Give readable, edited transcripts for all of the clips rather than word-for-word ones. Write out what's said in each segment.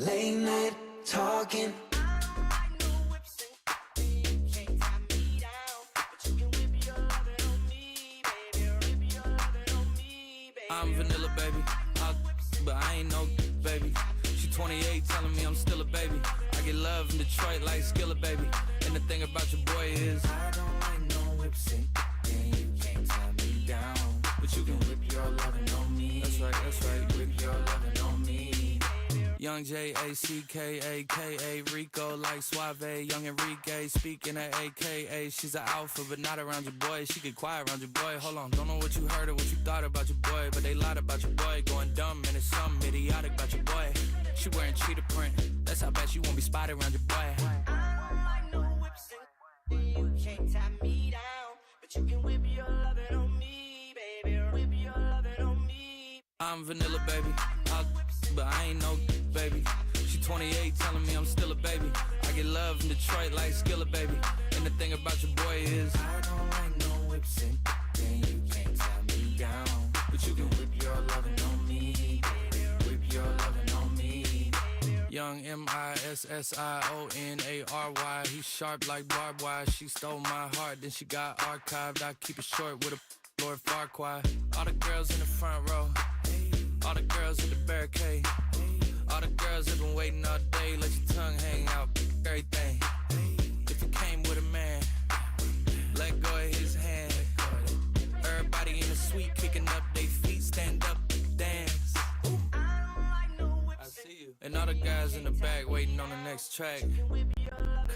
Late night talking. I'm vanilla, baby. But I ain't no baby. She 28, telling me I'm still a baby. I get love in Detroit like Skillet, baby. And the thing about your boy is I don't like no whip sync. And you can't tie me down. But you can whip your lovin' on me. That's right. Whip your lovin' on me. Young J-A-C-K-A-K-A Rico like Suave, young Enrique speaking at AKA. She's an alpha but not around your boy. She get quiet around your boy. Hold on, don't know what you heard or what you thought about your boy, but they lied about your boy. Going dumb and it's something idiotic about your boy. She wearing cheetah print. That's how bad she won't be spotted around your boy. I don't like no whips and you can't tie me down, but you can whip your lovin' on me, baby. Whip your lovin' on me. I'm vanilla, baby. But I ain't no baby. She 28, telling me I'm still a baby. I get love in Detroit like Skillet, baby. And the thing about your boy is I don't like no whips and you can't tie me down, but you can whip your lovin' on me, baby. Whip your lovin' on me. Young MISSIONARY. He's sharp like barbed wire. She stole my heart, then she got archived. I keep it short with a Lord Farquaad. All the girls in the front row, all the girls in the barricade, all the girls have been waiting all day. Let your tongue hang out, everything. If you came with a man, let go of his hand. Everybody in the suite kicking up their feet, stand up, dance. I see you. And all the guys in the back waiting on the next track.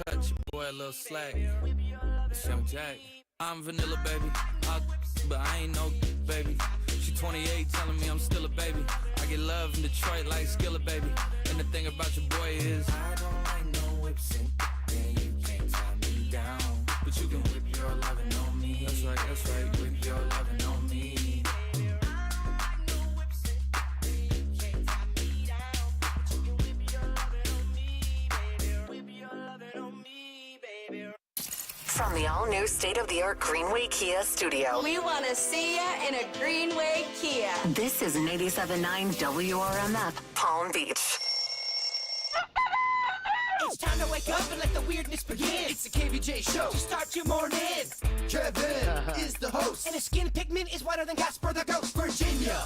Cut your boy a little slack. It's Young Jack. I'm vanilla, baby. But I ain't no baby. She 28, telling me I'm still a baby. I get love in Detroit like Skillet, baby. And the thing about your boy is I don't like no whips and you can't tie me down, but you can whip your lovin' on me. That's right. Whip your lovin' on me. From the all-new state-of-the-art Greenway Kia studio. We want to see ya in a Greenway Kia. This is 97.9 WRMF, Palm Beach. It's time to wake up and let the weirdness begin. It's the KVJShow to start your morning. Kevin is the host, and his skin pigment is whiter than Casper the Ghost. Virginia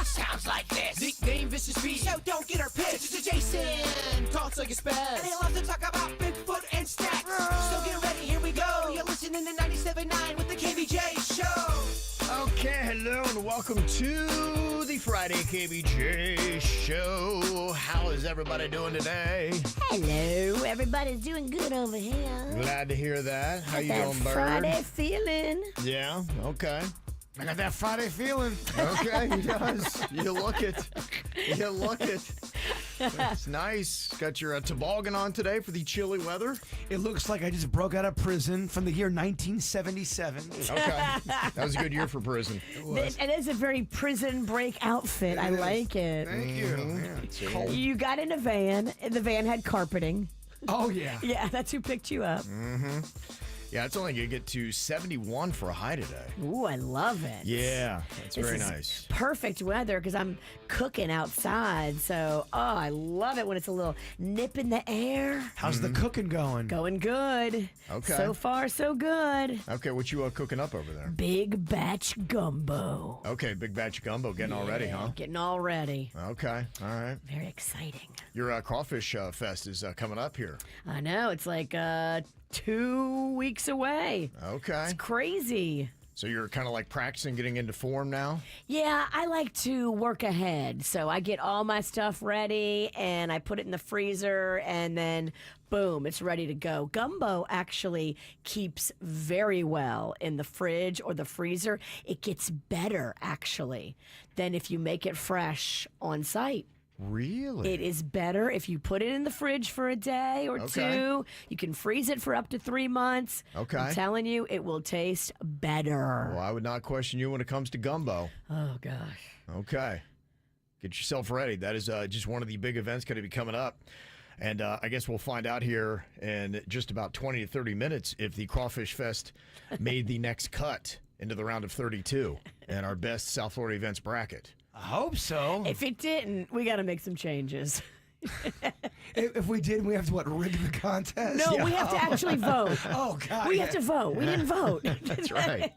sounds like this. Nickname Vicious Beast, so don't get her pissed. It's Jason, talks like a spaz, and he loves to talk about Bigfoot and stacks. So get ready, here we go. You're listening to 97.9 with the KVJShow. Okay, hello and welcome to the Friday KVJ show. How is everybody doing today? Hello, everybody's doing good over here. Glad to hear that. How you That doing, Bird? Friday feeling. Yeah, okay. I got that Friday feeling. Okay, he does. You look it. You look it. It's nice. Got your toboggan on today for the chilly weather. It looks like I just broke out of prison from the year 1977. Okay. That was a good year for prison. It is a very prison break outfit. I like it. Thank you. Yeah, it's cold. You got in a van, and the van had carpeting. Oh, yeah. Yeah, that's who picked you up. Mm-hmm. Yeah, it's only going to get to 71 for a high today. Ooh, I love it. Yeah, that's very This is nice. Perfect weather because I'm cooking outside. So, I love it when it's a little nip in the air. How's the cooking going? Going good. Okay. So far, so good. Okay, what you cooking up over there? Big batch gumbo. Okay, big batch gumbo getting all ready, huh? Getting all ready. Okay, all right. Very exciting. Your crawfish fest is coming up here. I know. It's like 2 weeks away. Okay. It's crazy. So you're kind of like practicing getting into form now? Yeah, I like to work ahead. So I get all my stuff ready and I put it in the freezer and then boom, it's ready to go. Gumbo actually keeps very well in the fridge or the freezer. It gets better actually than if you make it fresh on site. Really? It is better if you put it in the fridge for a day or two. You can freeze it for up to 3 months. Okay. I'm telling you, it will taste better. Well, I would not question you when it comes to gumbo. Oh, gosh. Okay. Get yourself ready. That is just one of the big events going to be coming up. And I guess we'll find out here in just about 20 to 30 minutes if the Crawfish Fest made the next cut into the round of 32 in our best South Florida events bracket. I hope so. If it didn't, we got to make some changes. If we did, we have to, rig the contest? No, we have to actually vote. Oh, God. We have to vote. We didn't vote. That's right.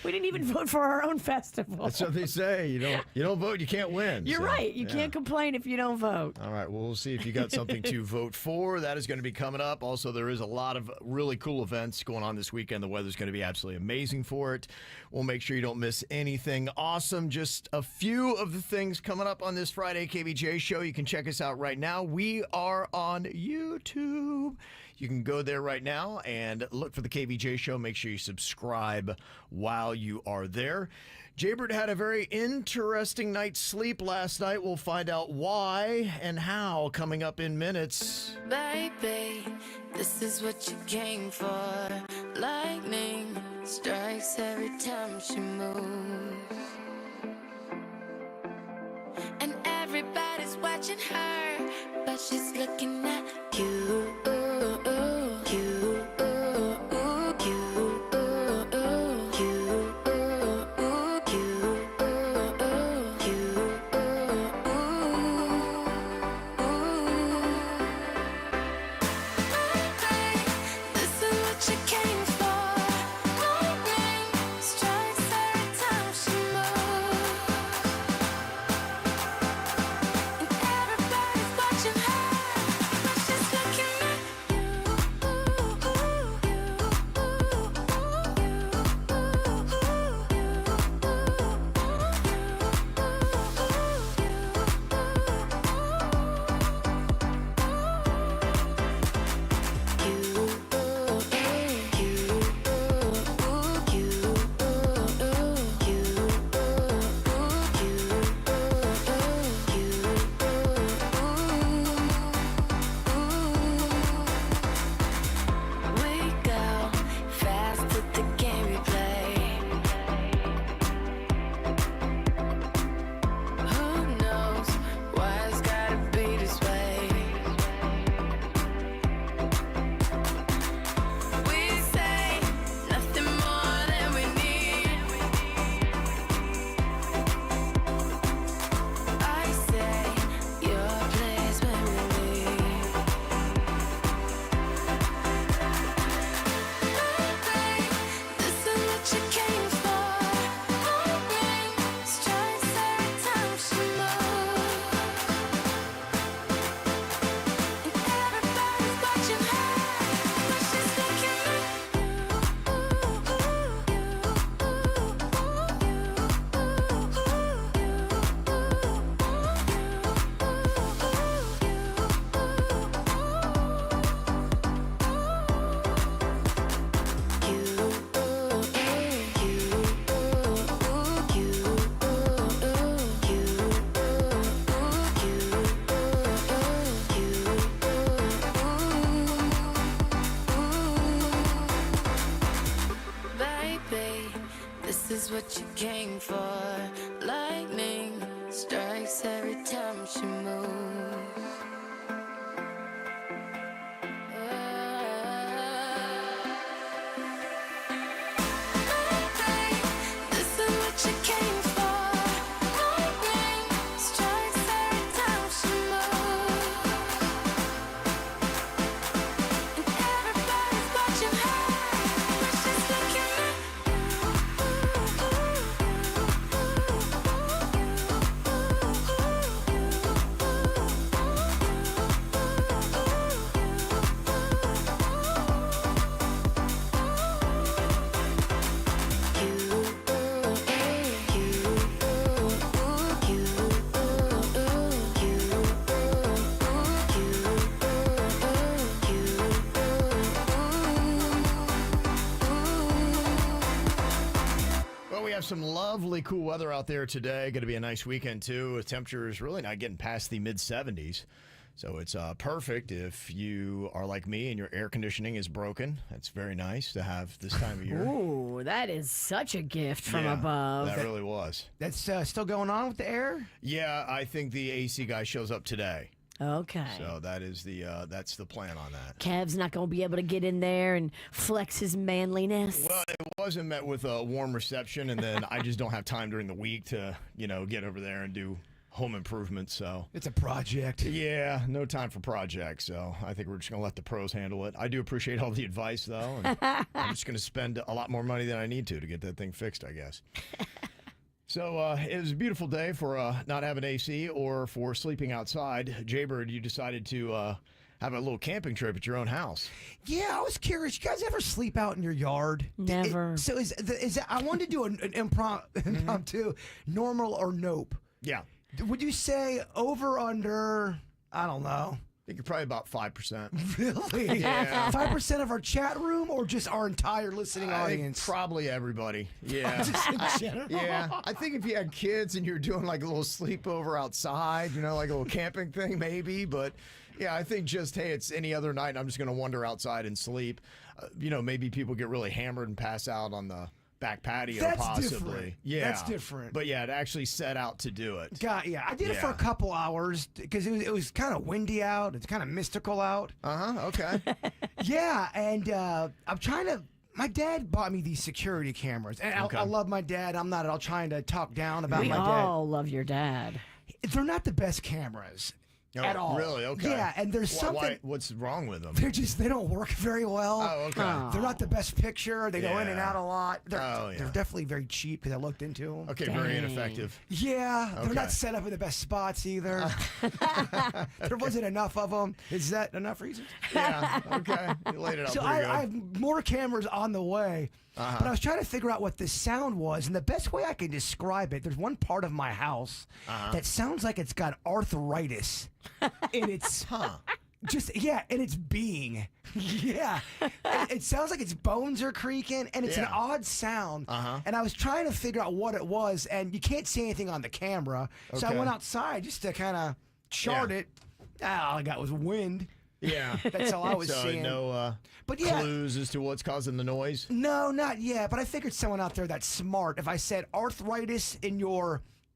We didn't even vote for our own festival. That's what they say. You don't vote, you can't win. You're So, right. You yeah. can't complain if you don't vote. All right. Well, we'll see if you got something to vote for. That is going to be coming up. Also, there is a lot of really cool events going on this weekend. The weather's going to be absolutely amazing for it. We'll make sure you don't miss anything awesome. Just a few of the things coming up on this Friday KVJ show. You can check us out right now. We are on YouTube. You can go there right now and look for the KVJ show. Make sure you subscribe while you are there. Jaybird had a very interesting night's sleep last night. We'll find out why and how coming up in minutes. Baby, this is what you came for. Lightning strikes every time she moves. And everybody's watching her, but she's looking at you. What you came for. Lightning strikes every time she moves. This is what you came for. Lightning strikes every time she moves. And everybody's watching her, but she's looking at some lovely cool weather out there today. Going to be a nice weekend too. The temperature is really not getting past the mid 70s. So it's perfect if you are like me and your air conditioning is broken. It's very nice to have this time of year. Ooh, that is such a gift from Yeah, above. That really was. That's still going on with the air? Yeah, I think the AC guy shows up today. Okay. So that is that's the plan on that. Kev's not going to be able to get in there and flex his manliness. Well, it wasn't met with a warm reception, and then I just don't have time during the week to, get over there and do home improvement, so It's a project. yeah, no time for projects. So I think we're just gonna let the pros handle it. I do appreciate all the advice, though. And I'm just gonna spend a lot more money than I need to get that thing fixed, I guess. So it was a beautiful day for not having AC or for sleeping outside. Jaybird, you decided to have a little camping trip at your own house. Yeah, I was curious. You guys ever sleep out in your yard? Never. So is that, I wanted to do an impromptu, normal or nope. Yeah. Would you say over, under, I don't know. I think you're probably about 5%. Really? Yeah. 5% of our chat room or just our entire listening I think audience? probably everybody. Yeah. Just in general? Yeah. I think if you had kids and you're doing like a little sleepover outside, like a little camping thing, maybe. But yeah, I think just, hey, it's any other night and I'm just going to wander outside and sleep. Maybe people get really hammered and pass out on the back patio, That's possibly. different. Yeah. That's different. But yeah, to actually set out to do it. Yeah, I did it for a Yeah. couple hours because it was kind of windy out. It's kind of mystical out. Okay. Yeah, and I'm trying to. My dad bought me these security cameras, and Okay. I love my dad. I'm not at all trying to talk down about We my all love your dad. dad. They're not the best cameras Oh, at all. Really? Okay. Yeah, and there's something. What's wrong with them? They don't work very well. Oh, okay. They're not the best picture. They go in and Yeah. out a lot. They're Yeah. definitely very cheap because I looked into them. Okay, very ineffective. Yeah, they're Okay. not set up in the best spots either. There wasn't enough of them. Is that enough reasons? Yeah, okay. You laid it out So pretty good. I have more cameras on the way. But I was trying to figure out what the sound was, and the best way I can describe it, there's one part of my house that sounds like it's got arthritis in its in its being. Yeah. It sounds like its bones are creaking, and it's an Yeah. odd sound. And I was trying to figure out what it was, and you can't see anything on the camera. So I Okay. went outside just to kind of chart Yeah. it. All I got was wind. Yeah. That's all I was So seeing. no But yeah. clues as to what's causing the noise? No, not yet. But I figured someone out there that's smart. If I said arthritis in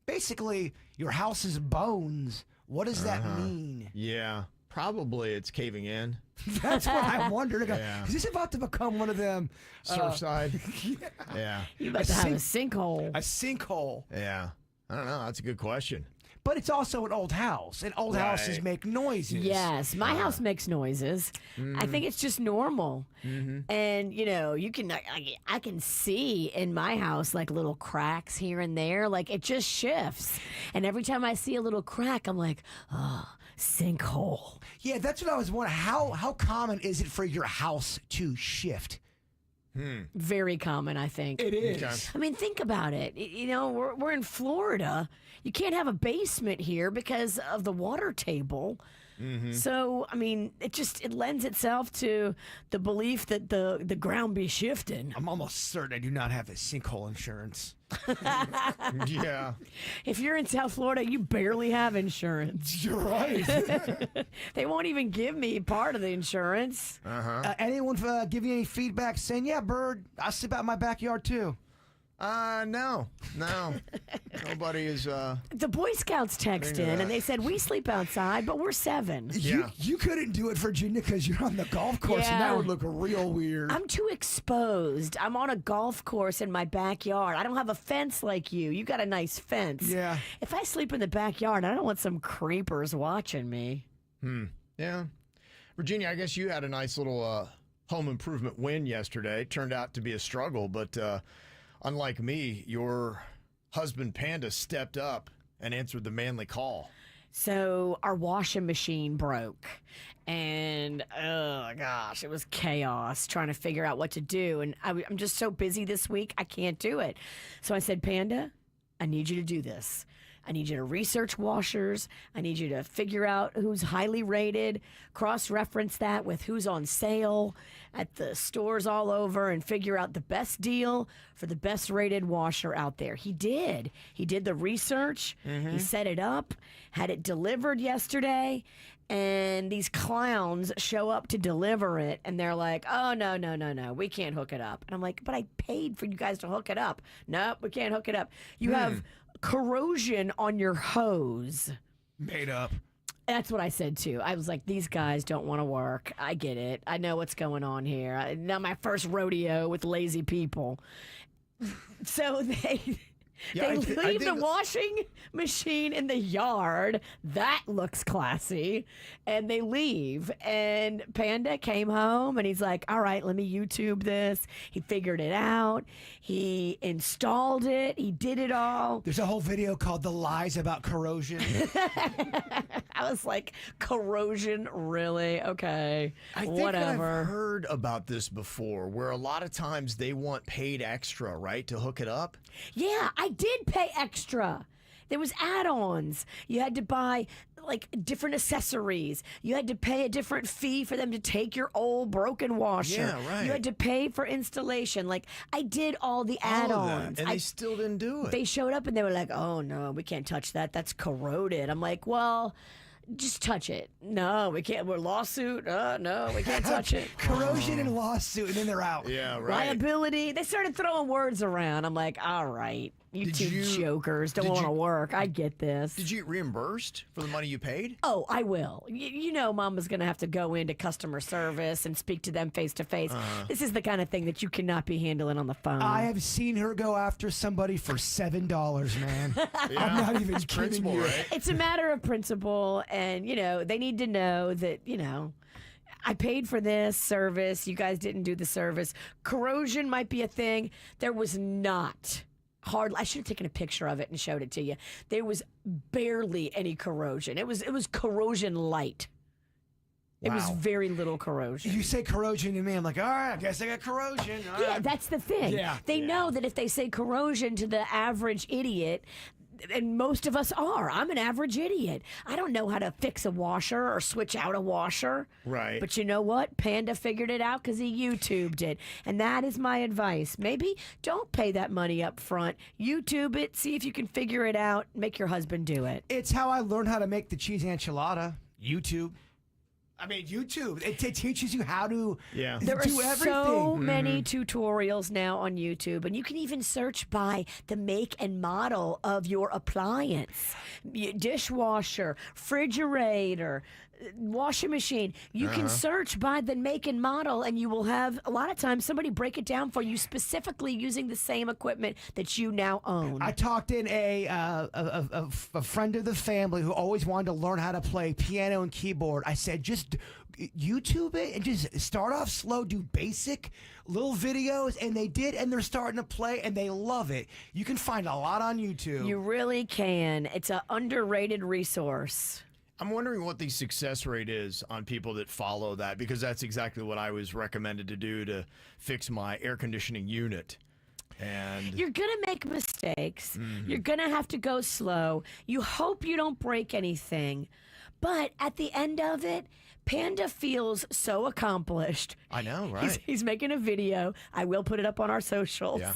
basically your house's bones, what does that mean? Yeah. Probably it's caving in. That's what I wondered. Yeah. Is this about to become one of them? Surfside. Yeah. You about to have a sinkhole. A sinkhole. Yeah. I don't know. That's a good question. But it's also an old house, and old houses Right. make noises. Yes, my house makes noises. I think it's just normal. And you can I can see in my house like little cracks here and there. Like it just shifts. And every time I see a little crack, I'm like, oh, sinkhole. Yeah, that's what I was wondering. How common is it for your house to shift? Very common, I think. It is. Okay. I mean, think about it. We're in Florida. You can't have a basement here because of the water table. So, I mean, it lends itself to the belief that the ground be shifting. I'm almost certain I do not have a sinkhole insurance. Yeah. If you're in South Florida, you barely have insurance. You're right. They won't even give me part of the insurance. Anyone give you any feedback saying, yeah, Bird, I sleep out in my backyard too? No. Nobody is. The Boy Scouts text in and they said, we sleep outside, but we're 7. Yeah. You couldn't do it, Virginia, because you're on the golf course, and that Yeah. would look real weird. I'm too exposed. I'm on a golf course in my backyard. I don't have a fence like you. You got a nice fence. Yeah. If I sleep in the backyard, I don't want some creepers watching me. Yeah. Virginia, I guess you had a nice little home improvement win yesterday. Turned out to be a struggle, but unlike me, your husband Panda stepped up and answered the manly call. So our washing machine broke, and oh gosh, it was chaos trying to figure out what to do. And I'm just so busy this week, I can't do it. So I said, Panda, I need you to do this. I need you to research washers. I need you to figure out who's highly rated, cross-reference that with who's on sale at the stores all over, and figure out the best deal for the best rated washer out there. He did. He did the research. He set it up, had it delivered yesterday, and these clowns show up to deliver it, and they're like, oh, no, we can't hook it up. And I'm like, but I paid for you guys to hook it up. Nope, we can't hook it up. You have corrosion on your hose. Made up. That's what I said too. I was like, these guys don't want to work. I get it. I know what's going on here. Not my first rodeo with lazy people. So Yeah, They I leave the think- washing machine in the yard. That looks classy. And they leave. And Panda came home and he's like, all right, let me YouTube this. He figured it out. He installed it. He did it all. There's a whole video called The Lies About Corrosion. I was like, corrosion, really? Okay. I think Whatever. I've heard about this before, where a lot of times they want paid extra, right, to hook it up. Yeah, I did pay extra. There was add-ons. You had to buy like different accessories. You had to pay a different fee for them to take your old broken washer. Yeah, right. You had to pay for installation. Like I did all the All of that, add-ons. and they still didn't do it. They showed up and they were like, "Oh no, we can't touch that. That's corroded." I'm like, "Well, just touch it." No, we can't. We're lawsuit. No, we can't touch it. Corrosion and lawsuit, and then they're out. Yeah, right. Liability. They started throwing words around. I'm like, all right, you two jokers don't want to work. I get this. Did you get reimbursed for the money you paid? Oh, I will. You know, Mama's going to have to go into customer service and speak to them face to face. This is the kind of thing that you cannot be handling on the phone. I have seen her go after somebody for $7, man. I'm not even kidding Principle, you. right? It's a matter of principle, and you know they need to know that I paid for this service. You guys didn't do the service. Corrosion might be a thing. There was not. I should have taken a picture of it and showed it to you. There was barely any corrosion. It was corrosion light. It was Wow. very little corrosion. You say corrosion to me, I'm like, all right, I guess I got corrosion. All Yeah, right. that's the thing. Yeah. They know that if they say corrosion to the average idiot, and most of us are. I'm an average idiot. I don't know how to fix a washer or switch out a washer. Right. But you know what? Panda figured it out because he YouTubed it. And that is my advice. Maybe don't pay that money up front. YouTube it. See if you can figure it out. Make your husband do it. It's how I learned how to make the cheese enchilada. YouTube. I mean, YouTube. It teaches you how to Yeah. There are do everything. so many tutorials now on YouTube, and you can even search by the make and model of your appliance. Dishwasher, refrigerator, washing machine. You can search by the make and model, and you will have, a lot of times, somebody break it down for you specifically using the same equipment that you now own. I talked in a friend of the family who always wanted to learn how to play piano and keyboard. I said, just YouTube it and just start off slow, do basic little videos, and they did, and they're starting to play, and they love it. You can find a lot on YouTube. You really can. It's an underrated resource. I'm wondering what the success rate is on people that follow that, because that's exactly what I was recommended to do to fix my air conditioning unit. And You're going to make mistakes. You're going to have to go slow. You hope you don't break anything. But at the end of it, Panda feels so accomplished. I know, right? He's making a video. I will put it up on our socials. Yeah.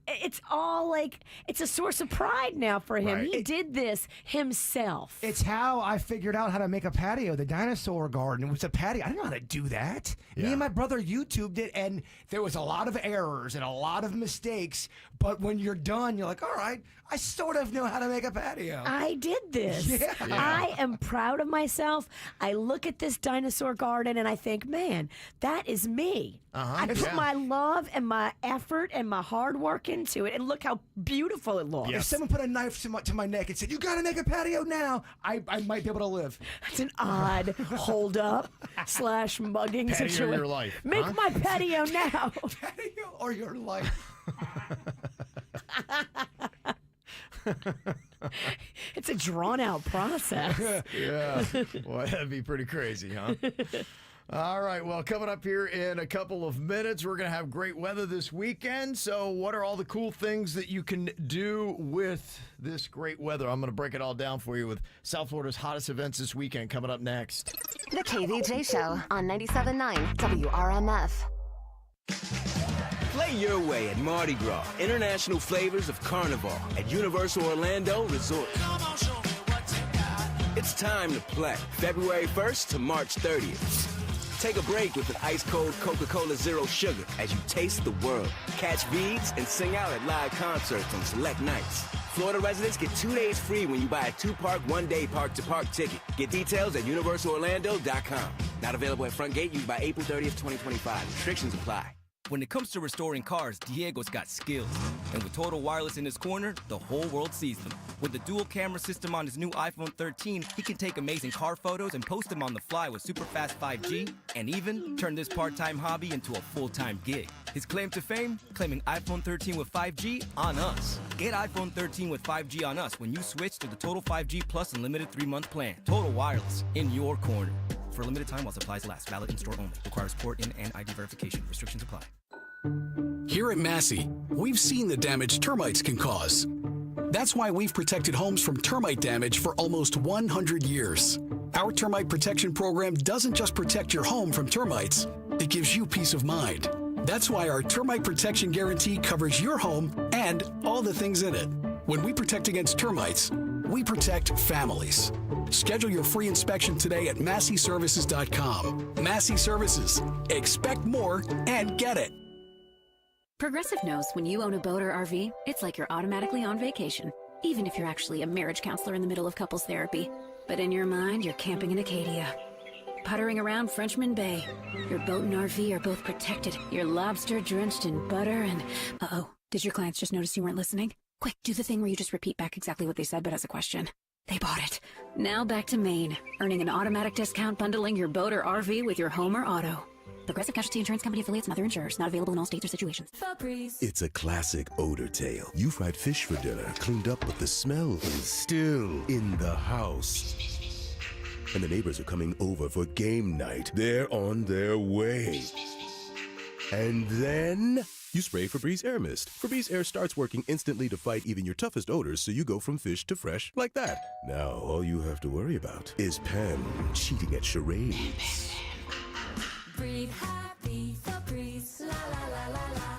It's all like, it's a source of pride now for him. Right. He did this himself. It's how I figured out how to make a patio, the dinosaur garden. It was a patio. I didn't know how to do that. Me Yeah. and my brother YouTubed it, and there was a lot of errors and a lot of mistakes. But when you're done, you're like, all right, I sort of know how to make a patio. I did this. Yeah. I am proud of myself. I look at this dinosaur garden and I think, man, that is me. I put Yeah. my love and my effort and my hard work into it, and look how beautiful it looks. If someone put a knife to my neck and said, you got to make a patio now, I might be able to live. It's an odd hold up / mugging Patio situation. your life, Make huh? my patio now. Patio or your life. It's a drawn out process. Yeah. Well, that'd be pretty crazy, huh? All right. Well, coming up here in a couple of minutes, we're going to have great weather this weekend. So what are all the cool things that you can do with this great weather? I'm going to break it all down for you with South Florida's hottest events this weekend coming up next. The KVJ Show on 97.9 WRMF. Play your way at Mardi Gras, international flavors of Carnival at Universal Orlando Resort. It's time to play, February 1st to March 30th. Take a break with an ice-cold Coca-Cola Zero Sugar as you taste the world. Catch beads and sing out at live concerts on select nights. Florida residents get 2 days free when you buy a 2-park, 1-day park-to-park ticket. Get details at universalorlando.com. Not available at front gate. Used by April 30th, 2025. Restrictions apply. When it comes to restoring cars, Diego's got skills. And with Total Wireless in his corner, the whole world sees them. With the dual camera system on his new iPhone 13, he can take amazing car photos and post them on the fly with super fast 5G, and even turn this part-time hobby into a full-time gig. His claim to fame? Claiming iPhone 13 with 5G on us. Get iPhone 13 with 5G on us when you switch to the Total 5G Plus Unlimited 3-month plan. Total Wireless, in your corner. For a limited time while supplies last. Valid in-store only. Requires port in and ID verification. Restrictions apply. Here at Massey, we've seen the damage termites can cause. That's why we've protected homes from termite damage for almost 100 years. Our termite protection program doesn't just protect your home from termites, it gives you peace of mind. That's why our termite protection guarantee covers your home and all the things in it. When we protect against termites, we protect families. Schedule your free inspection today at MasseyServices.com. Massey Services. Expect more and get it. Progressive knows when you own a boat or RV, it's like you're automatically on vacation, even if you're actually a marriage counselor in the middle of couples therapy. But in your mind, you're camping in Acadia, puttering around Frenchman Bay. Your boat and RV are both protected. You're lobster drenched in butter and... Uh-oh, did your clients just notice you weren't listening? Quick, do the thing where you just repeat back exactly what they said, but as a question. They bought it. Now back to Maine, earning an automatic discount bundling your boat or RV with your home or auto. Progressive Casualty Insurance Company affiliates and other insurers. Not available in all states or situations. It's a classic odor tale. You fried fish for dinner, cleaned up, but the smell is still in the house. And the neighbors are coming over for game night. They're on their way. And then... you spray Febreze Air Mist. Febreze Air starts working instantly to fight even your toughest odors, so you go from fish to fresh like that. Now, all you have to worry about is Pam cheating at charades. Breathe happy, Febreze, la la la la la.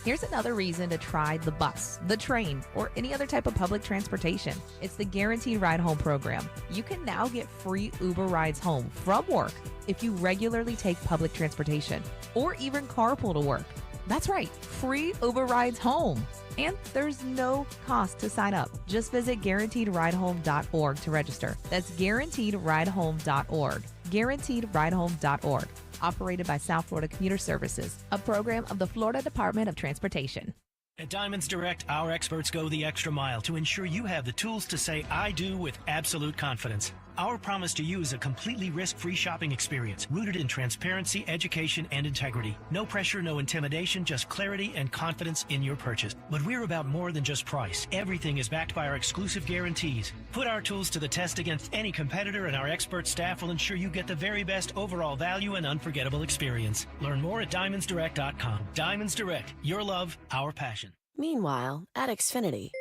Here's another reason to try the bus, the train, or any other type of public transportation. It's the Guaranteed Ride Home program. You can now get free Uber rides home from work if you regularly take public transportation, or even carpool to work. That's right, free Uber rides home. And there's no cost to sign up. Just visit guaranteedridehome.org to register. That's guaranteedridehome.org. Guaranteedridehome.org. Operated by South Florida Commuter Services, a program of the Florida Department of Transportation. At Diamonds Direct, our experts go the extra mile to ensure you have the tools to say I do with absolute confidence. Our promise to you is a completely risk-free shopping experience rooted in transparency, education, and integrity. No pressure, no intimidation, just clarity and confidence in your purchase. But we're about more than just price. Everything is backed by our exclusive guarantees. Put our tools to the test against any competitor, and our expert staff will ensure you get the very best overall value and unforgettable experience. Learn more at DiamondsDirect.com. Diamonds Direct, your love, our passion. Meanwhile, at Xfinity.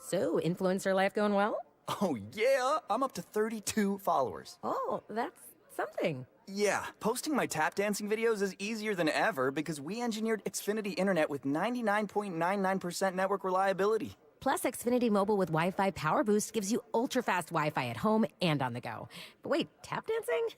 So, influencer life going well? Oh, yeah. I'm up to 32 followers. Oh, that's something. Yeah. Posting my tap dancing videos is easier than ever because we engineered Xfinity Internet with 99.99% network reliability. Plus, Xfinity Mobile with Wi-Fi Power Boost gives you ultra-fast Wi-Fi at home and on the go. But wait, tap dancing?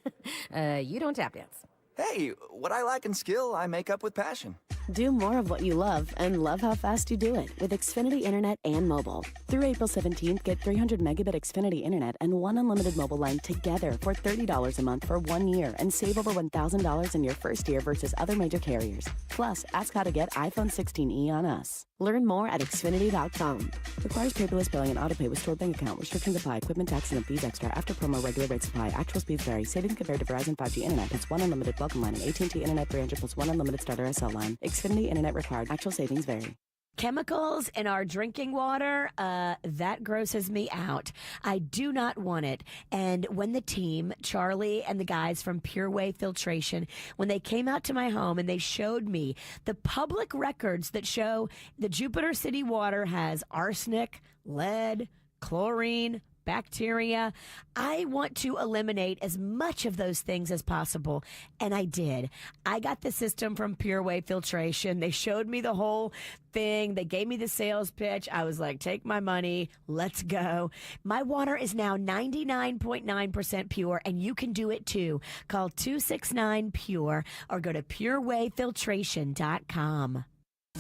You don't tap dance. Hey, what I lack in skill, I make up with passion. Do more of what you love and love how fast you do it with Xfinity Internet and mobile. Through April 17th, get 300 megabit Xfinity Internet and one unlimited mobile line together for $30 a month for 1 year and save over $1,000 in your first year versus other major carriers. Plus, ask how to get iPhone 16e on us. Learn more at Xfinity.com. Requires paperless billing and autopay with stored bank account. Restrictions apply. Equipment tax and fees extra. After promo, regular rates apply. Actual speeds vary. Savings compared to Verizon 5G Internet plus one unlimited welcome line and AT&T Internet 300 plus one unlimited starter SL line. Xfinity Internet required. Actual savings vary. Chemicals in our drinking water, that grosses me out. I do not want it. And when the team, Charlie and the guys from Pure Way Filtration, when they came out to my home and they showed me the public records that show the Jupiter City water has arsenic, lead, chlorine, bacteria. I want to eliminate as much of those things as possible. And I did. I got the system from Pure Way Filtration. They showed me the whole thing. They gave me the sales pitch. I was like, take my money. Let's go. My water is now 99.9% pure, and you can do it too. Call 269-PURE or go to purewayfiltration.com.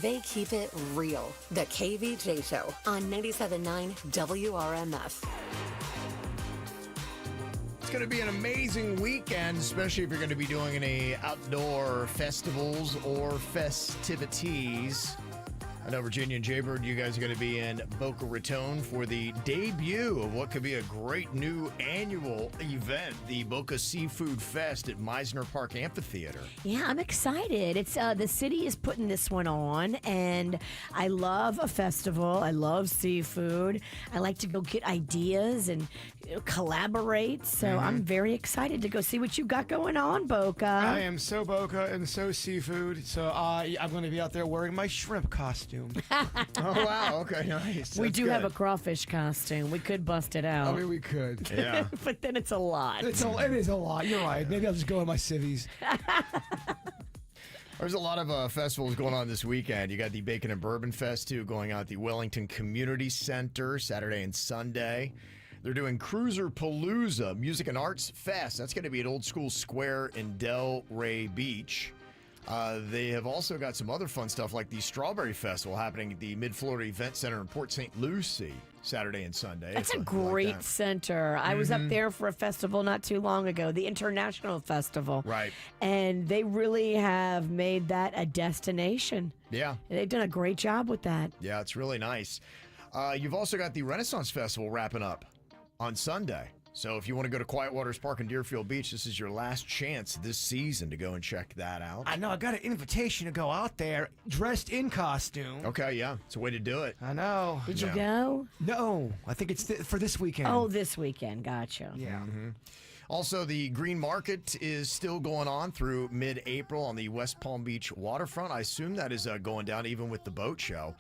They keep it real. The KVJ Show on 97.9 WRMF. going to be an amazing weekend, especially if you're going to be doing any outdoor festivals or festivities. I know Virginia and Jaybird, you guys are going to be in Boca Raton for the debut of what could be a great new annual event, the Boca Seafood Fest at Meisner Park Amphitheater. Yeah, I'm excited. It's the city is putting this one on, and I love a festival. I love seafood. I like to go get ideas and collaborate. So I'm very excited to go see what you got going on, Boca. I am so Boca and so seafood. So I'm going to be out there wearing my shrimp costume. Oh, wow. Okay, nice. We That's do have a good. crawfish costume. We could bust it out. I mean, we could. Yeah. But then it's a lot. It is a lot. You're right. Maybe I'll just go in my civvies. There's a lot of festivals going on this weekend. You got the Bacon and Bourbon Fest, too, going on at the Wellington Community Center Saturday and Sunday. They're doing Cruiser Palooza Music and Arts Fest. That's going to be at Old School Square in Delray Beach. They have also got some other fun stuff like the Strawberry Festival happening at the Mid-Florida Event Center in Port St. Lucie Saturday and Sunday. That's a Like great that. center. I was up there for a festival not too long ago, the International Festival. Right. And they really have made that a destination. Yeah. They've done a great job with that. Yeah, it's really nice. You've also got the Renaissance Festival wrapping up on Sunday. So if you want to go to Quiet Waters Park in Deerfield Beach, this is your last chance this season to go and check that out. I know. I got an invitation to go out there dressed in costume. Okay, yeah. It's a way to do it. I know. Did you go? No. I think it's for this weekend. Oh, this weekend. Gotcha. Yeah. Also, the Green Market is still going on through mid-April on the West Palm Beach waterfront. I assume that is going down even with the boat show.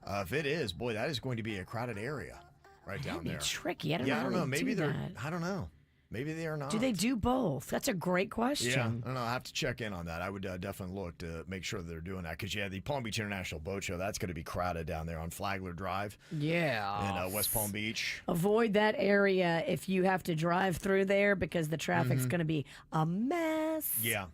If it is, boy, that is going to be a crowded area right down That'd there. be tricky. I don't Yeah, know. I don't how know. they Maybe do they're. that. I don't know. Maybe they are not. Do they do both? That's a great question. Yeah, I don't know. I have to check in on that. I would definitely look to make sure that they're doing that because the Palm Beach International Boat Show, that's going to be crowded down there on Flagler Drive Yeah. in West Palm Beach. Avoid that area if you have to drive through there because the traffic's going to be a mess. Yeah.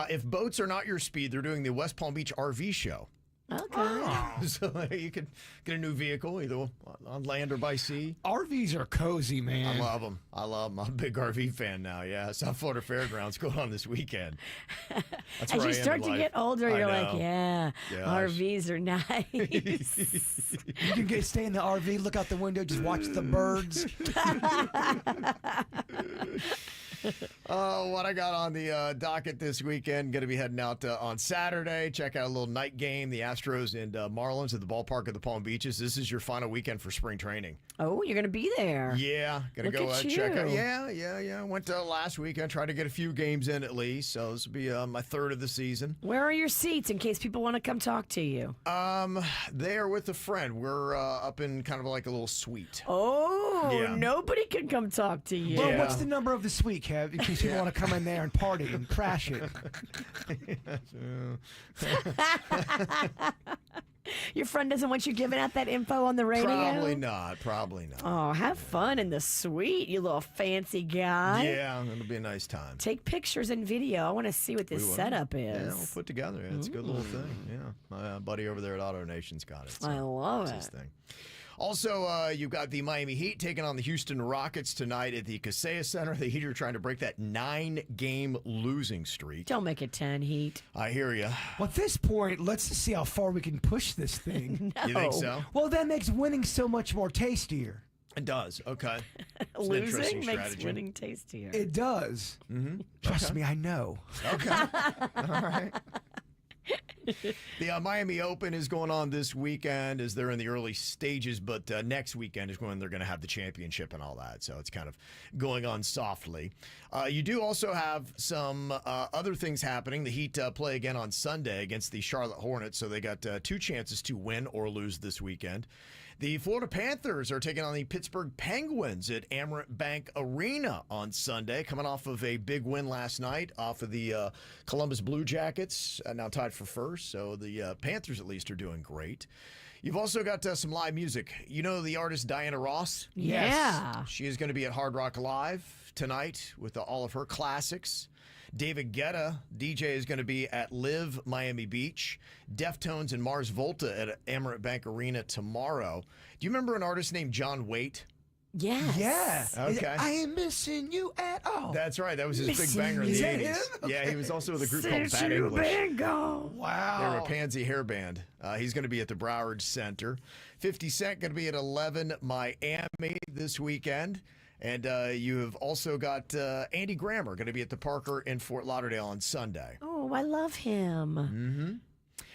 If boats are not your speed, they're doing the West Palm Beach RV Show. Okay. So you could get a new vehicle either on land or by sea. RVs are cozy, man. I love them. I'm a big RV fan now. Yeah, South Florida Fairgrounds going on this weekend. That's As where you I am start in to life. get older, I you're know. like, yeah, Gosh. RVs are nice. You can stay in the RV, look out the window, just watch the birds. What I got on the docket this weekend, going to be heading out on Saturday. Check out a little night game, the Astros and Marlins at the ballpark of the Palm Beaches. This is your final weekend for spring training. Oh, you're going to be there. Yeah, going to Look go at check out. you. Yeah. Went last weekend, tried to get a few games in at least. So this will be my third of the season. Where are your seats in case people want to come talk to you? They are with a friend. We're up in kind of like a little suite. Oh, Yeah. nobody can come talk to you. Well, what's the number of the suite, Kev, in case you want to come in there and party and crash it? Your friend doesn't want you giving out that info on the radio? Probably not. Oh, have fun in the suite, you little fancy guy. Yeah, it'll be a nice time. Take pictures and video. I want to see what this We will. setup Yeah, is. we'll put together. It's a good little thing. Yeah, my buddy over there at Auto Nation's got it. I love It's his it. thing. Also, you've got the Miami Heat taking on the Houston Rockets tonight at the Kaseya Center. The Heat are trying to break that 9-game losing streak. Don't make it 10, Heat. I hear you. Well, at this point, let's just see how far we can push this thing. You think so? Well, that makes winning so much more tastier. It does. Okay. It's an Losing interesting makes strategy. winning tastier. It does. Trust me, I know. Okay. All right. The Miami Open is going on this weekend as they're in the early stages, but next weekend is when they're going to have the championship and all that. So it's kind of going on softly. You do also have some other things happening. The Heat play again on Sunday against the Charlotte Hornets, so they got 2 chances to win or lose this weekend. The Florida Panthers are taking on the Pittsburgh Penguins at Amerant Bank Arena on Sunday, coming off of a big win last night off of the Columbus Blue Jackets, now tied for first. So the Panthers at least are doing great. You've also got some live music. You know the artist Diana Ross? Yeah. She is going to be at Hard Rock Live tonight with all of her classics. David Guetta, DJ, is going to be at Live Miami Beach. Deftones and Mars Volta at Amerant Bank Arena tomorrow. Do you remember an artist named John Waite? Yes. Yeah. Okay. I ain't missing you at all. That's right. That was his big banger in the Is that 80s. him? Yeah, he was also with a group called Since Bad you English. been gone. Wow. They were a pansy hair band. He's going to be at the Broward Center. 50 Cent going to be at 11 Miami this weekend. And you have also got Andy Grammer going to be at the Parker in Fort Lauderdale on Sunday. Oh, I love him. Mm-hmm.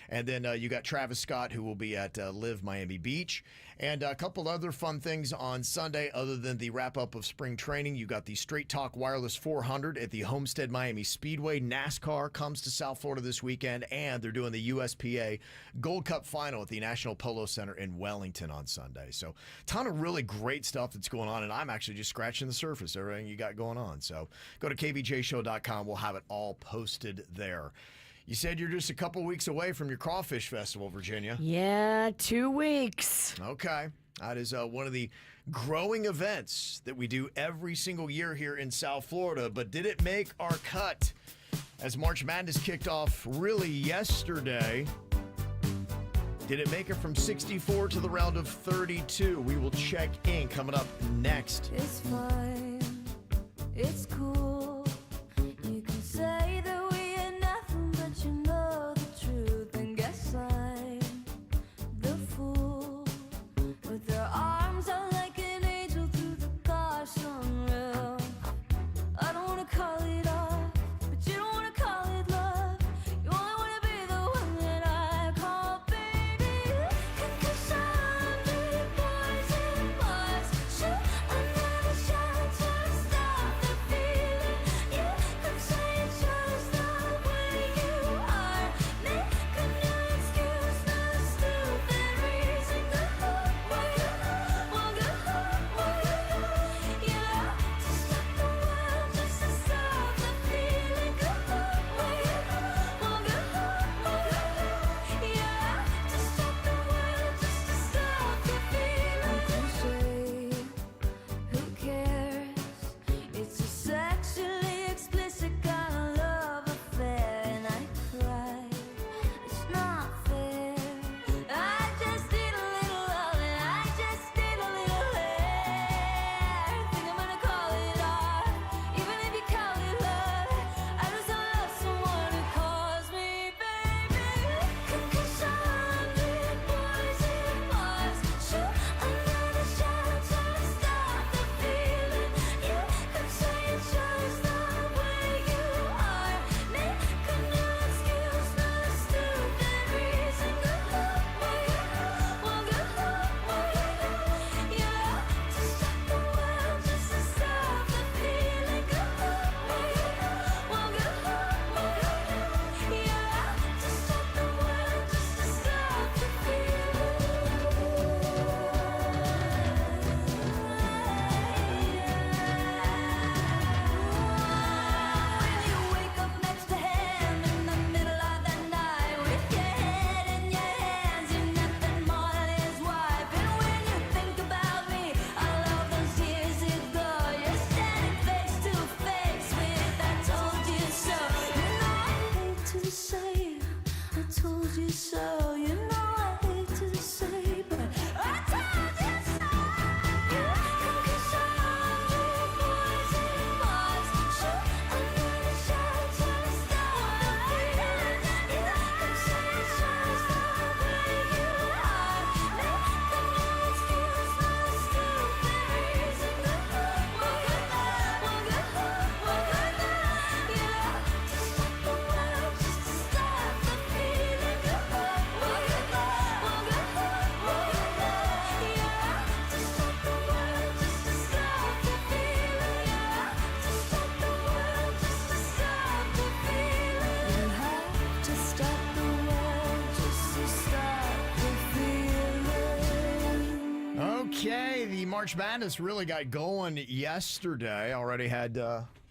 And then you got Travis Scott, who will be at Live Miami Beach. And a couple other fun things on Sunday, other than the wrap-up of spring training. You got the Straight Talk Wireless 400 at the Homestead Miami Speedway. NASCAR comes to South Florida this weekend, and they're doing the USPA Gold Cup Final at the National Polo Center in Wellington on Sunday. So ton of really great stuff that's going on, and I'm actually just scratching the surface, everything you got going on. So go to kvjshow.com. We'll have it all posted there. You said you're just a couple weeks away from your Crawfish Festival, Virginia. Yeah, 2 weeks. Okay. That is one of the growing events that we do every single year here in South Florida. But did it make our cut as March Madness kicked off really yesterday? Did it make it from 64 to the round of 32? We will check in coming up next. It's fine, it's cool. You can say that we ain't nothing, but you know the truth. And guess I'm the fool with their arms out like an angel through the car sunroof. I don't wanna call it off, but you don't wanna call it love. You only wanna be the one that I call baby. 'Cause I'm the poison bars. Shoot another shot to stop the feeling. Yeah, I'm saying just the way you are. Make a new excuse, not a stupid reason. Go where you want, go where you yeah, to stop the world, just to stop the feeling. Go where you want, go yeah, to stop the world, just to stop the feeling. Who cares? It's a sexually explicit kind of love affair, and I cry. It's not fair. I just need a little love, and I just need a little hair. Think I'm gonna call it art, even if you call it love. I just don't love someone who calls me baby. 'Cause I'm the poison bars. Shoot another shot to stop the feeling. Yeah, I'm saying just the way you are. Make a new excuse, not a stupid reason. Go where you want, go yeah, to stop the world, just to stop the feeling. Go where you want, go yeah, to stop the world, just to stop the When you wake up next to him in the middle of the night with your head in your hands, you're nothing more than his wife. And when you think about me, all of those years ago, you're standing face to face with I told you so. You know I hate to say I told you so. You know I hate to say, but I told you so. 'Cause I'm the poison bars. Shoot another shot to stop the feeling. Yeah, I'm saying just the way you are. Make a new excuse, not a stupid reason. Go where you want, go yeah, to stop the world, just to stop the feeling. Go where you want, go yeah, to stop the world, just to stop the feeling. Yeah, to stop the world, just to stop the feeling. You have to stop the world just to stop the feeling. Okay, the March Madness really got going yesterday. Already had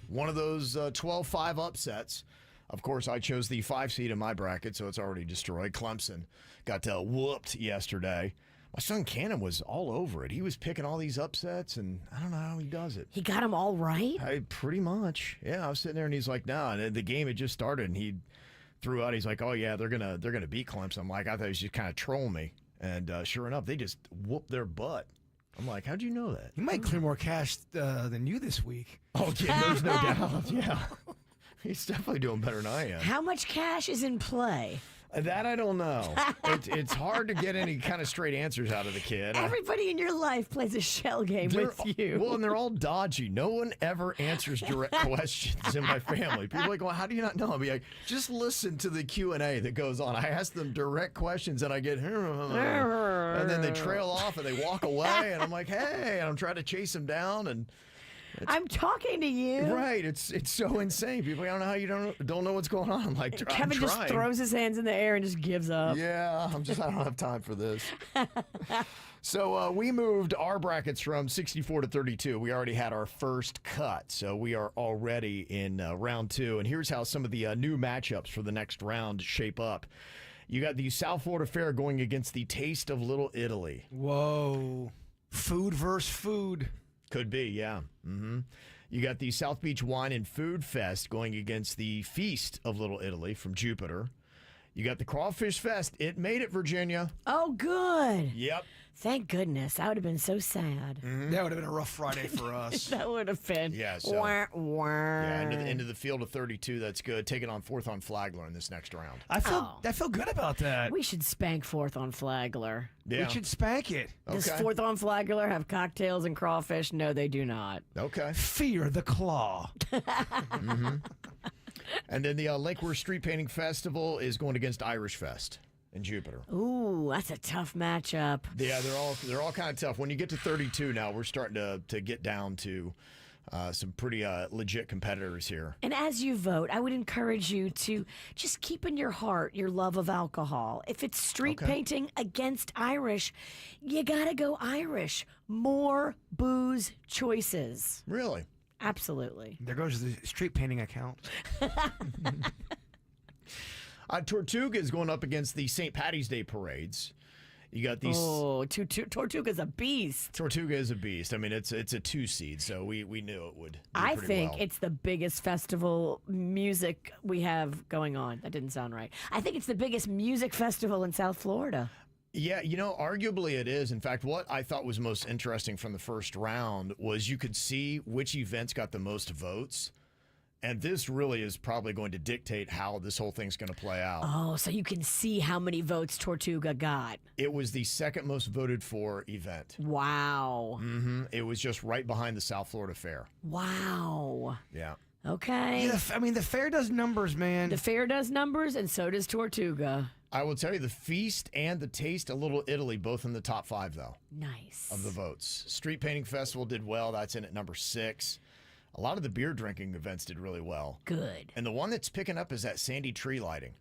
one of those 12-5 upsets. Of course, I chose the 5 seed in my bracket, so it's already destroyed. Clemson got whooped yesterday. My son Cannon was all over it. He was picking all these upsets, and I don't know how he does it. He got them all right? Pretty much. Yeah, I was sitting there, and he's like, no. And the game had just started, and he threw out, he's like, oh, yeah, they're gonna beat Clemson. I'm like, I thought he was just kind of trolling me. And sure enough, they just whooped their butt. I'm like, how'd you know that? He might clear more cash than you this week. Oh, yeah, there's no doubt. Yeah. He's definitely doing better than I am. How much cash is in play? That I don't know. It's hard to get any kind of straight answers out of the kid. Everybody in your life plays a shell game with you. Well, and they're all dodgy. No one ever answers direct questions in my family. People are like, well, how do you not know? I'll be like, just listen to the Q&A that goes on. I ask them direct questions, and I get, and then they trail off, and they walk away, and I'm like, hey, and I'm trying to chase them down, and I'm talking to you. Right. It's so insane. People, I don't know how you don't know what's going on. I'm like, Kevin just throws his hands in the air and just gives up. Yeah, I don't have time for this. So we moved our brackets from 64 to 32. We already had our first cut, so we are already in round 2. And here's how some of the new matchups for the next round shape up. You got the South Florida Fair going against the Taste of Little Italy. Whoa. Food versus food. Could be, yeah. Mm-hmm. You got the South Beach Wine and Food Fest going against the Feast of Little Italy from Jupiter. You got the Crawfish Fest. It made it, Virginia. Oh, good. Yep. Thank goodness. I would have been so sad. Mm-hmm. That would have been a rough Friday for us. That would have been. Yeah, so, yeah, into the field of 32. That's good. Taking on Fourth on Flagler in this next round. I feel good about that. We should spank Fourth on Flagler. Yeah. We should spank it. Does Fourth on Flagler have cocktails and crawfish? No, they do not. Okay. Fear the claw. Mm-hmm. And then the Lake Worth Street Painting Festival is going against Irish Fest in Jupiter. Ooh, that's a tough matchup. Yeah, they're all kind of tough. When you get to 32 now, we're starting to get down to some pretty legit competitors here. And as you vote, I would encourage you to just keep in your heart your love of alcohol. If it's street painting against Irish, you got to go Irish. More booze choices. Really? Absolutely. There goes the street painting account. Tortuga is going up against the St. Patty's Day parades. You got these. Oh, Tortuga's a beast. Tortuga is a beast. I mean, it's a 2 seed, so we knew it would. Do I pretty think well. it's the biggest festival music we have going on. That didn't sound right. I think it's the biggest music festival in South Florida. Yeah, arguably it is. In fact, what I thought was most interesting from the first round was you could see which events got the most votes. And this really is probably going to dictate how this whole thing's going to play out. Oh, so you can see how many votes Tortuga got. It was the second most voted for event. Wow. Mm-hmm. It was just right behind the South Florida Fair. Wow. Yeah. Okay. Yeah, I mean, the fair does numbers, man. The fair does numbers, and so does Tortuga. I will tell you, the Feast and the Taste of Little Italy, both in the top 5, though. Nice. Of the votes. Street Painting Festival did well. That's in at number 6. A lot of the beer drinking events did really well. Good. And the one that's picking up is that Sandy tree lighting.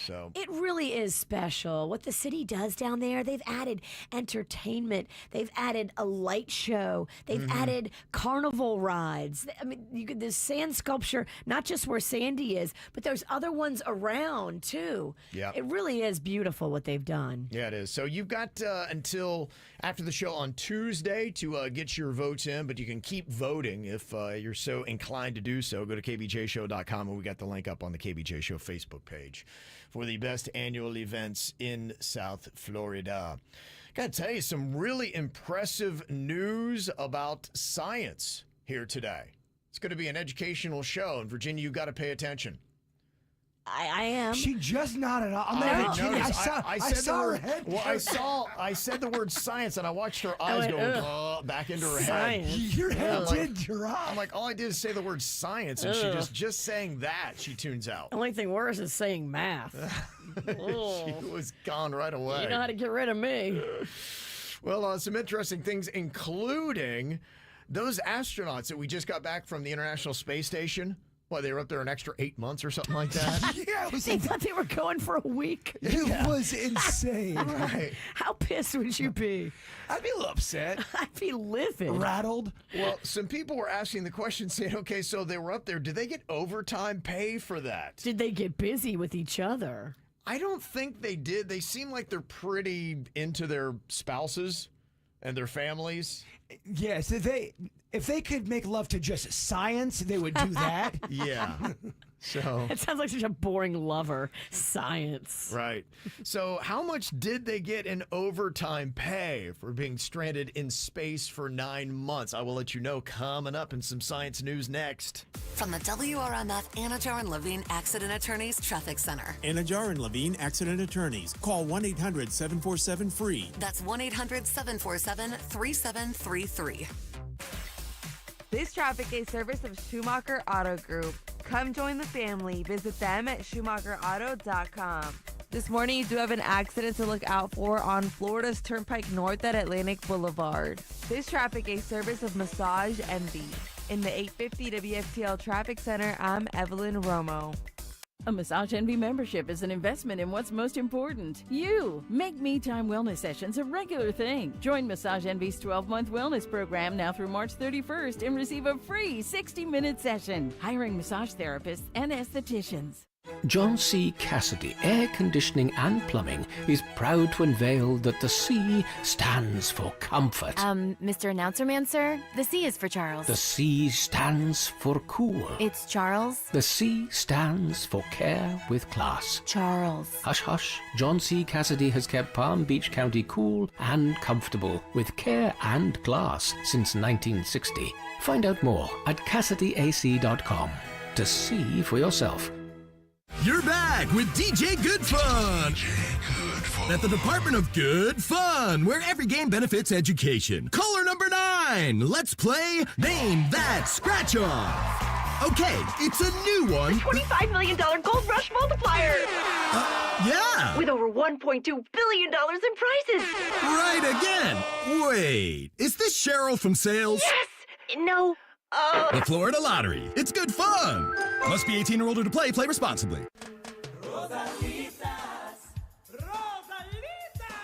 So it really is special. What the city does down there, they've added entertainment. They've added a light show. They've added carnival rides. I mean, there's sand sculpture, not just where Sandy is, but there's other ones around, too. Yeah. It really is beautiful what they've done. Yeah, it is. So you've got until after the show on Tuesday to get your votes in, but you can keep voting if you're so inclined to do so. Go to KVJShow.com, and we got the link up on the KVJ Show Facebook page for the best annual events in South Florida. Got to tell you some really impressive news about science here today. It's going to be an educational show, and Virginia, you've got to pay attention. I am. She just nodded. I'm not even kidding. I saw her head. Well, I said the word science, and I watched her eyes go back into her science. head. Your head did drop. I'm like, all I did is say the word science, and she just saying that, she tunes out. The only thing worse is saying math. She was gone right away. You know how to get rid of me. Well, some interesting things, including those astronauts that we just got back from the International Space Station. Well, they were up there an extra 8 months or something like that. Yeah, they thought they were going for a week. It was insane. Right. How pissed would you be? I'd be a little upset. I'd be livid. Rattled. Well, some people were asking the question, saying, okay, so they were up there. Did they get overtime pay for that? Did they get busy with each other? I don't think they did. They seem like they're pretty into their spouses and their families. Yes, if they could make love to just science, they would do that. Yeah. So It sounds like such a boring lover. Science. Right. So how much did they get in overtime pay for being stranded in space for 9 months? I will let you know coming up in some science news next. From the WRMF Anajar and Levine Accident Attorneys Traffic Center. Anajar and Levine Accident Attorneys. Call 1-800-747-FREE. That's 1-800-747-3733. This traffic is service of Schumacher Auto Group. Come join the family. Visit them at SchumacherAuto.com. This morning, you do have an accident to look out for on Florida's Turnpike North at Atlantic Boulevard. This traffic is service of Massage Envy. In the 850 WFTL Traffic Center, I'm Evelyn Romo. A Massage Envy membership is an investment in what's most important. You. Make Me Time wellness sessions a regular thing. Join Massage Envy's 12-month wellness program now through March 31st and receive a free 60-minute session. Hiring massage therapists and estheticians. John C. Cassidy Air Conditioning and Plumbing is proud to unveil that the C stands for comfort. Mr. Announcer Man, sir, the C is for Charles. The C stands for cool. It's Charles. The C stands for care with class. Charles. Hush, hush. John C. Cassidy has kept Palm Beach County cool and comfortable with care and class since 1960. Find out more at CassidyAC.com to see for yourself. You're back with DJ Good Fun at the Department of Good Fun, where every game benefits education. Caller number 9. Let's play Name That Scratch Off. Okay, it's a new one. $25 million Gold Rush multiplier. Yeah. With over $1.2 billion in prizes. Right again. Wait, is this Cheryl from sales? Yes. No. The Florida Lottery. It's good fun. Must be 18 or older to play. Play responsibly.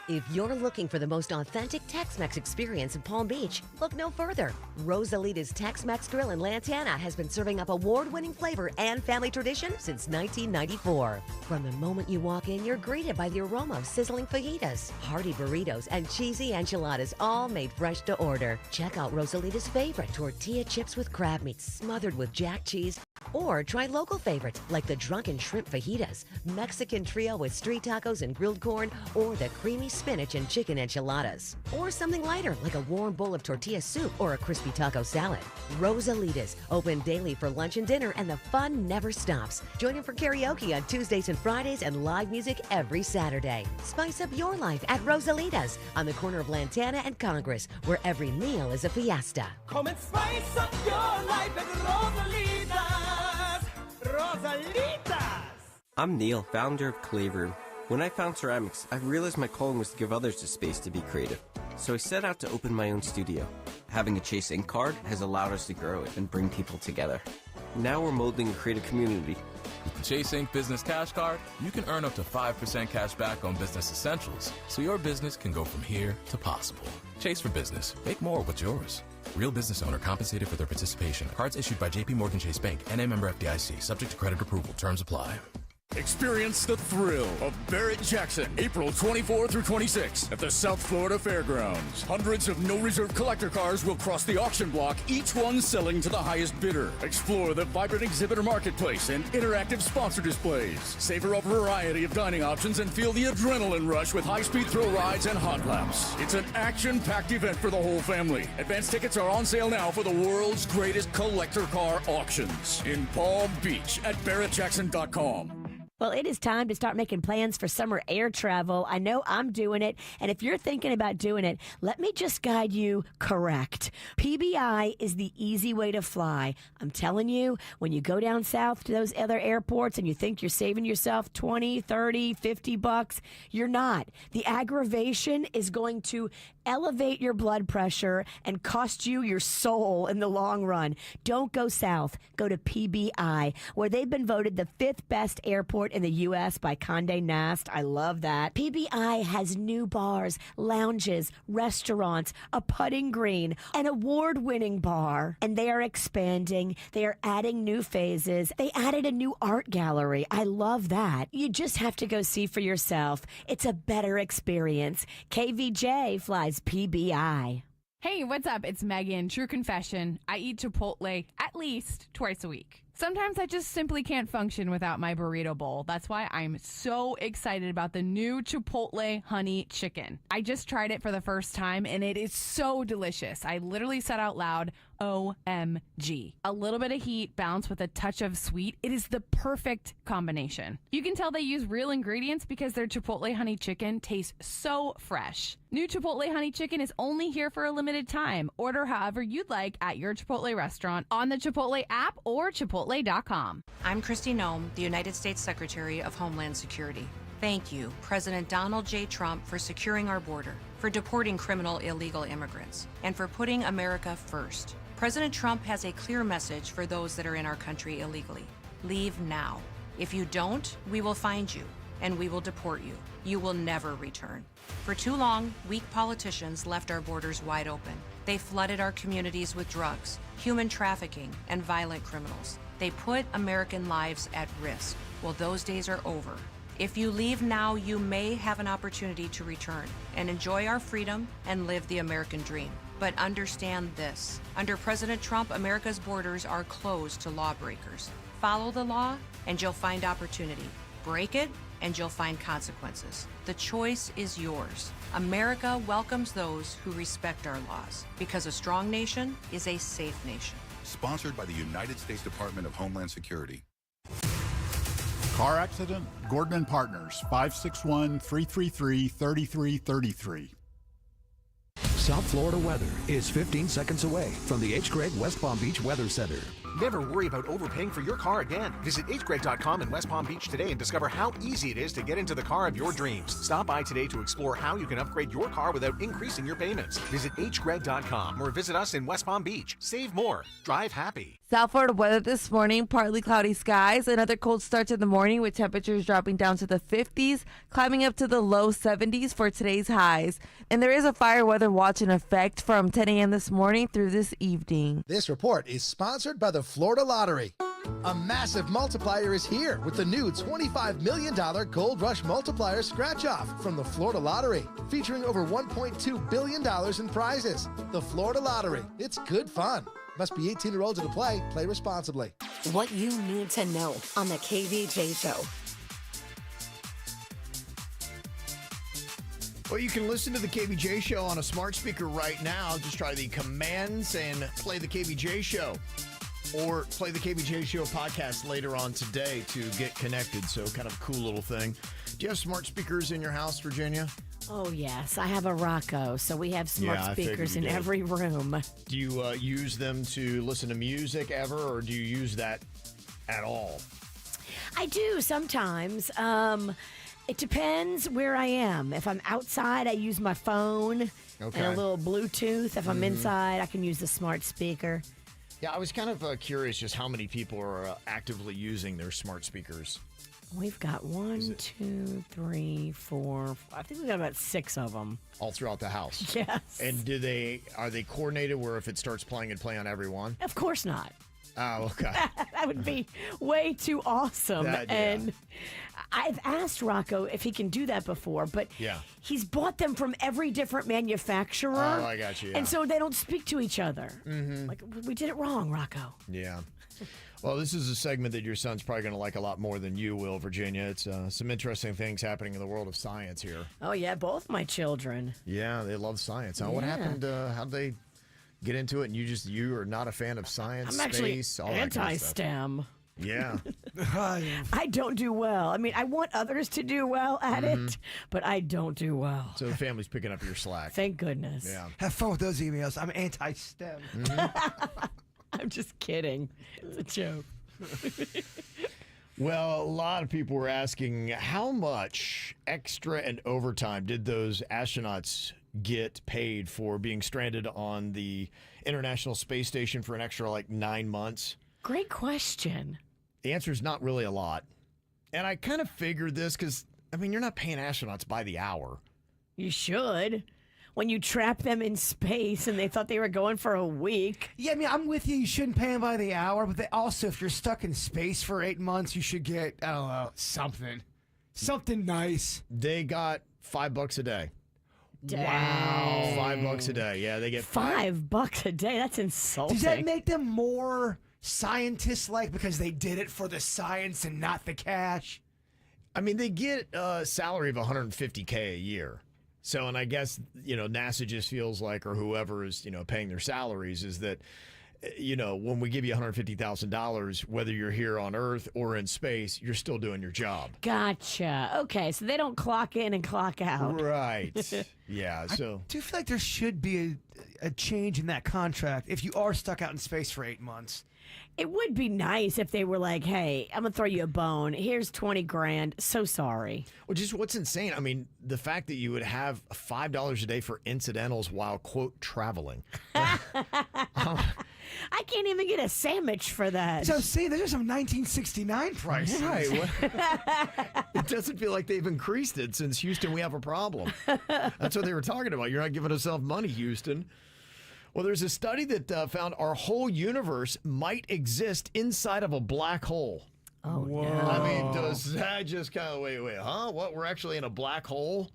If you're looking for the most authentic Tex-Mex experience in Palm Beach, look no further. Rosalita's Tex-Mex Grill in Lantana has been serving up award-winning flavor and family tradition since 1994. From the moment you walk in, you're greeted by the aroma of sizzling fajitas, hearty burritos, and cheesy enchiladas, all made fresh to order. Check out Rosalita's favorite tortilla chips with crab meat smothered with jack cheese, or try local favorites like the drunken shrimp fajitas, Mexican trio with street tacos and grilled corn, or the creamy spinach and chicken enchiladas. Or something lighter like a warm bowl of tortilla soup or a crispy taco salad. Rosalita's, open daily for lunch and dinner, and the fun never stops. Join in for karaoke on Tuesdays and Fridays and live music every Saturday. Spice up your life at Rosalita's on the corner of Lantana and Congress, where every meal is a fiesta. Come and spice up your life at Rosalita's. Rosalita's. I'm Neil, founder of Clay Room. When I found ceramics, I realized my calling was to give others the space to be creative. So I set out to open my own studio. Having a Chase Ink card has allowed us to grow it and bring people together. Now we're molding a creative community. With the Chase Ink Business Cash Card, you can earn up to 5% cash back on business essentials, so your business can go from here to possible. Chase for business. Make more with yours. Real business owner compensated for their participation. Cards issued by J.P. Morgan Chase Bank, N.A. member FDIC, subject to credit approval. Terms apply. Experience the thrill of Barrett Jackson, April 24 through 26 at the South Florida Fairgrounds. Hundreds of no-reserve collector cars will cross the auction block, each one selling to the highest bidder. Explore the vibrant exhibitor marketplace and interactive sponsor displays. Savor a variety of dining options and feel the adrenaline rush with high-speed thrill rides and hot laps. It's an action-packed event for the whole family. Advance tickets are on sale now for the world's greatest collector car auctions in Palm Beach at BarrettJackson.com. Well, it is time to start making plans for summer air travel. I know I'm doing it, and if you're thinking about doing it, let me just guide you correct. PBI is the easy way to fly. I'm telling you, when you go down south to those other airports and you think you're saving yourself 20, 30, 50 bucks, you're not. The aggravation is going to elevate your blood pressure and cost you your soul in the long run. Don't go south. Go to PBI, where they've been voted the 5th best airport in the U.S. by Condé Nast. I love that. PBI has new bars, lounges, restaurants, a putting green, an award-winning bar, and they are expanding. They are adding new phases. They added a new art gallery. I love that. You just have to go see for yourself. It's a better experience. KVJ flies PBI. Hey, what's up? It's Megan. True confession, I eat Chipotle at least twice a week. Sometimes I just simply can't function without my burrito bowl. That's why I'm so excited about the new Chipotle honey chicken. I just tried it for the first time and it is so delicious. I literally said out loud, OMG. A little bit of heat balanced with a touch of sweet. It is the perfect combination. You can tell they use real ingredients because their Chipotle honey chicken tastes so fresh. New Chipotle honey chicken is only here for a limited time. Order however you'd like at your Chipotle restaurant on the Chipotle app or chipotle.com. I'm Kristi Noem, the United States Secretary of Homeland Security. Thank you, President Donald J. Trump, for securing our border, for deporting criminal illegal immigrants, and for putting America first. President Trump has a clear message for those that are in our country illegally. Leave now. If you don't, we will find you, and we will deport you. You will never return. For too long, weak politicians left our borders wide open. They flooded our communities with drugs, human trafficking, and violent criminals. They put American lives at risk. Well, those days are over. If you leave now, you may have an opportunity to return and enjoy our freedom and live the American dream. But understand this. Under President Trump, America's borders are closed to lawbreakers. Follow the law, and you'll find opportunity. Break it, and you'll find consequences. The choice is yours. America welcomes those who respect our laws, because a strong nation is a safe nation. Sponsored by the United States Department of Homeland Security. Car accident? Gordon and Partners, 561-333-3333. South Florida weather is 15 seconds away from the H. Gregg West Palm Beach Weather Center. Never worry about overpaying for your car again. Visit hgregg.com in West Palm Beach today and discover how easy it is to get into the car of your dreams. Stop by today to explore how you can upgrade your car without increasing your payments. Visit hgregg.com or visit us in West Palm Beach. Save more. Drive happy. South Florida weather this morning, partly cloudy skies. Another cold start to the morning with temperatures dropping down to the 50s, climbing up to the low 70s for today's highs. And there is a fire weather watch in effect from 10 a.m. this morning through this evening. This report is sponsored by the Florida Lottery. A massive multiplier is here with the new $25 million Gold Rush Multiplier Scratch-Off from the Florida Lottery, featuring over $1.2 billion in prizes. The Florida Lottery. It's good fun. Must be 18 or older to play. Play responsibly. What you need to know on the KVJ Show. Well, you can listen to the KVJ Show on a smart speaker right now. Just try the commands and play the KVJ Show. Or play the KVJ Show podcast later on today to get connected. So kind of a cool little thing. Do you have smart speakers in your house, Virginia? Oh, yes. I have a Rocco, so we have smart speakers in every room. Do you use them to listen to music ever, or do you use that at all? I do sometimes. It depends where I am. If I'm outside, I use my phone and a little Bluetooth. If I'm inside, I can use the smart speaker. Yeah, I was kind of curious just how many people are actively using their smart speakers. We've got 1, 2, 3, 4. I think we've got about 6 of them. All throughout the house? Yes. And are they coordinated where if it starts playing, it'd play on every one? Of course not. Oh, okay. That would be way too awesome. And I've asked Rocco if he can do that before, but he's bought them from every different manufacturer. Oh, I got you. And so they don't speak to each other. Mm-hmm. Like, we did it wrong, Rocco. Yeah. Well, this is a segment that your son's probably going to like a lot more than you will, Virginia. It's some interesting things happening in the world of science here. Oh, yeah, both my children. Yeah, they love science. What happened? How did they get into it? And you are not a fan of science, I'm actually space, all that kind of stuff. anti-STEM. Yeah. I don't do well. I mean, I want others to do well at it, but I don't do well. So the family's picking up your slack. Thank goodness. Yeah. Have fun with those emails. I'm anti-STEM. I'm just kidding. It's a joke. Well, a lot of people were asking how much extra and overtime did those astronauts get paid for being stranded on the International Space Station for an extra 9 months? Great question. The answer is not really a lot. And I kind of figured this because, you're not paying astronauts by the hour. You should. When you trap them in space and they thought they were going for a week. Yeah, I'm with you. You shouldn't pay them by the hour, but also, if you're stuck in space for 8 months, you should get, I don't know, something nice. They got $5 a day. Dang. Wow. $5 a day. Yeah, they get $5 a day. That's insulting. Does that make them more scientist-like because they did it for the science and not the cash? I mean, they get a salary of $150K a year. So, and I guess, NASA just feels like, or whoever is, paying their salaries, is that, when we give you $150,000, whether you're here on Earth or in space, you're still doing your job. Gotcha. Okay, so they don't clock in and clock out. Right. Yeah, so. I do feel like there should be a change in that contract if you are stuck out in space for 8 months. It would be nice if they were like, hey, I'm going to throw you a bone. Here's 20 grand. So sorry. Well, just what's insane, I mean, the fact that you would have $5 a day for incidentals while, quote, traveling. I can't even get a sandwich for that. So, see, there's some 1969 prices. Right. It doesn't feel like they've increased it since Houston, we have a problem. That's what they were talking about. You're not giving us enough money, Houston. Well, there's a study that found our whole universe might exist inside of a black hole. Oh, no. I mean, does that just kind of, wait, huh? What, we're actually in a black hole?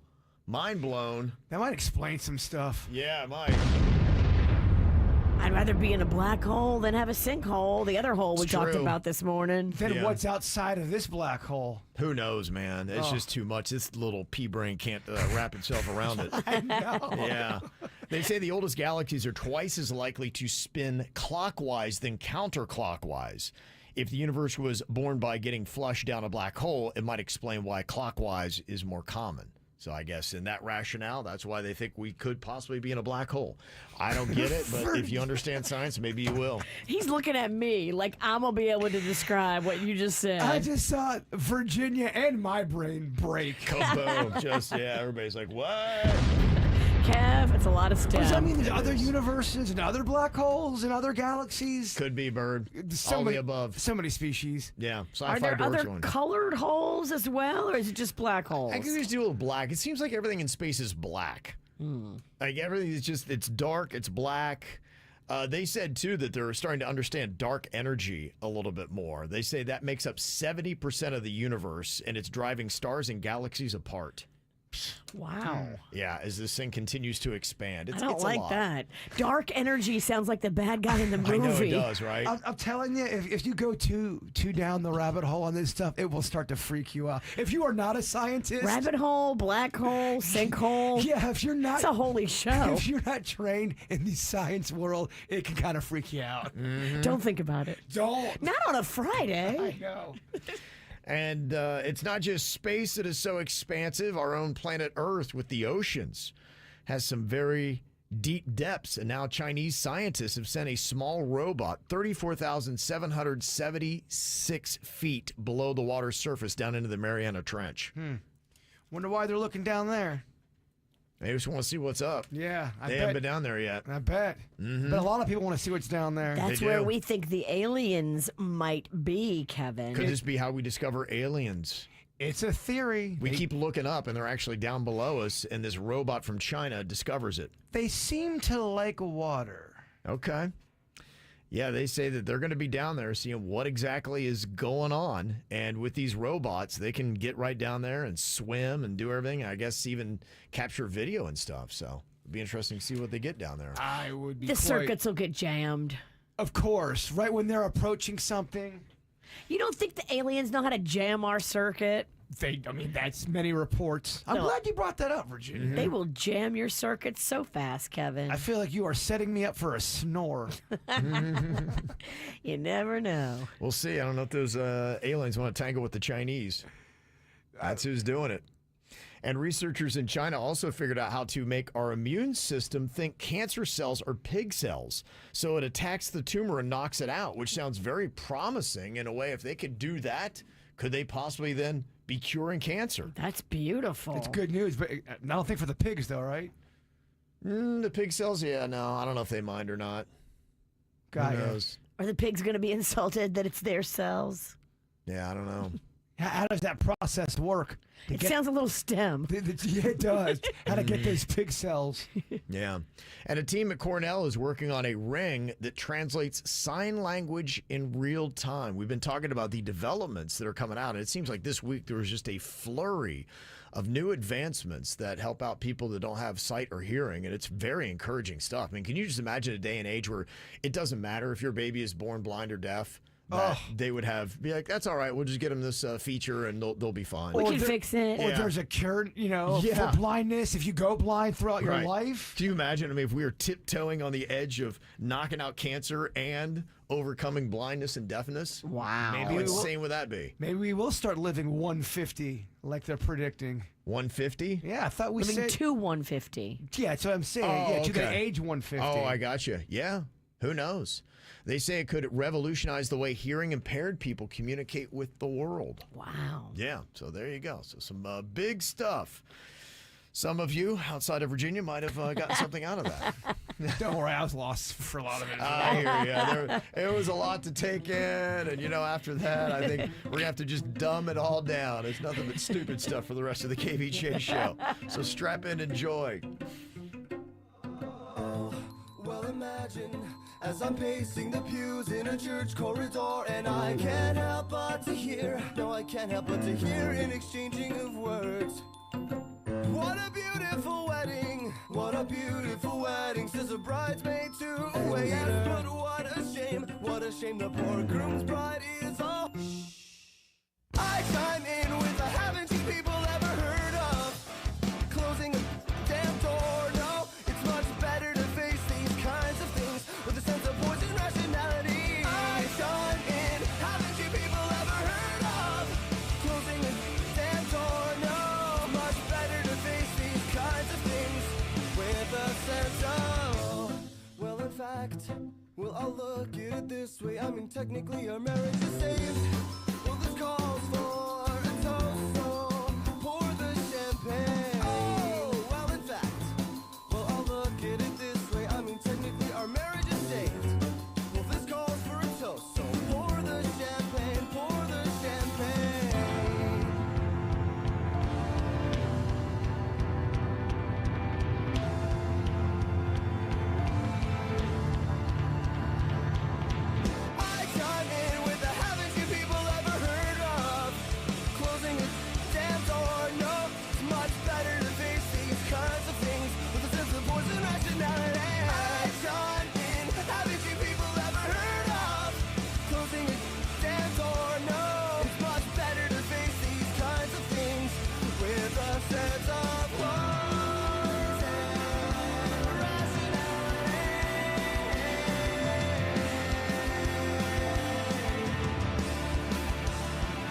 Mind blown. That might explain some stuff. Yeah, it might. I'd rather be in a black hole than have a sinkhole, the other hole we talked about this morning. Then what's outside of this black hole? Who knows, man? It's just too much. This little pea brain can't wrap itself around it. I know. Yeah. They say the oldest galaxies are twice as likely to spin clockwise than counterclockwise. If the universe was born by getting flushed down a black hole, it might explain why clockwise is more common. So I guess in that rationale, that's why they think we could possibly be in a black hole. I don't get it, but if you understand science, maybe you will. He's looking at me like I'm going to be able to describe what you just said. I just saw Virginia and my brain break. Kaboom. Everybody's like, what? Kev, it's a lot of stuff. Does that mean there's other universes and other black holes and other galaxies? Could be, Bird. All the above. So many species. Yeah. Are there other colored holes as well, or is it just black holes? I can just do a little black. It seems like everything in space is black. Like everything is just, it's dark, it's black. They said, too, that they're starting to understand dark energy a little bit more. They say that makes up 70% of the universe, and it's driving stars and galaxies apart. Wow. Yeah, as this thing continues to expand. I don't it's like a lot. that. Dark energy sounds like the bad guy in the movie. I know it does, right? I'm telling you, if you go too down the rabbit hole on this stuff, it will start to freak you out. If you are not a scientist... Rabbit hole, black hole, sinkhole. Yeah, if you're not... It's a holy show. If you're not trained in the science world, it can kind of freak you out. Don't think about it. Don't. Not on a Friday. I know. And it's not just space that is so expansive. Our own planet Earth with the oceans has some very deep depths. And now Chinese scientists have sent a small robot 34,776 feet below the water's surface down into the Mariana Trench. Wonder why they're looking down there. They just want to see what's up. Yeah, They haven't been down there yet. I bet. But a lot of people want to see what's down there. That's where we think the aliens might be, Kevin. Could this be how we discover aliens? It's a theory. We keep looking up, and they're actually down below us, and this robot from China discovers it. They seem to like water. Okay. Yeah, they say that they're going to be down there seeing what exactly is going on. And with these robots, they can get right down there and swim and do everything. I guess even capture video and stuff. So it'd be interesting to see what they get down there. I would be The circuits will get jammed. Of course, right when they're approaching something. You don't think the aliens know how to jam our circuit? That's many reports. I'm glad you brought that up, Virginia. They will jam your circuits so fast, Kevin. I feel like you are setting me up for a snore. You never know. We'll see. I don't know if those aliens want to tangle with the Chinese. That's who's doing it. And researchers in China also figured out how to make our immune system think cancer cells are pig cells. So it attacks the tumor and knocks it out, which sounds very promising in a way. If they could do that, could they possibly then be curing cancer? That's beautiful. It's good news, but I don't think for the pigs, though, right? The pig cells, yeah, no, I don't know if they mind or not. Who knows? Are the pigs going to be insulted that it's their cells? Yeah, I don't know. How does that process work? It sounds a little STEM. Yeah, it does. How to get those pig cells. Yeah. And a team at Cornell is working on a ring that translates sign language in real time. We've been talking about the developments that are coming out, and it seems like this week there was just a flurry of new advancements that help out people that don't have sight or hearing, and it's very encouraging stuff. I mean, can you just imagine a day and age where it doesn't matter if your baby is born blind or deaf? That they would be like, that's all right, we'll just get them this feature and they'll be fine. We can fix it. Or there's a cure, for blindness if you go blind throughout your life. Can you imagine, if we were tiptoeing on the edge of knocking out cancer and overcoming blindness and deafness? Wow. How insane would that be? Maybe we will start living 150 like they're predicting. 150? Yeah, I thought we Living said to 150. Yeah, that's what I'm saying. Oh, to the okay. age 150. Oh, I got you. Yeah, who knows? They say it could revolutionize the way hearing impaired people communicate with the world. Wow. Yeah, so there you go. So some big stuff. Some of you outside of Virginia might have gotten something out of that. Don't worry, I was lost for a lot of it. I hear you. It was a lot to take in, and after that, I think we're going to have to just dumb it all down. It's nothing but stupid stuff for the rest of the KVJ show. So strap in and enjoy. Well, imagine as I'm pacing the pews in a church corridor, and I can't help but to hear, no, I can't help but to hear an exchanging of words. What a beautiful wedding, what a beautiful wedding, says a bridesmaid to a waiter. Yes, but what a shame the poor groom's bride is all. I chime in with a haven't you people ever heard of closing a damn door? No, it's much better to face these kinds of things with a sense of poise and rationality. I chime in, haven't you people ever heard of closing a damn door? No, much better to face these kinds of things with a sense of, well, in fact, well, I'll look at it this way. I mean, technically our marriage is saved. Well, this calls for a toast, so pour the champagne. Oh, well, in fact, well, I'll look at it this way. I mean, technically our marriage is saved. Well, this calls for a toast, so pour the champagne, pour the champagne. I chime in with the haven't you people ever heard of closing a damn door? No, it's much better to face these kinds of things with a sense of voice and rationality. I chime in, haven't you people ever heard of closing a damn door? No, it's much better to face these kinds of things with a sense of voice and rationality.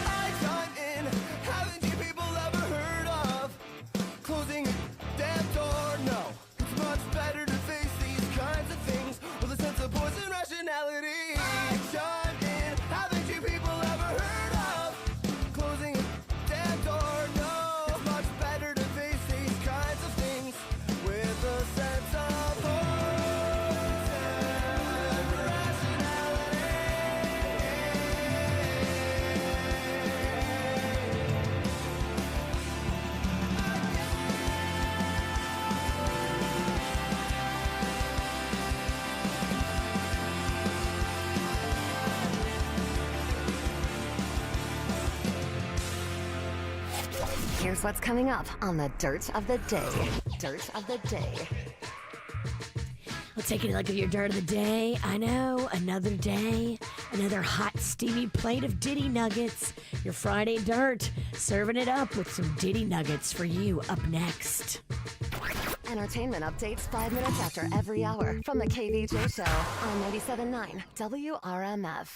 I chime in, haven't you people ever heard of closing a damn door? No, it's much better to face these kinds of things with a sense of poise and rationality. I chime in, haven't you people ever heard of closing a damn door? No, it's much better to face these kinds of things with a sense of poise and rationality. Here's what's coming up on the Dirt of the Day. Dirt of the Day. Well, taking a look at your dirt of the day. I know, another day, another hot, steamy plate of Diddy Nuggets. Your Friday dirt, serving it up with some Diddy Nuggets for you up next. Entertainment updates 5 minutes after every hour from the KVJ Show on 97.9 WRMF.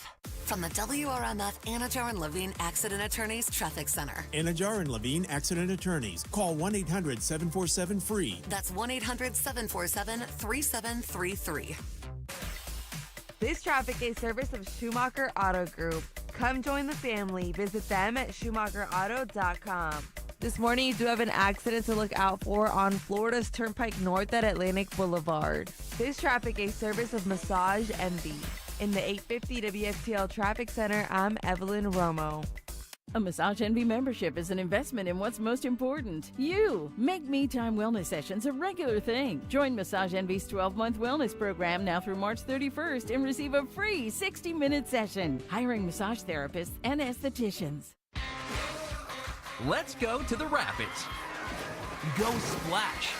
From the WRMF Anajar and Levine Accident Attorneys Traffic Center. Anajar and Levine Accident Attorneys. Call 1-800-747-FREE. That's 1-800-747-3733. This traffic is service of Schumacher Auto Group. Come join the family. Visit them at SchumacherAuto.com. This morning, you do have an accident to look out for on Florida's Turnpike North at Atlantic Boulevard. This traffic a service of Massage Envy. In the 850 WFTL Traffic Center, I'm Evelyn Romo. A Massage Envy membership is an investment in what's most important. You. Make Me Time wellness sessions a regular thing. Join Massage Envy's 12-month wellness program now through March 31st and receive a free 60-minute session. Hiring massage therapists and estheticians. Let's go to the Rapids. Go splash.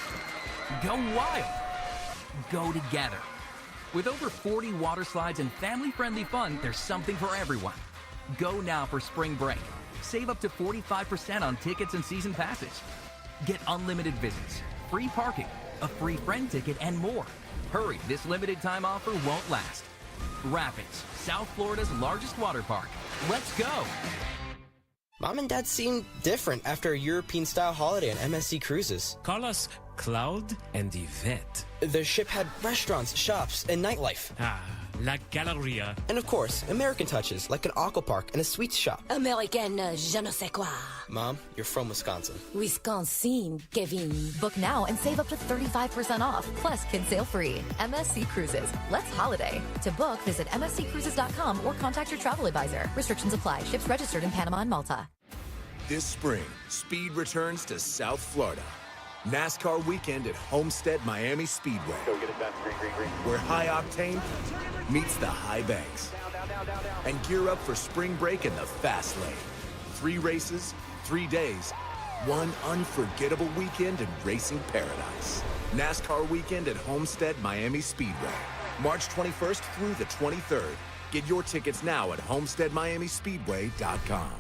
Go wild. Go together. With over 40 water slides and family-friendly fun, there's something for everyone. Go now for spring break. Save up to 45% on tickets and season passes. Get unlimited visits, free parking, a free friend ticket, and more. Hurry, this limited time offer won't last. Rapids, South Florida's largest water park. Let's go! Mom and Dad seem different after a European-style holiday on MSC Cruises. Call us Cloud and Yvette. The ship had restaurants, shops, and nightlife. La Galleria. And of course, American touches, like an aqua park and a sweets shop. American je ne sais quoi. Mom, you're from Wisconsin. Wisconsin, Kevin. Book now and save up to 35% off. Plus, kids sail free. MSC Cruises. Let's holiday. To book, visit msccruises.com or contact your travel advisor. Restrictions apply. Ships registered in Panama and Malta. This spring, speed returns to South Florida. NASCAR weekend at Homestead Miami Speedway. Go get it done. Green. Where high octane meets the high banks. And gear up for spring break in the fast lane. 3 races, 3 days, one unforgettable weekend in racing paradise. NASCAR weekend at Homestead Miami Speedway. March 21st through the 23rd. Get your tickets now at homesteadmiamispeedway.com.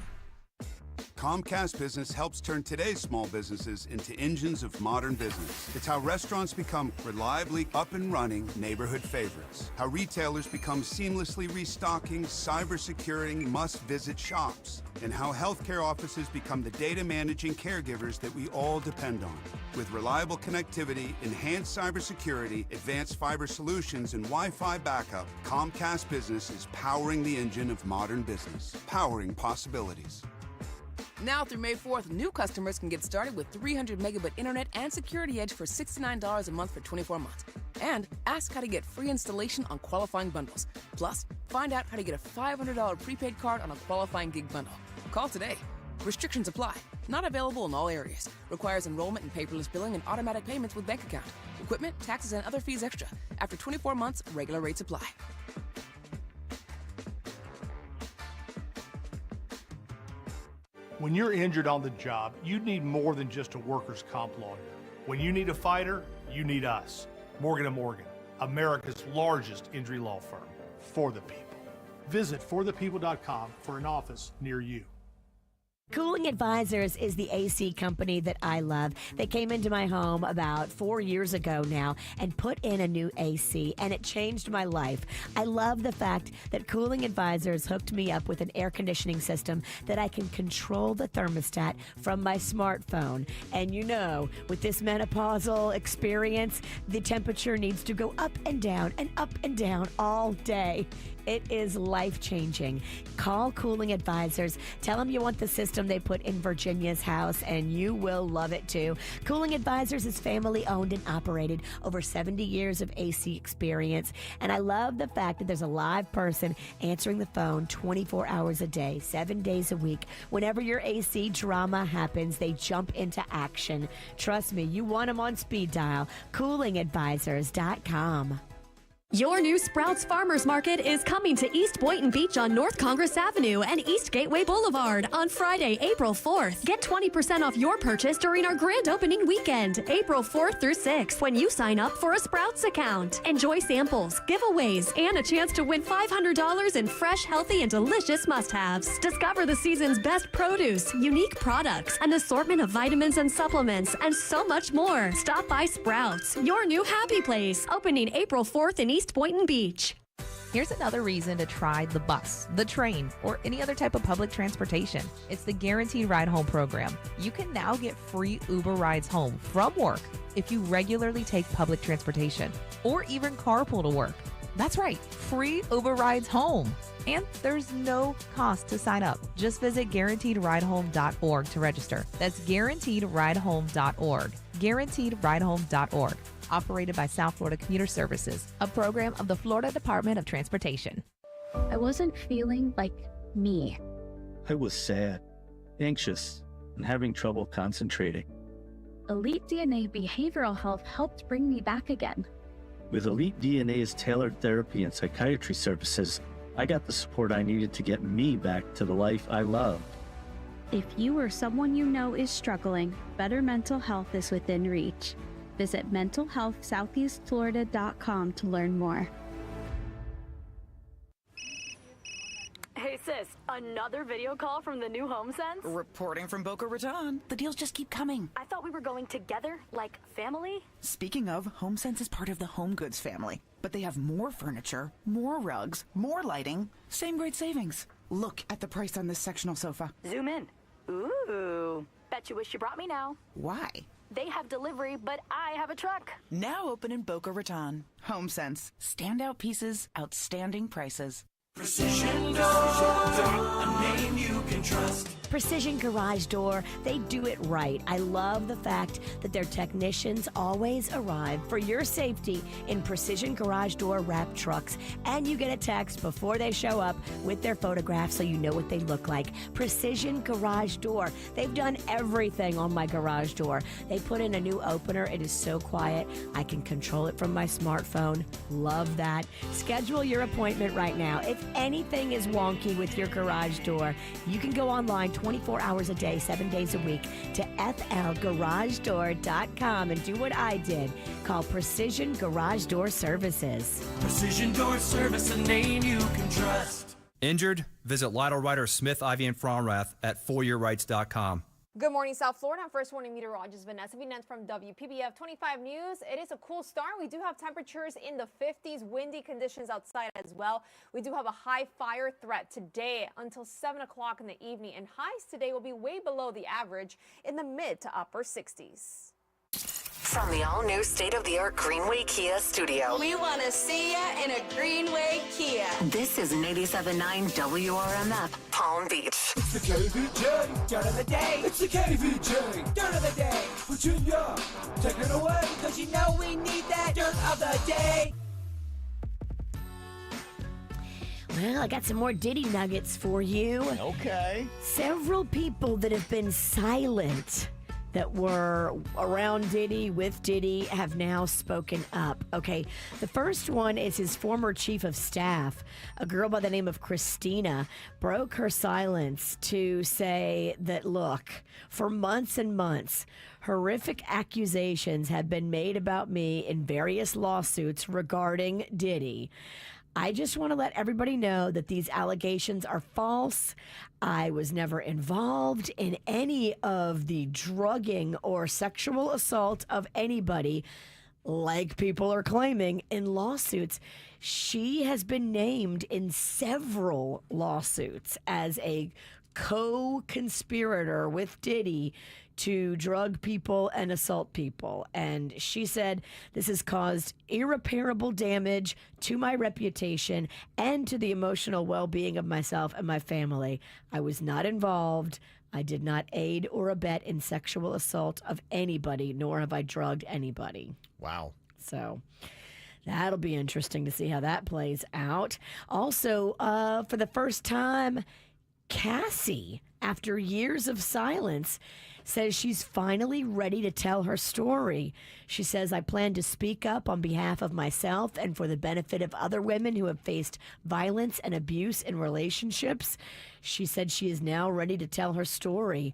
Comcast Business helps turn today's small businesses into engines of modern business. It's how restaurants become reliably up and running neighborhood favorites. How retailers become seamlessly restocking, cyber-securing, must-visit shops. And how healthcare offices become the data managing caregivers that we all depend on. With reliable connectivity, enhanced cybersecurity, advanced fiber solutions, and Wi-Fi backup, Comcast Business is powering the engine of modern business. Powering possibilities. Now through May 4th, new customers can get started with 300 megabit internet and Security Edge for $69 a month for 24 months. And ask how to get free installation on qualifying bundles. Plus, find out how to get a $500 prepaid card on a qualifying gig bundle. Call today. Restrictions apply. Not available in all areas. Requires enrollment and paperless billing and automatic payments with bank account. Equipment, taxes, and other fees extra. After 24 months, regular rates apply. When you're injured on the job, you need more than just a workers' comp lawyer. When you need a fighter, you need us. Morgan & Morgan, America's largest injury law firm. For the people. Visit forthepeople.com for an office near you. Cooling Advisors is the AC company that I love. They came into my home about 4 years ago now and put in a new AC, and it changed my life. I love the fact that Cooling Advisors hooked me up with an air conditioning system that I can control the thermostat from my smartphone. And you know, with this menopausal experience, the temperature needs to go up and down all day. It is life-changing. Call Cooling Advisors. Tell them you want the system they put in Virginia's house, and you will love it too. Cooling Advisors is family-owned and operated, over 70 years of AC experience. And I love the fact that there's a live person answering the phone 24 hours a day, 7 days a week. Whenever your AC drama happens, they jump into action. Trust me, you want them on speed dial. CoolingAdvisors.com. Your new Sprouts Farmers Market is coming to East Boynton Beach on North Congress Avenue and East Gateway Boulevard on Friday, April 4th. Get 20% off your purchase during our grand opening weekend, April 4th through 6th, when you sign up for a Sprouts account. Enjoy samples, giveaways, and a chance to win $500 in fresh, healthy, and delicious must-haves. Discover the season's best produce, unique products, an assortment of vitamins and supplements, and so much more. Stop by Sprouts, your new happy place, opening April 4th in East Boynton Beach. Here's another reason to try the bus, the train, or any other type of public transportation. It's the Guaranteed Ride Home program. You can now get free Uber rides home from work if you regularly take public transportation or even carpool to work. That's right, free Uber rides home. And there's no cost to sign up. Just visit GuaranteedRideHome.org to register. That's GuaranteedRideHome.org. GuaranteedRideHome.org. Operated by South Florida Commuter Services, a program of the Florida Department of Transportation. I wasn't feeling like me. I was sad, anxious, and having trouble concentrating. Elite DNA Behavioral Health helped bring me back again. With Elite DNA's tailored therapy and psychiatry services, I got the support I needed to get me back to the life I loved. If you or someone you know is struggling, better mental health is within reach. Visit mentalhealthsoutheastflorida.com to learn more. Hey sis, another video call from the new HomeSense? Reporting from Boca Raton. The deals just keep coming. I thought we were going together, like family? Speaking of, HomeSense is part of the Home Goods family. But they have more furniture, more rugs, more lighting, same great savings. Look at the price on this sectional sofa. Zoom in. Ooh, bet you wish you brought me now. Why? They have delivery, but I have a truck. Now open in Boca Raton. HomeSense. Standout pieces, outstanding prices. Precision Door, a name you can trust. Precision Garage Door, they do it right. I love the fact that their technicians always arrive for your safety in Precision Garage Door wrapped trucks, and you get a text before they show up with their photographs so you know what they look like. Precision Garage Door, they've done everything on my garage door. They put in a new opener. It is so quiet. I can control it from my smartphone. Love that. Schedule your appointment right now. If anything is wonky with your garage door, you can go online 24 hours a day, 7 days a week to flgaragedoor.com and do what I did. Call Precision Garage Door Services. Precision Door Service, a name you can trust. Injured? Visit Lytle Ryder Smith, Ivy, and Fromrath at foryourrights.com. Good morning, South Florida. I'm First Warning Meteorologist Vanessa Vinance from WPBF 25 News. It is a cool start. We do have temperatures in the 50s, windy conditions outside as well. We do have a high fire threat today until 7 o'clock in the evening, and highs today will be way below the average in the mid to upper 60s. From the all-new state-of-the-art Greenway Kia studio. We want to see ya in a Greenway Kia. This is 87.9 WRMF, Palm Beach. It's the KVJ dirt of the day. It's the KVJ dirt of the day. Virginia, take it away, because you know we need that dirt of the day. Well, I got some more Diddy nuggets for you. Okay. Several people that have been silent that were around Diddy, with Diddy, have now spoken up. Okay, the first one is his former chief of staff, a girl by the name of Christina, broke her silence to say that, look, for months and months, horrific accusations have been made about me in various lawsuits regarding Diddy. I just want to let everybody know that these allegations are false. I was never involved in any of the drugging or sexual assault of anybody, like people are claiming in lawsuits. She has been named in several lawsuits as a co-conspirator with Diddy to drug people and assault people. And she said, this has caused irreparable damage to my reputation and to the emotional well-being of myself and my family. I was not involved. I did not aid or abet in sexual assault of anybody, nor have I drugged anybody. Wow. So that'll be interesting to see how that plays out. Also, for the first time, Cassie, after years of silence, says she's finally ready to tell her story. She says, I plan to speak up on behalf of myself and for the benefit of other women who have faced violence and abuse in relationships. She said she is now ready to tell her story.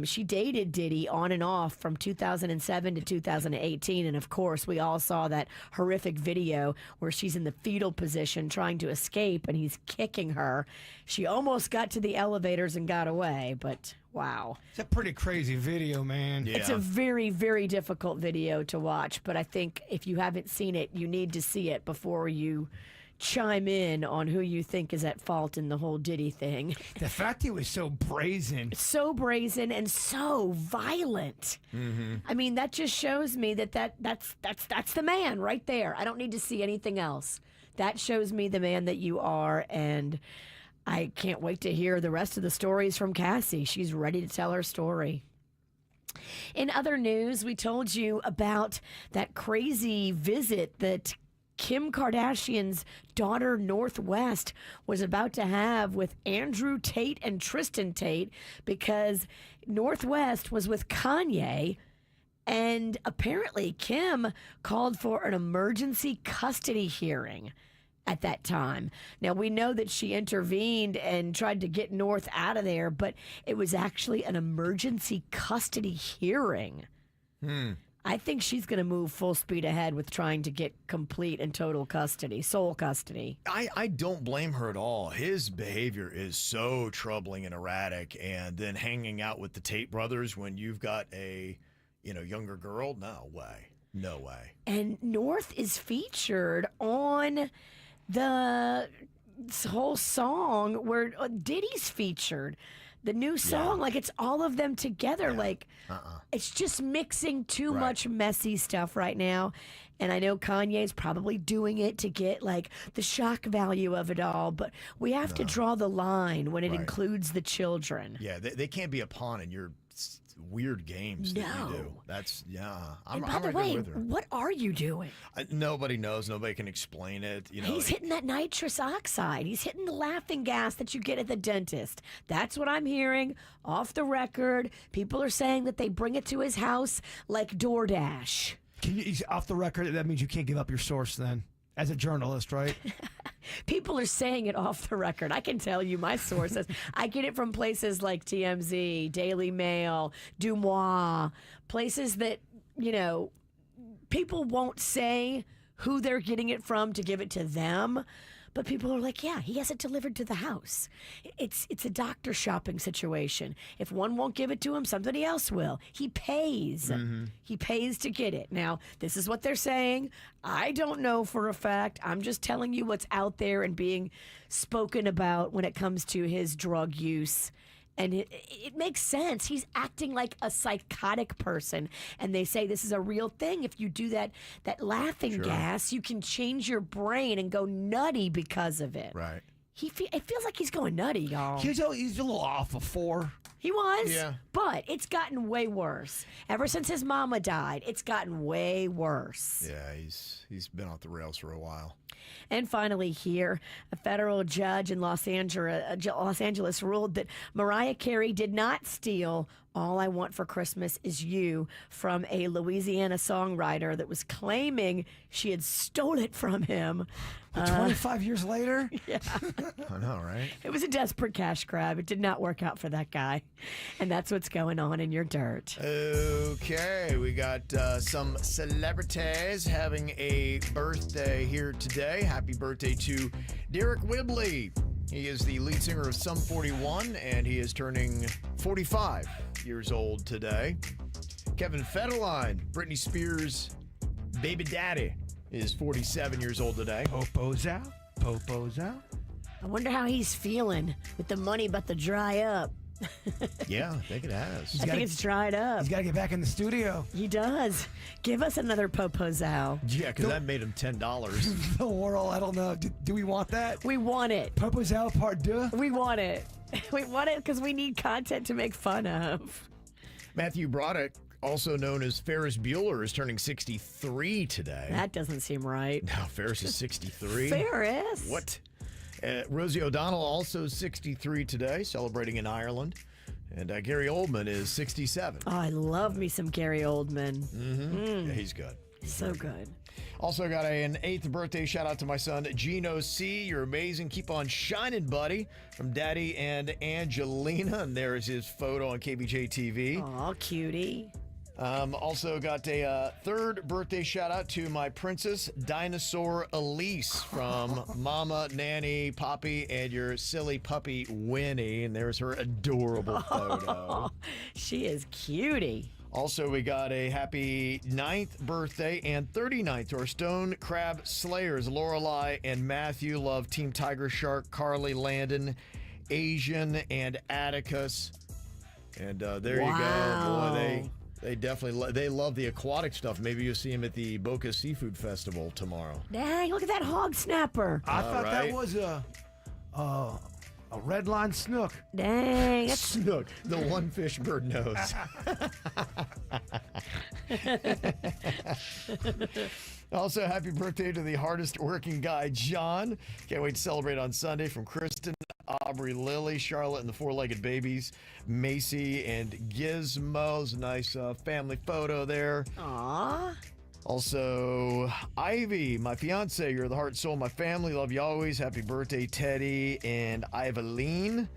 She dated Diddy on and off from 2007 to 2018. And of course, we all saw that horrific video where she's in the fetal position trying to escape and he's kicking her. She almost got to the elevators and got away, but wow. It's a pretty crazy video, man. It's a very, very difficult video to watch, but I think if you haven't seen it, you need to see it before you chime in on who you think is at fault in the whole Diddy thing. The fact he was so brazen. So brazen and so violent. Mm-hmm. I mean, that just shows me that's the man right there. I don't need to see anything else that shows me the man that you are, and I can't wait to hear the rest of the stories from Cassie. She's ready to tell her story. In other news, we told you about that crazy visit that Kim Kardashian's daughter Northwest was about to have with Andrew Tate and Tristan Tate, because Northwest was with Kanye, and apparently Kim called for an emergency custody hearing at that time. Now, we know that she intervened and tried to get North out of there, but it was actually an emergency custody hearing. I think she's going to move full speed ahead with trying to get complete and total custody, sole custody. I don't blame her at all. His behavior is so troubling and erratic, and then hanging out with the Tate brothers when you've got a, younger girl, no way. No way. And North is featured on the whole song where Diddy's featured. The new song, like it's all of them together. Like it's just mixing too much messy stuff right now. And I know Kanye's probably doing it to get like the shock value of it all, but we have to draw the line when it includes the children. Yeah, they can't be a pawn in your weird games that you do. That's I'm by the right way, there with her. what are you doing? Nobody knows. Nobody can explain it. He's hitting that nitrous oxide. He's hitting the laughing gas that you get at the dentist. That's what I'm hearing off the record. People are saying that they bring it to his house like DoorDash. He's off the record. That means you can't give up your source then, as a journalist, right? People are saying it off the record. I can tell you my sources. I get it from places like TMZ, Daily Mail, Dumois, places that, people won't say who they're getting it from to give it to them. But people are like, yeah, he has it delivered to the house. It's a doctor shopping situation. If one won't give it to him, somebody else will. He pays. He pays to get it. Now, this is what they're saying. I don't know for a fact. I'm just telling you what's out there and being spoken about when it comes to his drug use. And it makes sense. He's acting like a psychotic person. And they say this is a real thing. If you do that laughing gas, you can change your brain and go nutty because of it. Right. It feels like he's going nutty, y'all. He's a little off before. He was. Yeah. But it's gotten way worse. Ever since his mama died, it's gotten way worse. Yeah, he's been off the rails for a while. And finally here, a federal judge in Los Angeles ruled that Mariah Carey did not steal All I Want for Christmas Is You from a Louisiana songwriter that was claiming she had stole it from him. 25 years later? Yeah. I know, right? It was a desperate cash grab. It did not work out for that guy. And that's what's going on in your dirt. Okay, we got some celebrities having a birthday here today. Happy birthday to Derek Whibley. He is the lead singer of Sum 41, and he is turning 45 years old today. Kevin Federline, Britney Spears' baby daddy, is 47 years old today. Popo's out. Popo's out. I wonder how he's feeling with the money about to dry up. Yeah, I think it has. I think it's dried up. He's got to get back in the studio. He does. Give us another Popozow. Yeah, because that made him $10. The world, I don't know. Do we want that? We want it. Popozow part 2? We want it. We want it because we need content to make fun of. Matthew Broderick, also known as Ferris Bueller, is turning 63 today. That doesn't seem right. No, Ferris is 63. Ferris? What? Rosie O'Donnell, also 63 today, celebrating in Ireland. And Gary Oldman is 67. Oh, I love me some Gary Oldman. Yeah, he's good. So good. Also got an 8th birthday shout out to my son, Gino C. You're amazing. Keep on shining, buddy. From Daddy and Angelina. And there's his photo on KVJ TV. Aw, cutie. Also got a 3rd birthday shout out to my princess, Dinosaur Elise, from Mama, Nanny, Poppy, and your silly puppy, Winnie. And there's her adorable photo. She is cutie. Also, we got a happy 9th birthday and 39th to our Stone Crab Slayers, Lorelei and Matthew. Love Team Tiger Shark, Carly, Landon, Asian, and Atticus. And there you go. Boy, They definitely they love the aquatic stuff. Maybe you'll see him at the Boca Seafood Festival tomorrow. Dang, look at that hog snapper. I thought that was a red line snook. Dang. Snook, the one fish bird knows. Also, happy birthday to the hardest working guy, John. Can't wait to celebrate on Sunday from Kristen, Aubrey, Lily, Charlotte, and the four-legged babies, Macy, and Gizmo's nice family photo there. Aww. Also, Ivy, my fiance, you're the heart and soul of my family. Love you always. Happy birthday, Teddy and Ivaline.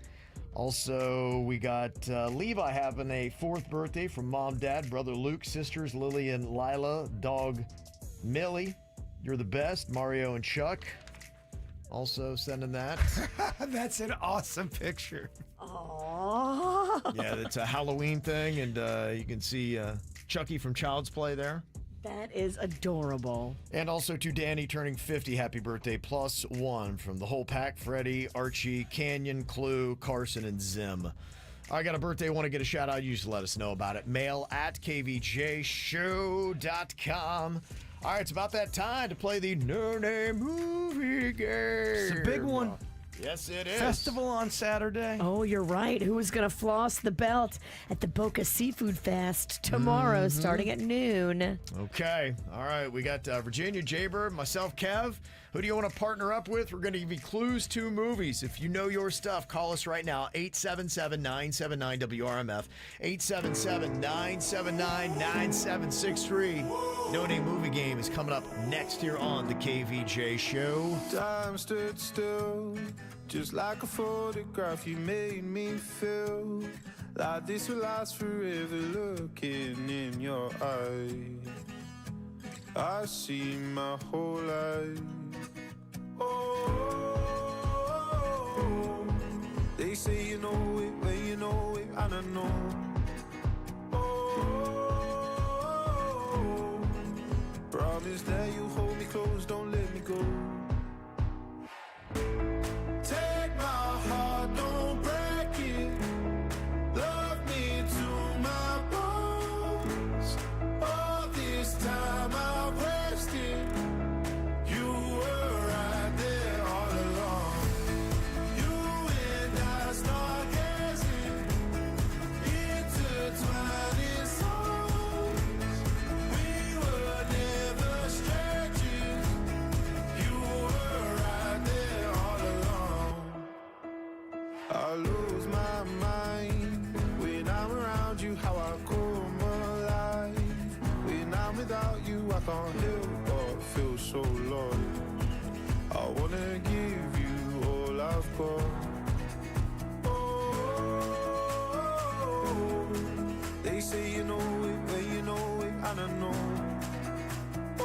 Also, we got Levi having a 4th birthday from mom, dad, brother Luke, sisters Lily and Lila, dog Millie. You're the best. Mario and Chuck also sending that. That's an awesome picture. Aww. Yeah, that's a Halloween thing, and you can see Chucky from Child's Play there. That is adorable. And also to Danny turning 50, happy birthday, +1 from the whole pack, Freddie, Archie, Canyon, Clue, Carson, and Zim. I got a birthday, want to get a shout out, you just let us know about it. Mail at kvjshow.com. All right, it's about that time to play the No Name Movie Game. It's a big one. Yes, it is. Festival on Saturday. Oh, you're right. Who is going to floss the belt at the Boca Seafood Fest tomorrow starting at noon? Okay. All right. We got Virginia, Jaybird, myself, Kev. Who do you want to partner up with? We're going to give you clues to movies. If you know your stuff, call us right now. 877-979-WRMF. 877-979-9763. No Name Movie Game is coming up next here on the KVJ Show. Time stood still, just like a photograph. You made me feel like this will last forever. Looking in your eyes, I see my whole life. Oh, they say you know it, when you know it, and I know. Oh, promise that you hold me close, don't let me go. Take my heart, don't break it. Love me to my bones. All this time I've wasted. You were right there all along. You and I start gazing, intertwining souls. We were never strangers. You were right there all along. I lose my mind when I'm around you, how I come alive. When I'm without you, I can't help but feel so lost. I wanna give you all I've got. Oh, they say you know it, when you know it, and I know. Oh,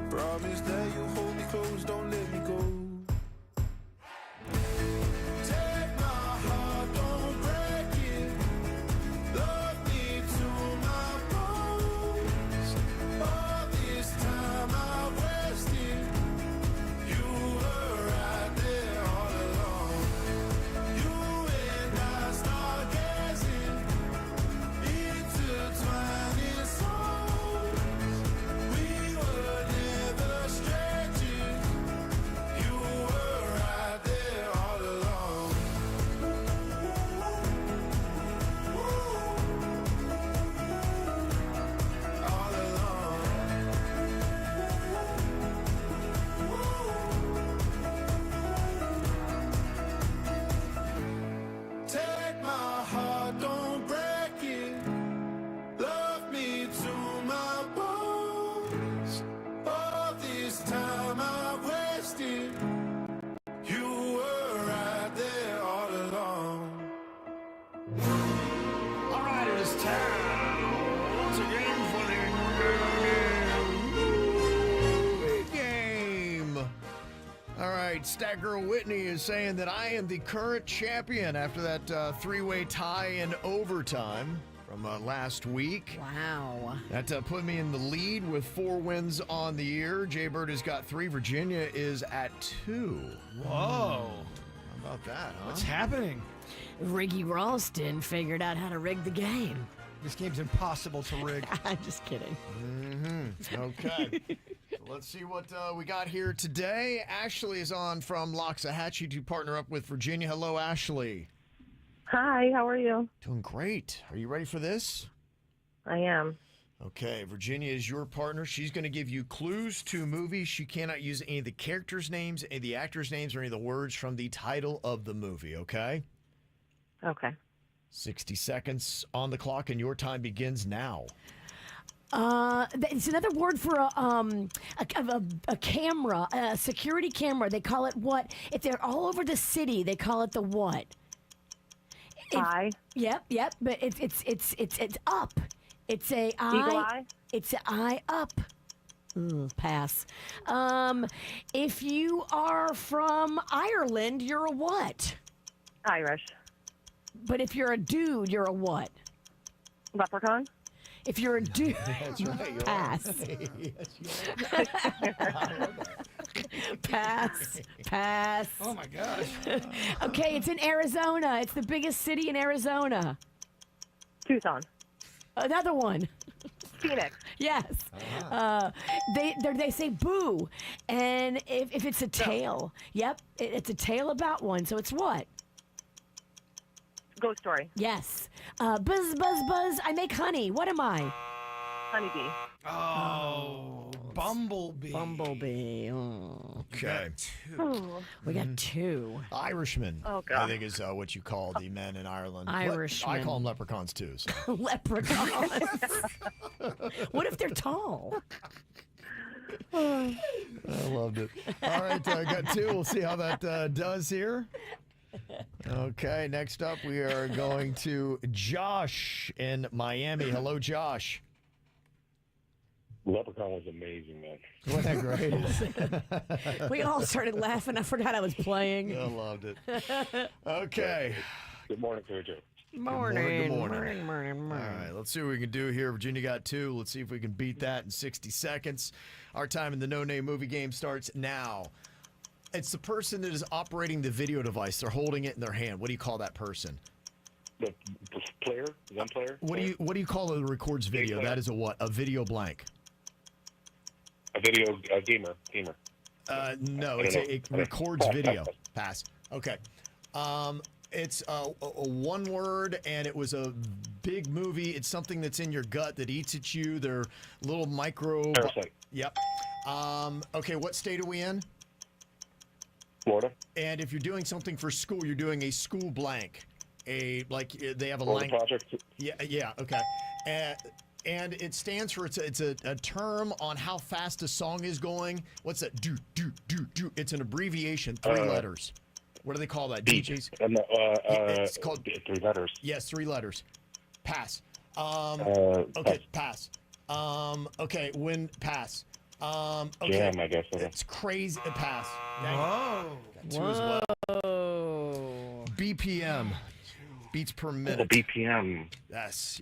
promise that you'll hold me close, don't let me go. Take my heart, don't break it. Love me to my bones. All this time I wasted. You were right there all along. You and I start gazing, intertwining souls. We were never strangers. You were right there all along. All along. Take my heart, don't break it. Love me to my bones. All this time I wasted. You were right there all along. All right, it is time once again for the movie game. All right, Stat Girl Whitney is saying that I am the current champion after that three-way tie in overtime from last week. Wow. That put me in the lead with 4 wins on the year. Jaybird has got 3. Virginia is at 2. Whoa. about that, huh? What's happening? Riggy Ralston figured out how to rig the game. This game's impossible to rig. I'm just kidding. Okay. So let's see what we got here today. Ashley is on from Loxahatchee to partner up with Virginia. Hello, Ashley. Hi, how are you? Doing great. Are you ready for this? I am. Okay, Virginia is your partner. She's going to give you clues to movies. She cannot use any of the characters' names, any of the actors' names, or any of the words from the title of the movie, okay? Okay. 60 seconds on the clock, and your time begins now. It's another word for a camera, a security camera. They call it what? If they're all over the city, they call it the what? Eye. Yep. But it's up. It's a eye. Eagle eye. It's an eye up. Pass. If you are from Ireland, you're a what? Irish. But if you're a dude, you're a what? Leprechaun. If you're a dude, That's right. You pass. Yes, you Pass. Oh my gosh. Okay, it's in Arizona. It's the biggest city in Arizona. Tucson. Another one. Phoenix. Yes. They say boo, and if it's a tale, yep, it's a tale about one. So it's what? Ghost Story. Yes. Buzz, buzz, buzz. I make honey. What am I? Honeybee. Oh, Bumblebee. Bumblebee. Oh. Okay. We got two. Irishman, Oh, I God. think is what you call the men in Ireland. Irishmen. I call them leprechauns, too. So. Leprechauns. What if they're tall? I loved it. All right, I got two. We'll see how that does here. Okay, next up we are going to Josh in Miami. Hello, Josh. Leprechaun was amazing, man. Wasn't that great? We all started laughing. I forgot I was playing. I loved it. Okay. Good morning, KVJ. Morning. All right, let's see what we can do here. Virginia got two. Let's see if we can beat that in 60 seconds. Our time in the No Name Movie Game starts now. It's the person that is operating the video device. They're holding it in their hand. What do you call that person? The player, one player. What do you call it that records video? Player. That is a what? A video blank. A video gamer. No, I don't know. it records video. Pass. Okay. It's a one word, and it was a big movie. It's something that's in your gut that eats at you. They're little micro. Parasite. Yep. Okay, what state are we in? Florida. And if you're doing something for school, you're doing a school blank. They have a Florida language. project. Yeah, okay. And it stands for, it's a term on how fast a song is going. What's that? Do. It's an abbreviation, 3 letters. What do they call that? Beat. DJs? It's called 3 letters. Yes, 3 letters. Pass. Okay, pass. Okay, when pass. Okay. Jam, I guess. It's crazy. Pass. Whoa. Got 2 as well. BPM. Beats per minute. BPM. Yes.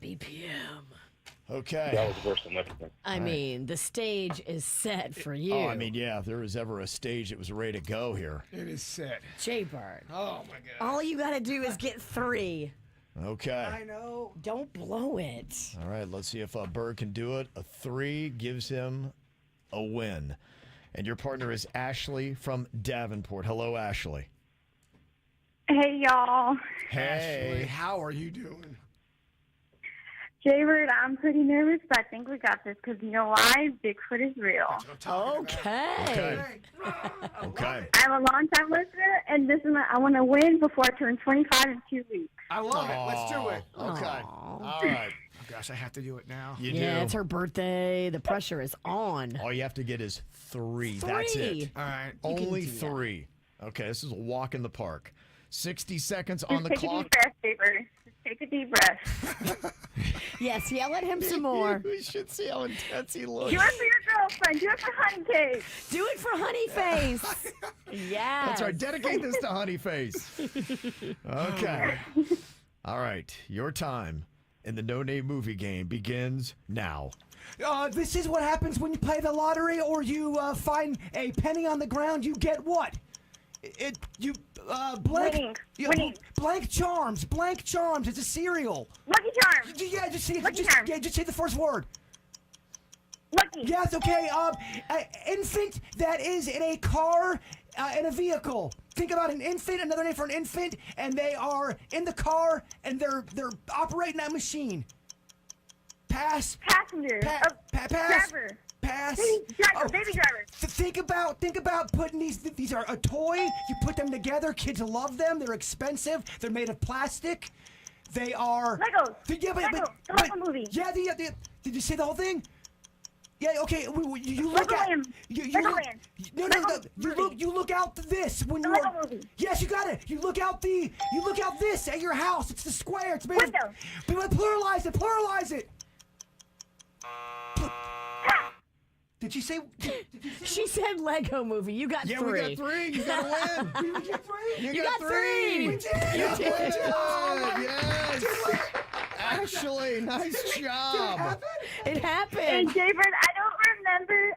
BPM. Okay. That was worse than Leprechaun. I mean, the stage is set for you. Oh, I mean, yeah, if there was ever a stage that was ready to go here. It is set. Jay-Bird. Oh my God. All you got to do is get 3. Okay. I know. Don't blow it. All right, let's see if Bird can do it. A 3 gives him a win. And your partner is Ashley from Davenport. Hello, Ashley. Hey, y'all. Hey. Ashley, how are you doing? Jaybird, I'm pretty nervous, but I think we got this because you know why? Bigfoot is real. Okay. Okay. I'm a long-time listener, and this is I want to win before I turn 25 in 2 weeks. I love it. Let's do it. Okay. All right. Oh, gosh, I have to do it now. You do. Yeah, it's her birthday. The pressure is on. All you have to get is 3. That's it. All right. Only 3. Okay, this is a walk in the park. 60 seconds on the Just take clock. a deep breath, Jaybird. Just take a deep breath. Yes, yell at him some more. We should see how intense he looks. Do it for your girlfriend. Do it for Honey Cake. Do it for Honey Face. Yeah. That's right. Dedicate this to Honey Face. Okay. All right. Your time in the No Name Movie Game begins now. This is what happens when you play the lottery or you find a penny on the ground. You get what? Blank. Winning. Blank Charms. Blank Charms. It's a cereal. Lucky Charms. Yeah, just say Lucky Charms. just say the first word. Lucky. Yes, okay. Infant that is in a car, in a vehicle. Think about an infant, another name for an infant, and they are in the car and they're operating that machine. Pass. Passenger. Pass. Driver. Pass. Baby driver. Think about putting these are a toy. You put them together. Kids love them. They're expensive. They're made of plastic. They are Legos. Yeah, The Lego movie. Yeah, did you say the whole thing? Yeah, okay. You look Legoland. at you look out this when you Lego movie. Yes, you got it. You look out this at your house. It's the square. It's made Window. Pluralize it. Did you say? She said Lego movie. You got three. Yeah, we got 3. You gotta win. Did we get 3? You got 3. We did. You did. Yes. Ashley, nice job. It happened. Hey, Jaybird,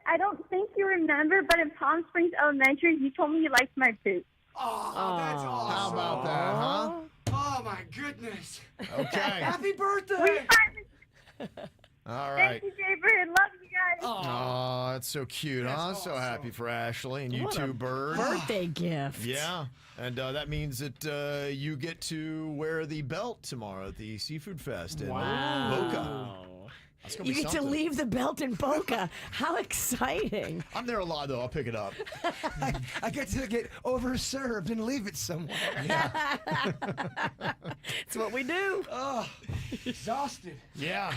I don't think you remember, but in Palm Springs Elementary, you told me you liked my poop. Oh, that's awesome. How about that, huh? Oh, my goodness. Okay. Happy birthday. All right. Thank you, Jaybird. Love you guys. Oh, that's so cute, huh? That's So happy for Ashley and you What too, a Bird. birthday gift. Yeah, and that means that you get to wear the belt tomorrow at the Seafood Fest in Boca. That's gonna You be get something. to leave the belt in Boca. How exciting. I'm there a lot, though. I'll pick it up. I get to get overserved and leave it somewhere. It's what we do. Oh, exhausted. Yeah.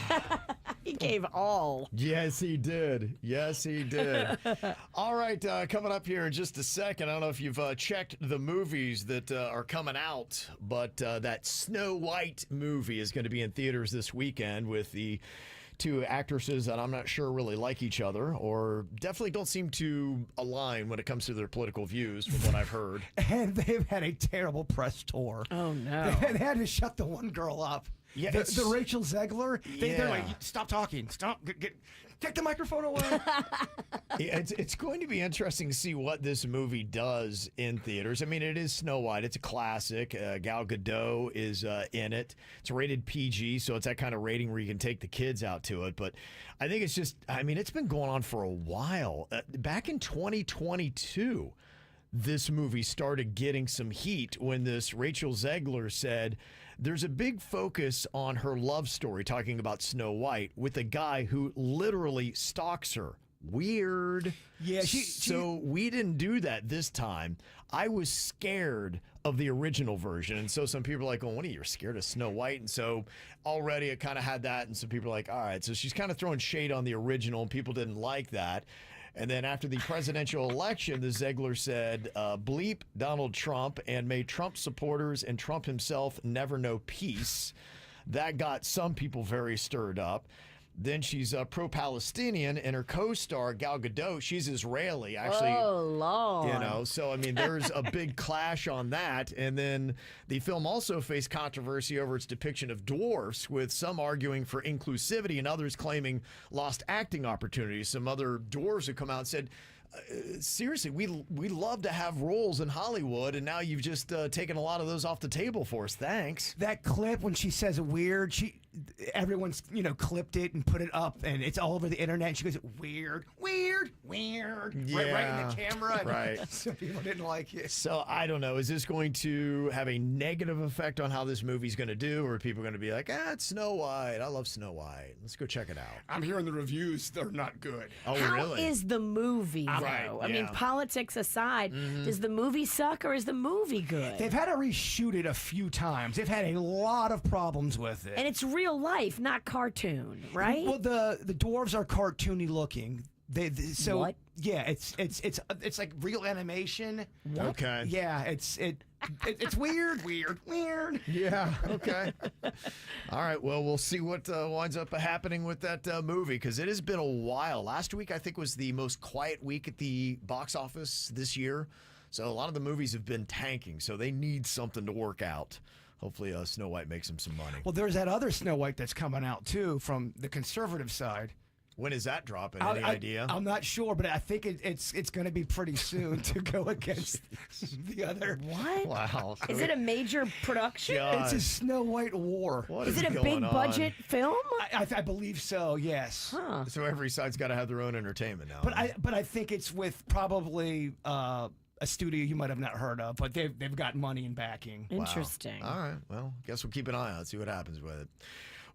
He gave all. Yes, he did. Yes, he did. All right, coming up here in just a second. I don't know if you've checked the movies that are coming out, but that Snow White movie is going to be in theaters this weekend with the 2 actresses that I'm not sure really like each other or definitely don't seem to align when it comes to their political views from what I've heard. And they've had a terrible press tour. Oh, no. They had to shut the one girl up. Yeah, the Rachel Zegler. They're like, Yeah. stop talking. Stop. Take the microphone away. Yeah, it's going to be interesting to see what this movie does in theaters. I mean, it is Snow White. It's a classic. Gal Gadot is in it. It's rated PG, so it's that kind of rating where you can take the kids out to it. But I think it's just, I mean, it's been going on for a while. Back in 2022, this movie started getting some heat when this Rachel Zegler said, there's a big focus on her love story, talking about Snow White, with a guy who literally stalks her. Weird. Yeah, so we didn't do that this time. I was scared of the original version. And so some people are like, well, what are you, you're scared of Snow White? And so already it kind of had that. And some people are like, all right. So she's kind of throwing shade on the original, and people didn't like that. And then after the presidential election, the Zegler said, bleep Donald Trump, and may Trump supporters and Trump himself never know peace. That got some people very stirred up. Then she's pro-Palestinian, and her co-star, Gal Gadot, she's Israeli, actually. Oh, Lord. You know, so, I mean, there's a big clash on that. And then the film also faced controversy over its depiction of dwarfs, with some arguing for inclusivity and others claiming lost acting opportunities. Some other dwarves have come out and said, seriously, we love to have roles in Hollywood, and now you've just taken a lot of those off the table for us. Thanks. That clip when she says weird, everyone's clipped it and put it up, and it's all over the internet. And she goes weird, Yeah, right in the camera. Right. Some people didn't like it. So I don't know. Is this going to have a negative effect on how this movie's going to do, or are people going to be like, it's Snow White. I love Snow White. Let's go check it out. I'm hearing the reviews; they're not good. Oh, How really? is the movie, though? Right, I mean, yeah. politics aside, does the movie suck or is the movie good? They've had to reshoot it a few times. They've had a lot of problems with it. And it's real life, not cartoon, right? Well, the dwarves are cartoony looking. So What? yeah, it's like real animation. What? Okay. Yeah, it's weird. Yeah, okay. All right, well, we'll see what winds up happening with that movie, because it has been a while. Last week, I think, was the most quiet week at the box office this year. So a lot of the movies have been tanking, so they need something to work out. Hopefully, Snow White makes them some money. Well, there's that other Snow White that's coming out, too, from the conservative side. When is that dropping? Any idea? I'm not sure, but I think it's going to be pretty soon to go against the other. What? Wow. Is it a major production? It's a Snow White war. Is it a big budget film? I believe so. Yes. Huh. So every side's got to have their own entertainment now. But I think it's with probably a studio you might have not heard of, but they've got money and backing. Interesting. All right. Well, guess we'll keep an eye out, see what happens with it.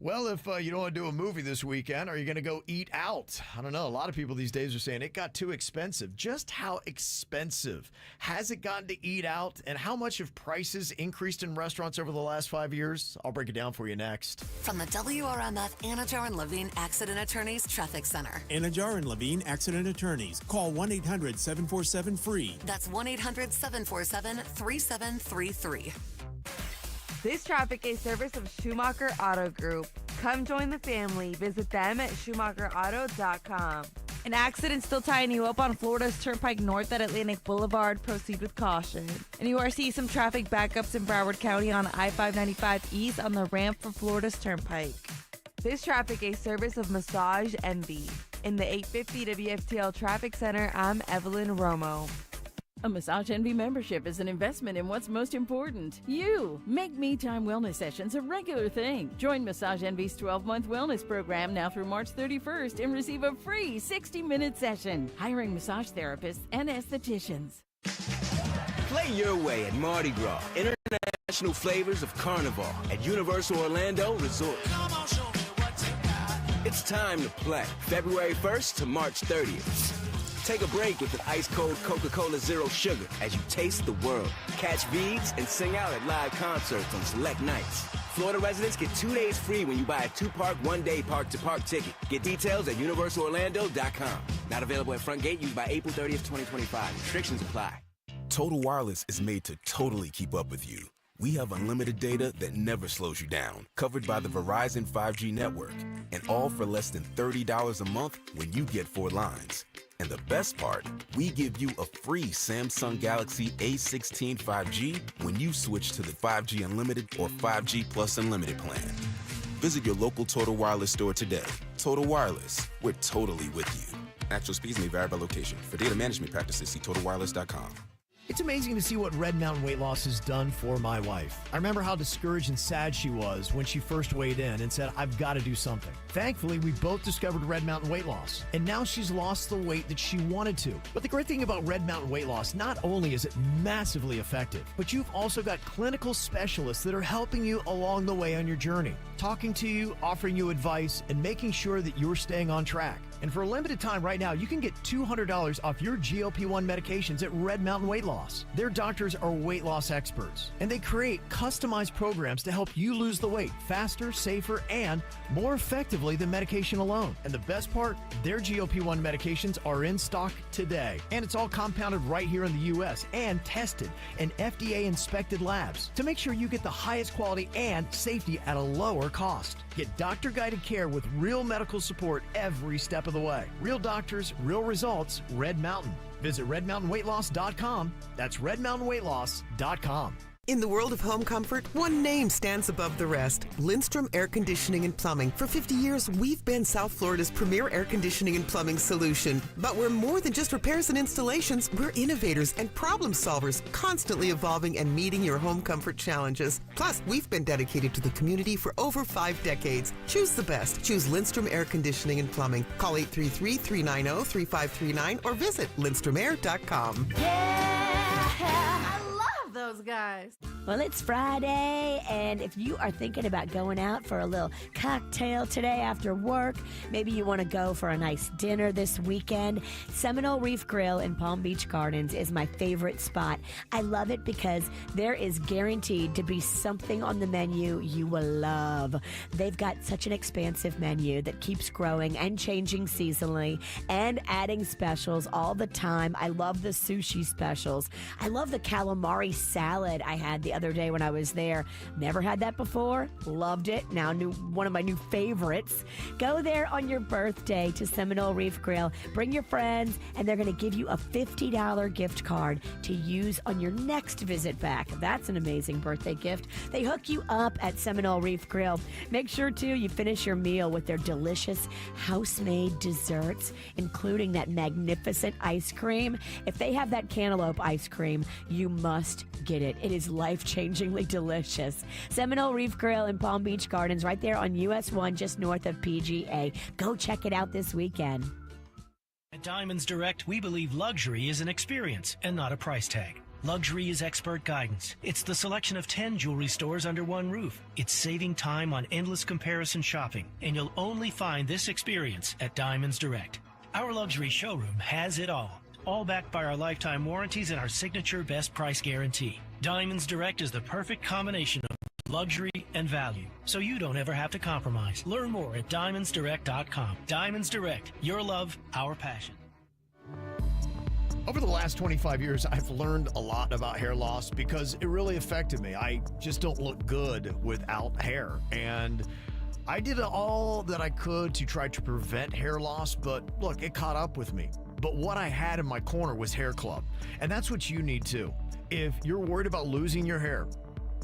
Well, if you don't want to do a movie this weekend, are you going to go eat out? I don't know. A lot of people these days are saying it got too expensive. Just how expensive has it gotten to eat out, and how much have prices increased in restaurants over the last 5 years? I'll break it down for you next. From the WRMF Anajar and Levine Accident Attorneys Traffic Center. Anajar and Levine Accident Attorneys. Call 1-800-747-FREE. That's 1-800-747-3733. This traffic is service of Schumacher Auto Group. Come join the family. Visit them at SchumacherAuto.com. An accident still tying you up on Florida's Turnpike North at Atlantic Boulevard. Proceed with caution. And you are seeing some traffic backups in Broward County on I-595 East on the ramp for Florida's Turnpike. This traffic is service of Massage Envy. In the 850 WFTL Traffic Center, I'm Evelyn Romo. A Massage Envy membership is an investment in what's most important. You! Make Me Time wellness sessions a regular thing. Join Massage Envy's 12-month wellness program now through March 31st and receive a free 60-minute session. Hiring massage therapists and estheticians. Play your way at Mardi Gras. International flavors of Carnival at Universal Orlando Resort. It's time to play. February 1st to March 30th. Take a break with an ice-cold Coca-Cola Zero Sugar as you taste the world. Catch beads and sing out at live concerts on select nights. Florida residents get 2 days free when you buy a 2-park, 1-day park-to-park ticket. Get details at universalorlando.com. Not available at front gate. Used by April 30th, 2025. Restrictions apply. Total Wireless is made to totally keep up with you. We have unlimited data that never slows you down, covered by the Verizon 5G network, and all for less than $30 a month when you get 4 lines. And the best part, we give you a free Samsung Galaxy A16 5G when you switch to the 5G Unlimited or 5G Plus Unlimited plan. Visit your local Total Wireless store today. Total Wireless, we're totally with you. Actual speeds may vary by location. For data management practices, see TotalWireless.com. It's amazing to see what Red Mountain Weight Loss has done for my wife. I remember how discouraged and sad she was when she first weighed in and said, I've got to do something. Thankfully, we both discovered Red Mountain Weight Loss, and now she's lost the weight that she wanted to. But the great thing about Red Mountain Weight Loss, not only is it massively effective, but you've also got clinical specialists that are helping you along the way on your journey, talking to you, offering you advice, and making sure that you're staying on track. And for a limited time right now, you can get $200 off your GLP-1 medications at Red Mountain Weight Loss. Their doctors are weight loss experts, and they create customized programs to help you lose the weight faster, safer, and more effectively than medication alone. And the best part, their GLP-1 medications are in stock today. And it's all compounded right here in the U.S. and tested in FDA-inspected labs to make sure you get the highest quality and safety at a lower cost. Get doctor-guided care with real medical support every step of the way. Real doctors, real results, Red Mountain. Visit redmountainweightloss.com. That's redmountainweightloss.com. In the world of home comfort, one name stands above the rest. Lindstrom Air Conditioning and Plumbing. For 50 years, we've been South Florida's premier air conditioning and plumbing solution. But we're more than just repairs and installations. We're innovators and problem solvers, constantly evolving and meeting your home comfort challenges. Plus, we've been dedicated to the community for over 5 decades. Choose the best. Choose Lindstrom Air Conditioning and Plumbing. Call 833-390-3539 or visit lindstromair.com. Those guys. Well, it's Friday, and if you are thinking about going out for a little cocktail today after work, maybe you want to go for a nice dinner this weekend, Seminole Reef Grill in Palm Beach Gardens is my favorite spot. I love it because there is guaranteed to be something on the menu you will love. They've got such an expansive menu that keeps growing and changing seasonally and adding specials all the time. I love the sushi specials. I love the calamari salad salad I had the other day when I was there. Never had that before. Loved it. Now one of my new favorites. Go there on your birthday to Seminole Reef Grill. Bring your friends, and they're going to give you a $50 gift card to use on your next visit back. That's an amazing birthday gift. They hook you up at Seminole Reef Grill. Make sure, too, you finish your meal with their delicious house-made desserts, including that magnificent ice cream. If they have that cantaloupe ice cream, you must get it. It is life-changingly delicious. Seminole Reef Grill in Palm Beach Gardens, right there on US 1, just north of PGA. Go check it out this weekend. At Diamonds Direct, we believe luxury is an experience and not a price tag. Luxury is expert guidance. It's the selection of 10 jewelry stores under one roof. It's saving time on endless comparison shopping, and you'll only find this experience at Diamonds Direct. Our luxury showroom has it all backed by our lifetime warranties and our signature best price guarantee. Diamonds Direct is the perfect combination of luxury and value, so you don't ever have to compromise. Learn more at diamondsdirect.com. Diamonds Direct, your love, our passion. Over the last 25 years, I've learned a lot about hair loss because it really affected me. I just don't look good without hair. And I did all that I could to try to prevent hair loss, but look, it caught up with me. But what I had in my corner was Hair Club. And that's what you need too. If you're worried about losing your hair,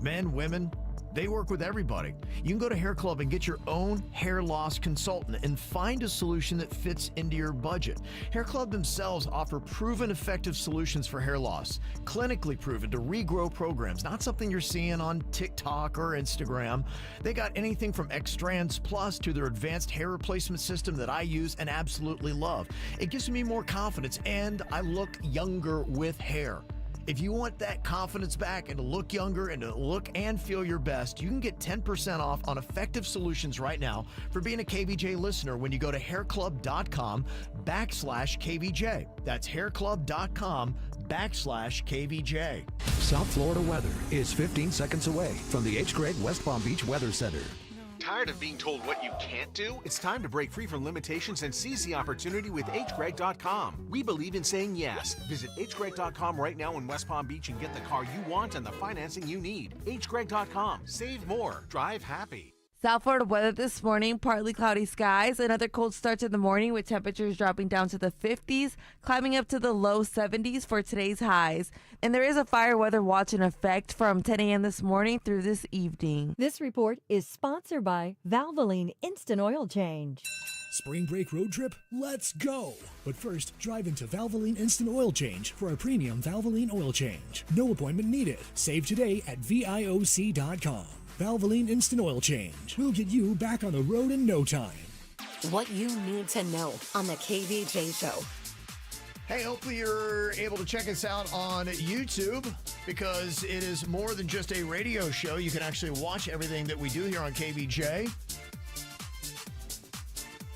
men, women, they work with everybody. You can go to Hair Club and get your own hair loss consultant and find a solution that fits into your budget. Hair Club themselves offer proven effective solutions for hair loss, clinically proven to regrow programs, not something you're seeing on TikTok or Instagram. They got anything from X-Strands Plus to their advanced hair replacement system that I use and absolutely love. It gives me more confidence and I look younger with hair. If you want that confidence back and to look younger and to look and feel your best, you can get 10% off on effective solutions right now for being a KVJ listener when you go to hairclub.com/KVJ. That's hairclub.com/KVJ. South Florida weather is 15 seconds away from the H. Gregg West Palm Beach Weather Center. Tired of being told what you can't do? It's time to break free from limitations and seize the opportunity with hgreg.com. We believe in saying yes. Visit hgreg.com right now in West Palm Beach and get the car you want and the financing you need. hgreg.com. Save more. Drive happy. South Florida weather this morning, partly cloudy skies. Another cold start to the morning with temperatures dropping down to the 50s, climbing up to the low 70s for today's highs. And there is a fire weather watch in effect from 10 a.m. this morning through this evening. This report is sponsored by Valvoline Instant Oil Change. Spring break road trip? Let's go! But first, drive into Valvoline Instant Oil Change for a premium Valvoline oil change. No appointment needed. Save today at VIOC.com. Valvoline Instant Oil Change. We'll get you back on the road in no time. What you need to know on the KVJ Show. Hey, hopefully you're able to check us out on YouTube because it is more than just a radio show. You can actually watch everything that we do here on KVJ.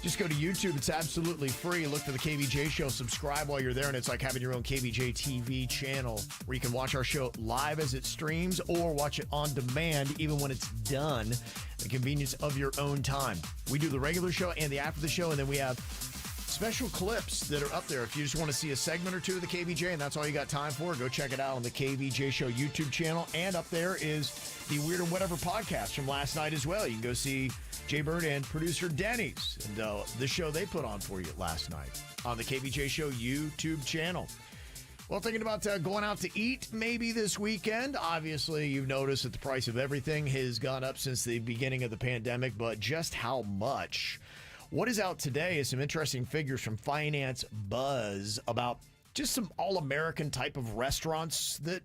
Just go to YouTube. It's absolutely free. Look for the KVJ Show. Subscribe while you're there, and it's like having your own KVJ TV channel where you can watch our show live as it streams or watch it on demand even when it's done, the convenience of your own time. We do the regular show and the after the show, and then we have special clips that are up there. If you just want to see a segment or two of the KVJ and that's all you got time for, go check it out on the KVJ Show YouTube channel. And up there is the Weird and Whatever podcast from last night as well. You can go see Jay Bird and producer Denny's and the show they put on for you last night on the KVJ Show YouTube channel. Well, thinking about going out to eat maybe this weekend. Obviously, you've noticed that the price of everything has gone up since the beginning of the pandemic, but just how much? What is out today is some interesting figures from Finance Buzz about just some all-American type of restaurants that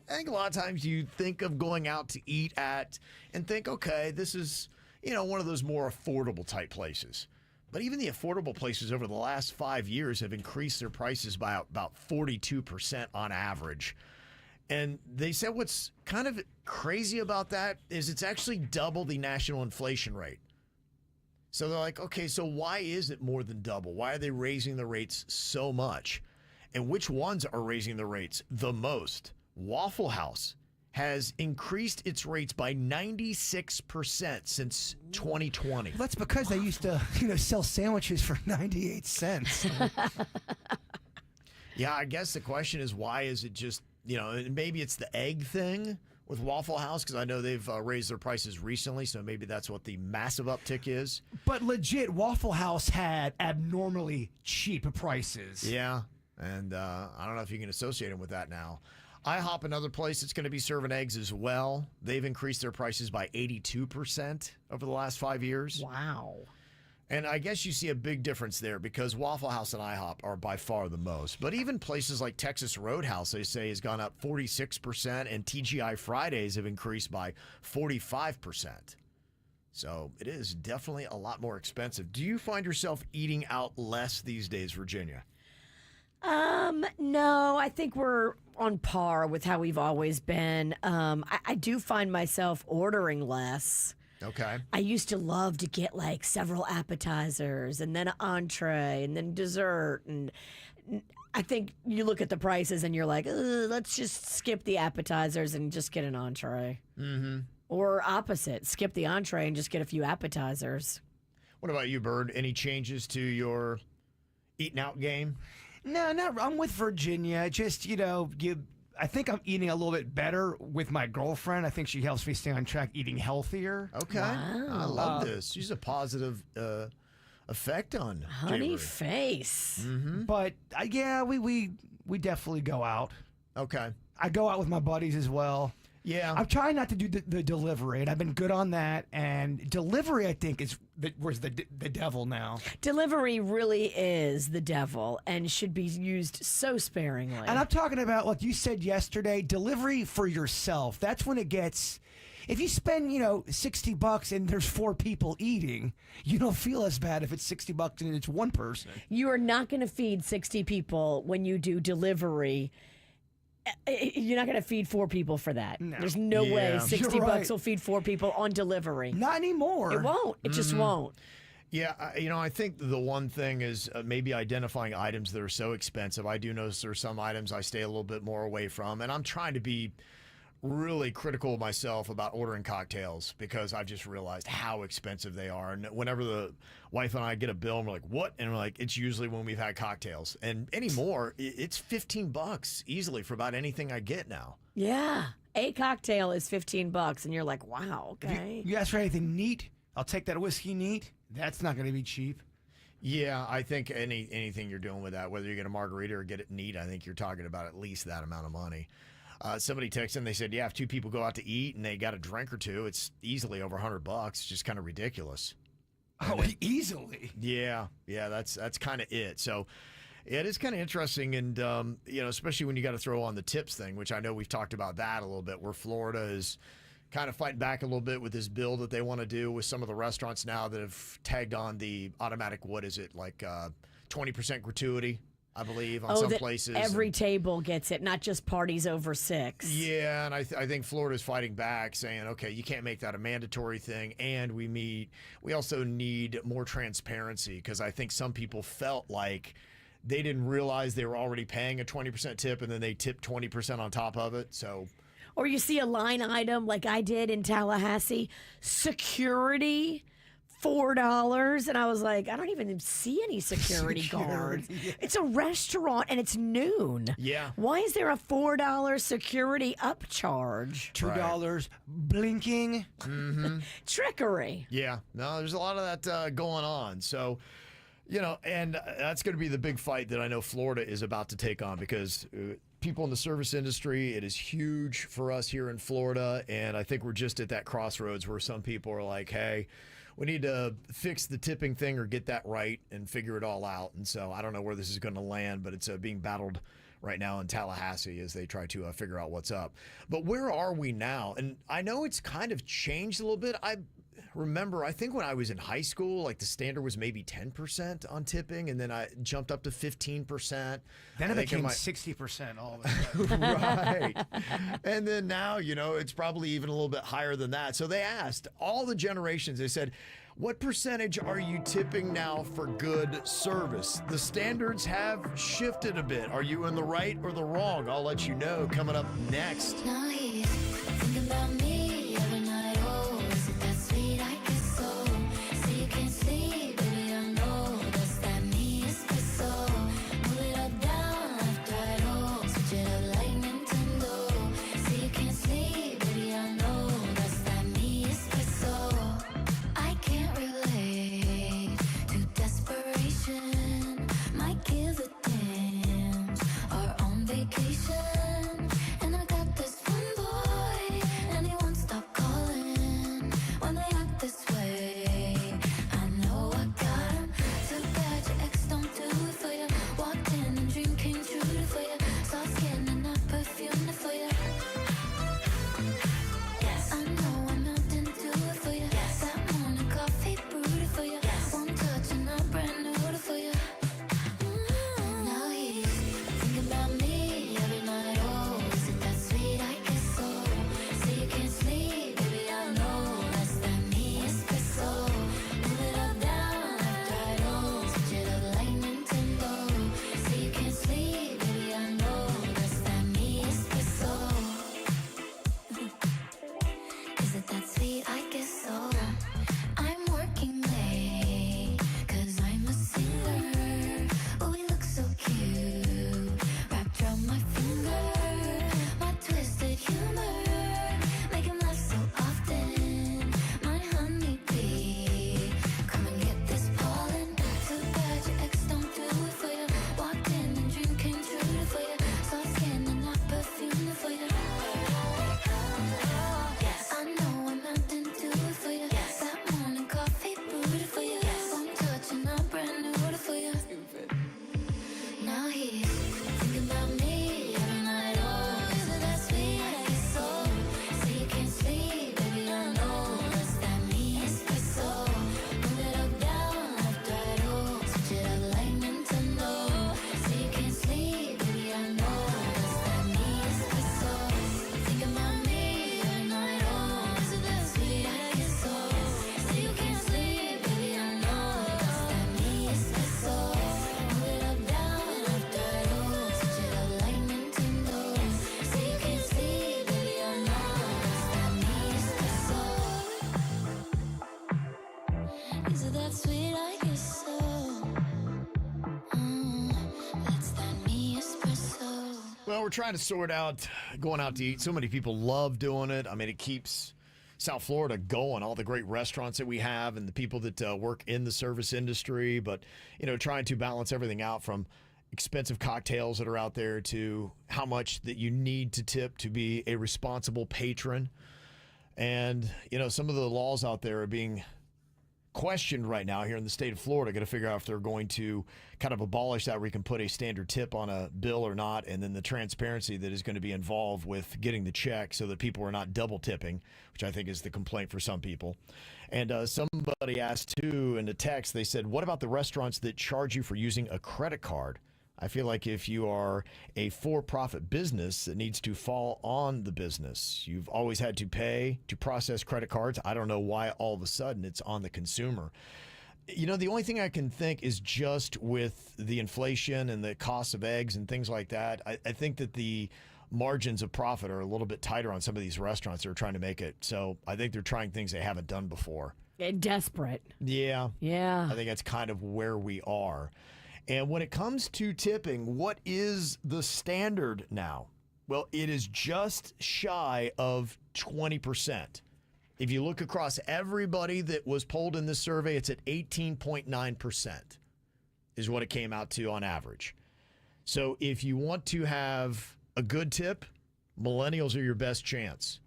I think a lot of times you think of going out to eat at and think, okay, this is, one of those more affordable type places. But even the affordable places over the last 5 years have increased their prices by about 42% on average. And they said what's kind of crazy about that is it's actually double the national inflation rate. So they're like, okay, so why is it more than double? Why are they raising the rates so much? And which ones are raising the rates the most? Waffle House has increased its rates by 96% since 2020. That's because they used to, sell sandwiches for 98 cents. Yeah, I guess the question is, why is it just maybe it's the egg thing with Waffle House, because I know they've raised their prices recently, so maybe that's what the massive uptick is. But legit, Waffle House had abnormally cheap prices. Yeah, and I don't know if you can associate them with that now. IHOP, another place that's going to be serving eggs as well. They've increased their prices by 82% over the last 5 years. Wow. And I guess you see a big difference there because Waffle House and IHOP are by far the most. But even places like Texas Roadhouse, they say, has gone up 46%, and TGI Fridays have increased by 45%. So it is definitely a lot more expensive. Do you find yourself eating out less these days, Virginia? No, I think we're on par with how we've always been. I do find myself ordering less. Okay. I used to love to get like several appetizers and then an entree and then dessert. And I think you look at the prices and you're like, let's just skip the appetizers and just get an entree. Mm-hmm. Or opposite, skip the entree and just get a few appetizers. What about you, Bird? Any changes to your eating out game? No, I'm with Virginia. Just, I think I'm eating a little bit better with my girlfriend. I think she helps me stay on track eating healthier. Okay. Wow. I love this. She's a positive effect on Honey January. face. Mm-hmm. But, yeah, we definitely go out. Okay. I go out with my buddies as well. Yeah. I'm trying not to do the delivery, and I've been good on that. And delivery, I think, is where's the devil now. Delivery really is the devil and should be used so sparingly. And I'm talking about, like you said yesterday, delivery for yourself. That's when it gets... If you spend, $60 and there's 4 people eating, you don't feel as bad if it's $60 and it's one person. You are not going to feed 60 people when you do delivery. You're not going to feed 4 people for that. No. There's no way $60 You're right. will feed 4 people on delivery. Not anymore. It won't. It just won't. Yeah, I think the one thing is maybe identifying items that are so expensive. I do notice there are some items I stay a little bit more away from, and I'm trying to be really critical of myself about ordering cocktails because I've just realized how expensive they are. And whenever the wife and I get a bill, and we're like, what? And we're like, it's usually when we've had cocktails. And anymore, it's $15 easily for about anything I get now. Yeah. A cocktail is $15, and you're like, wow, okay. You ask for anything neat, I'll take that whiskey neat. That's not going to be cheap. Yeah, I think anything you're doing with that, whether you get a margarita or get it neat, I think you're talking about at least that amount of money. Somebody texted and they said, yeah, if 2 people go out to eat and they got a drink or 2, it's easily over $100. It's just kind of ridiculous. Oh, easily. Yeah, that's kind of it. So yeah, it is kind of interesting, and especially when you got to throw on the tips thing, which I know we've talked about that a little bit, where Florida is kind of fighting back a little bit with this bill that they want to do with some of the restaurants now that have tagged on the automatic, 20% gratuity, I believe, on some places. Every table gets it, not just parties over 6. Yeah, and I think Florida's fighting back, saying, okay, you can't make that a mandatory thing, and we also need more transparency, because I think some people felt like they didn't realize they were already paying a 20% tip, and then they tipped 20% on top of it, so... Or you see a line item like I did in Tallahassee, security, $4, and I was like, I don't even see any security guards. Yeah. It's a restaurant and it's noon. Yeah. Why is there a $4 security upcharge? $2 blinking. Mm-hmm. Trickery. Yeah. No, there's a lot of that going on. So, and that's going to be the big fight that I know Florida is about to take on, because people in the service industry, it is huge for us here in Florida. And I think we're just at that crossroads where some people are like, hey, we need to fix the tipping thing or get that right and figure it all out. And so I don't know where this is going to land, but it's being battled right now in Tallahassee as they try to figure out what's up. But where are we now? And I know it's kind of changed a little bit. I remember, I think when I was in high school, like the standard was maybe 10% on tipping, and then I jumped up to 15%. Then it became 60% all of a sudden. Right. And then now, it's probably even a little bit higher than that. So they asked all the generations, they said, what percentage are you tipping now for good service? The standards have shifted a bit. Are you in the right or the wrong? I'll let you know coming up next. Now he's thinking about me every night. Oh, is it that sweet? I guess so. So you can't sleep, baby. I know that's that me espresso. Move it up, down, left, right. Oh, switch it up like Nintendo. Is it that sweet? I guess so. That's that me espresso. Well, we're trying to sort out going out to eat. So many people love doing it. I mean, it keeps South Florida going, all the great restaurants that we have and the people that work in the service industry. But, trying to balance everything out from expensive cocktails that are out there to how much that you need to tip to be a responsible patron. And, some of the laws out there are being questioned right now here in the state of Florida. Got to figure out if they're going to kind of abolish that where you can put a standard tip on a bill or not, and then the transparency that is going to be involved with getting the check so that people are not double tipping, which I think is the complaint for some people. And somebody asked too in the text, they said, what about the restaurants that charge you for using a credit card? I feel like if you are a for-profit business that needs to fall on the business, you've always had to pay to process credit cards. I don't know why all of a sudden it's on the consumer. The only thing I can think is just with the inflation and the cost of eggs and things like that, I think that the margins of profit are a little bit tighter on some of these restaurants that are trying to make it. So I think they're trying things they haven't done before. Desperate. Yeah. Yeah. I think that's kind of where we are. And when it comes to tipping, what is the standard now? Well, it is just shy of 20%. If you look across everybody that was polled in this survey, it's at 18.9% is what it came out to on average. So if you want to have a good tip, millennials are your best chance.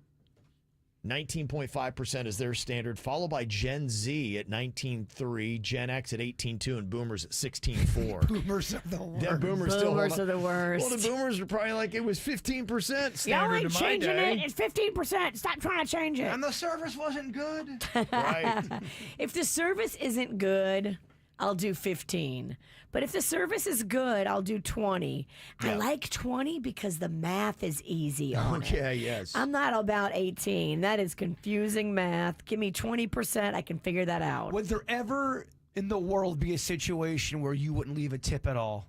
19.5% is their standard, followed by Gen Z at 19.3, Gen X at 18.2, and Boomers at 16.4. Boomers are the worst. Yeah, Boomers are the worst. Well, the Boomers are probably like it was 15% standard Y'all ain't in my changing day. it. It's 15%. Stop trying to change it. And the service wasn't good. Right. If the service isn't good, I'll do 15. But if the service is good, I'll do 20. I Yeah. like 20 because the math is easy on it. Okay, yes. I'm not about 18. That is confusing math. Give me 20%. I can figure that out. Would there ever in the world be a situation where you wouldn't leave a tip at all?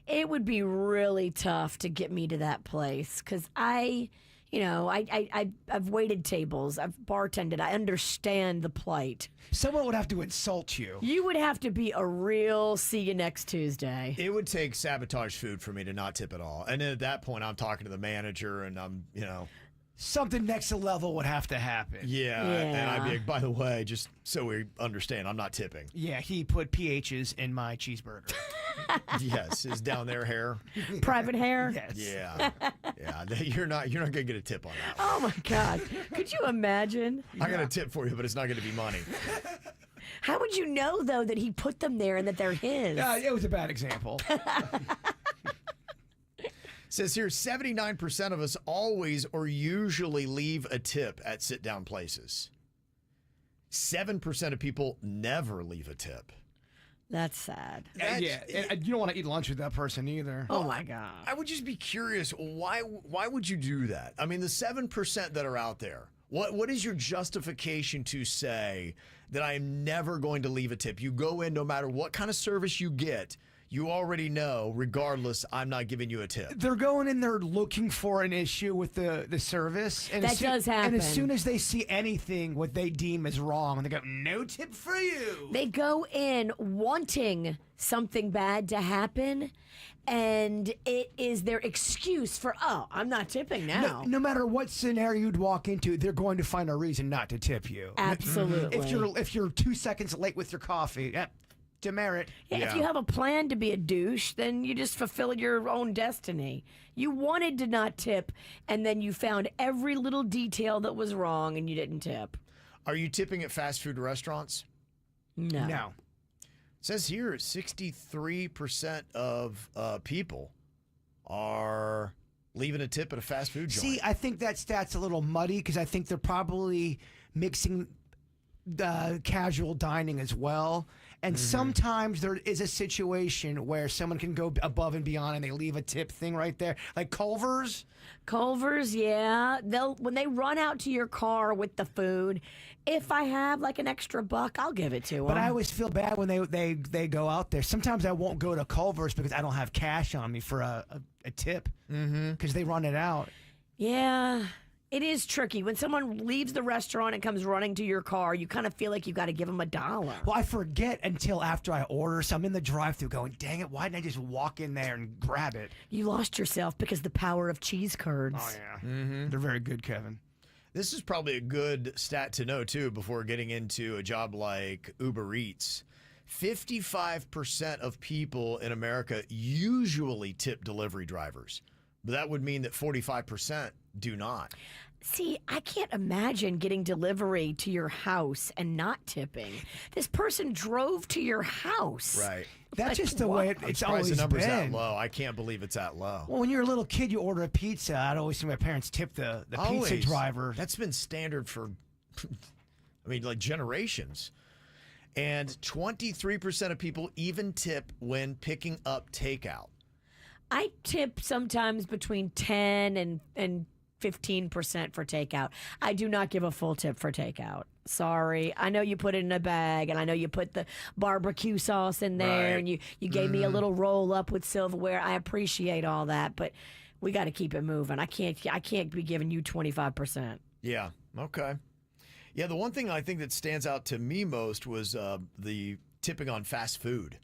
It would be really tough to get me to that place because I've waited tables. I've bartended. I understand the plight. Someone would have to insult you. You would have to be a real see you next Tuesday. It would take sabotage food for me to not tip at all. And then at that point, I'm talking to the manager and I'm, Something next level would have to happen. Yeah. And I'd be like, by the way, just so we understand, I'm not tipping. Yeah, he put PHs in my cheeseburger. Yes. Is down there hair? Private hair? Yes. Yeah. Yeah. You're not going to get a tip on that. Oh, my God. Could you imagine? I got a tip for you, but it's not going to be money. How would you know, though, that he put them there and that they're his? It was a bad example. Says here, 79% of us always or usually leave a tip at sit-down places. 7% of people never leave a tip. That's sad. And you don't want to eat lunch with that person either. Oh, my God. I would just be curious, why would you do that? I mean, the 7% that are out there, what is your justification to say that I am never going to leave a tip? You go in no matter what kind of service you get, you already know, regardless, I'm not giving you a tip. They're going in there looking for an issue with the service. And That does happen. And as soon as they see anything what they deem is wrong, they go, no tip for you. They go in wanting something bad to happen, and it is their excuse for, I'm not tipping now. No matter what scenario you'd walk into, they're going to find a reason not to tip you. Absolutely. If you're 2 seconds late with your coffee, demerit. Yeah, if you have a plan to be a douche, then you just fulfill your own destiny. You wanted to not tip, and then you found every little detail that was wrong, and you didn't tip. Are you tipping at fast food restaurants? No. No. It says here 63% of people are leaving a tip at a fast food joint. See, I think that stat's a little muddy because I think they're probably mixing casual dining as well. And sometimes there is a situation where someone can go above and beyond and they leave a tip thing right there. Like Culver's. Culver's, yeah. When they run out to your car with the food, if I have like an extra $1, I'll give it to them. But I always feel bad when they go out there. Sometimes I won't go to Culver's because I don't have cash on me for a tip because they run it out. Yeah. It is tricky. When someone leaves the restaurant and comes running to your car, you kind of feel like you got to give them $1. Well, I forget until after I order, so I'm in the drive-thru going, dang it, why didn't I just walk in there and grab it? You lost yourself because the power of cheese curds. Oh, yeah. They're very good, Kevin. This is probably a good stat to know, too, before getting into a job like Uber Eats. 55% of people in America usually tip delivery drivers, but that would mean that 45% do not. See, I can't imagine getting delivery to your house and not tipping. This person drove to your house. Right. That's Like, just the what? way I'm it's surprised always the number's been. that low. I can't believe it's that low. Well, when you're a little kid, you order a pizza. I'd always see my parents tip the pizza Always. driver. That's been standard for, I mean, like generations. And 23% of people even tip when picking up takeout. I tip sometimes between 10 and 15% for takeout. I do not give a full tip for takeout. Sorry. I know you put it in a bag, and I know you put the barbecue sauce in there, Right. and you gave me a little roll up with silverware. I appreciate all that, but we got to keep it moving. I can't be giving you 25%. Yeah. Okay. Yeah, the one thing I think that stands out to me most was the tipping on fast food.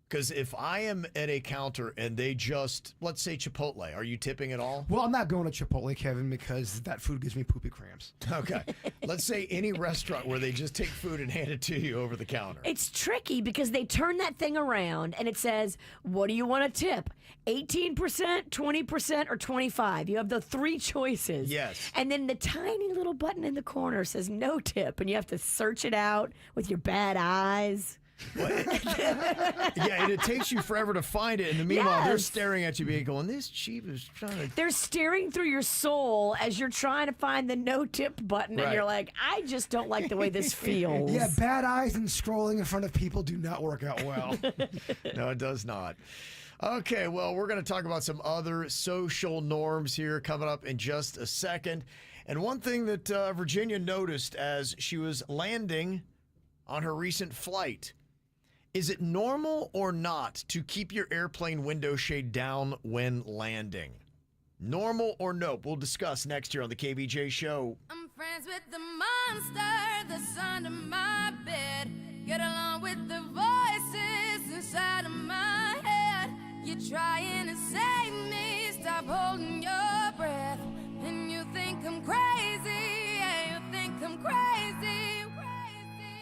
Because if I am at a counter and they just, let's say Chipotle, are you tipping at all? Well, I'm not going to Chipotle, Kevin, because that food gives me poopy cramps. Okay. Let's say any restaurant where they just take food and hand it to you over the counter. It's tricky because they turn that thing around and it says, what do you want to tip? 18%, 20%, or 25%. You have the three choices. Yes. And then the tiny little button in the corner says no tip, and you have to search it out with your bad eyes. Yeah, and it takes you forever to find it. And the meanwhile, they're Yes. staring at you being going, this cheap is trying to... They're staring through your soul as you're trying to find the no tip button, and Right. you're like, I just don't like the way this feels. Yeah, bad eyes and scrolling in front of people do not work out well. No, it does not. Okay, well, we're going to talk about some other social norms here coming up in just a second. And one thing that Virginia noticed as she was landing on her recent flight, is it normal or not to keep your airplane window shade down when landing? Normal or nope? We'll discuss next year on the KVJ Show. I'm friends with the monster that's under my bed. Get along with the voices inside of my head. You're trying to save me, stop holding your breath. And you think I'm crazy, yeah, you think I'm crazy.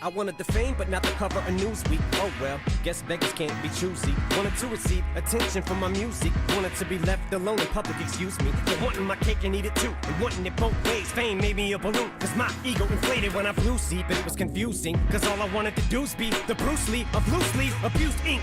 I wanted the fame, but not the cover of Newsweek. Oh well, guess beggars can't be choosy. Wanted to receive attention from my music. Wanted to be left alone in public, excuse me. But wanting my cake and eat it too. And wanting it both ways. Fame made me a balloon. Cause my ego inflated when I flew see, but it was confusing. Cause all I wanted to do was be the Bruce Lee of loosely abused ink.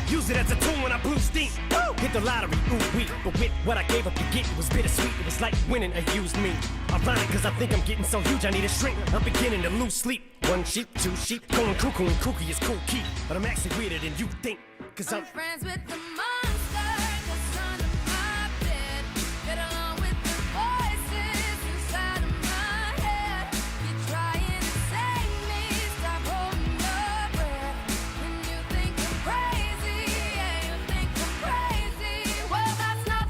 Use it as a tool when I blew steam. Woo! Hit the lottery, ooh wee. But with what I gave up to get, it was bittersweet. It was like winning a used me. Ironic, cause I think I'm getting so huge I need a shrink. I'm beginning to lose sleep. One sheep, two sheep, going cuckoo and kooky is cool key. But I'm actually weirder than you think. Cause I'm friends with the monster that's under my bed. Get along with the voices inside of my head. You're trying to save me, stop holding your breath. And you think I'm crazy, yeah, you think I'm crazy. Well, that's not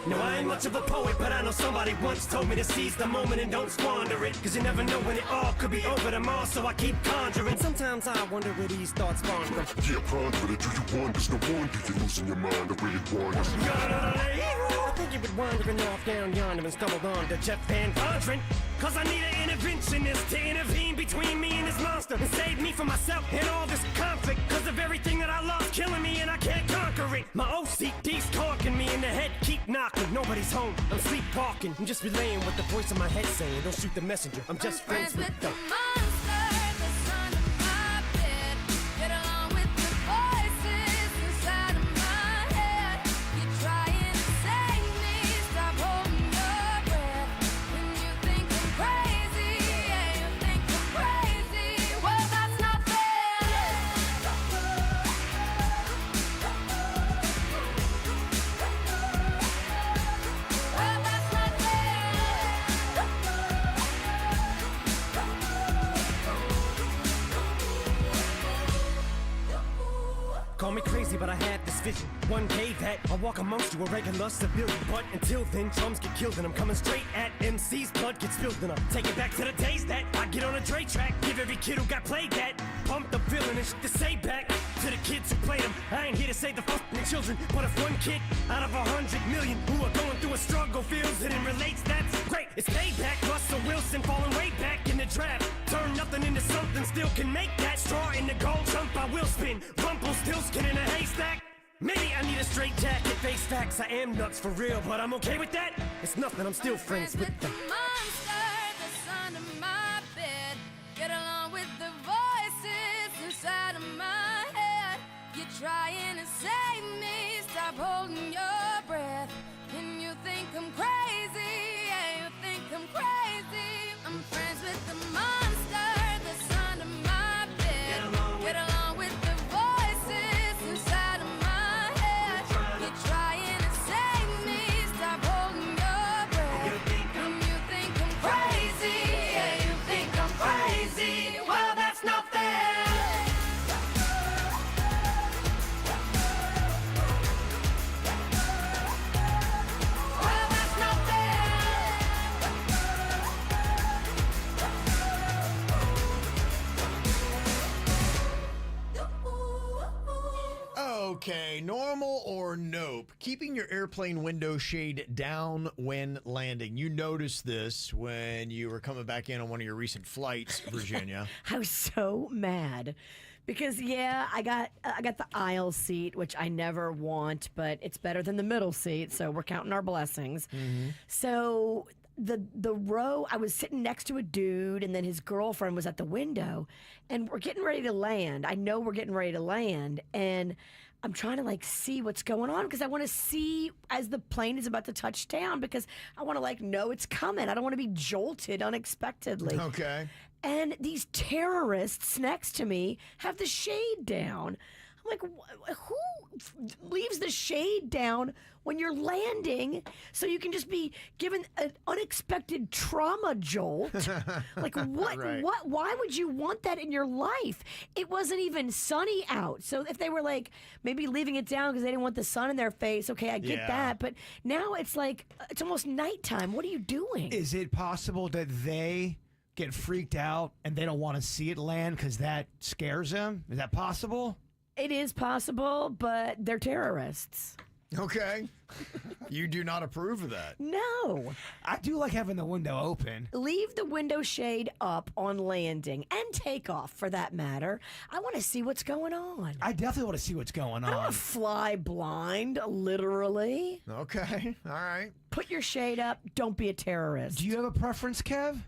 No, I ain't much of a poet, but I know somebody once told me to seize the moment and don't squander it. Cause you never know when it all could be over tomorrow, so I keep conjuring. Sometimes I wonder where these thoughts spawn from. Yeah, ponder it. Do you wonder? No wonder you're losing your mind the way it wanders. I think you were wandering off down yonder and stumbled on to Jeff Van Vondren. Cause I need an interventionist to intervene between me and this monster and save me from myself and all this conflict. Cause of everything that I love killing me and I can't conquer it. My OCD's talking me in the head, keep knocking. Nobody's home, I'm sleepwalking. I'm just relaying what the voice in my head saying. Don't shoot the messenger, I'm just friends with the monster that's under my bed. Get along with the voices inside of my head. You're trying to save me, stop holding your breath. And you think I'm crazy, yeah, you think I'm crazy. Well, that's not fair. Well, that's crazy, but I had this vision. One day that I'll walk amongst you, a regular civilian. But until then, chums get killed and I'm coming straight at MC's blood gets spilled and I'm taking back to the days that I get on a Dre track. Give every kid who got played that. Pumped up feeling and shit to say back to the kids who played them. I ain't here to save the fucking children, but if one kid out of 100 million who are going through a struggle feels it and relates, that's great. It's payback. Russell Wilson falling way back in the draft. Turn nothing into something, still can make that. Straw in the gold jump, I will spin. Rumpelstiltskin in a haystack. Maybe I need a straight jacket. Face facts, I am nuts for real, but I'm okay with that. It's nothing, I'm still friends with the monster that's under my bed. Get along with the voices inside of my head. You're trying to save me, stop holding your breath. And you think I'm crazy, yeah, you think I'm crazy. I'm friends with the monster that's under my bed. Get along with the voices inside of my head. You're trying to save me, stop holding your breath. And you think I'm crazy, yeah, you think I'm crazy. Well, that's not fair. Well, that's not Okay, normal or nope. Keeping your airplane window shade down when landing. You noticed this when you were coming back in on one of your recent flights, Virginia. I was so mad because I got the aisle seat, which I never want, but it's better than the middle seat, so we're counting our blessings. So the row, I was sitting next to a dude, and then his girlfriend was at the window, and we're getting ready to land. I know we're getting ready to land, and I'm trying to see what's going on because I want to see as the plane is about to touch down because I want to know it's coming. I don't want to be jolted unexpectedly. Okay. And these terrorists next to me have the shade down. I'm like, who leaves the shade down when you're landing so you can just be given an unexpected trauma jolt? Like, what? Right. What? Why would you want that in your life? It wasn't even sunny out. So if they were maybe leaving it down because they didn't want the sun in their face, okay, I get that. But now it's it's almost nighttime. What are you doing? Is it possible that they get freaked out and they don't want to see it land because that scares them? Is that possible? It is possible, but they're terrorists. Okay. You do not approve of that. No. I do like having the window open. Leave the window shade up on landing and takeoff for that matter. I want to see what's going on. I definitely want to see what's going I don't on. want to fly blind, literally. Okay. All right. Put your shade up. Don't be a terrorist. Do you have a preference, Kev?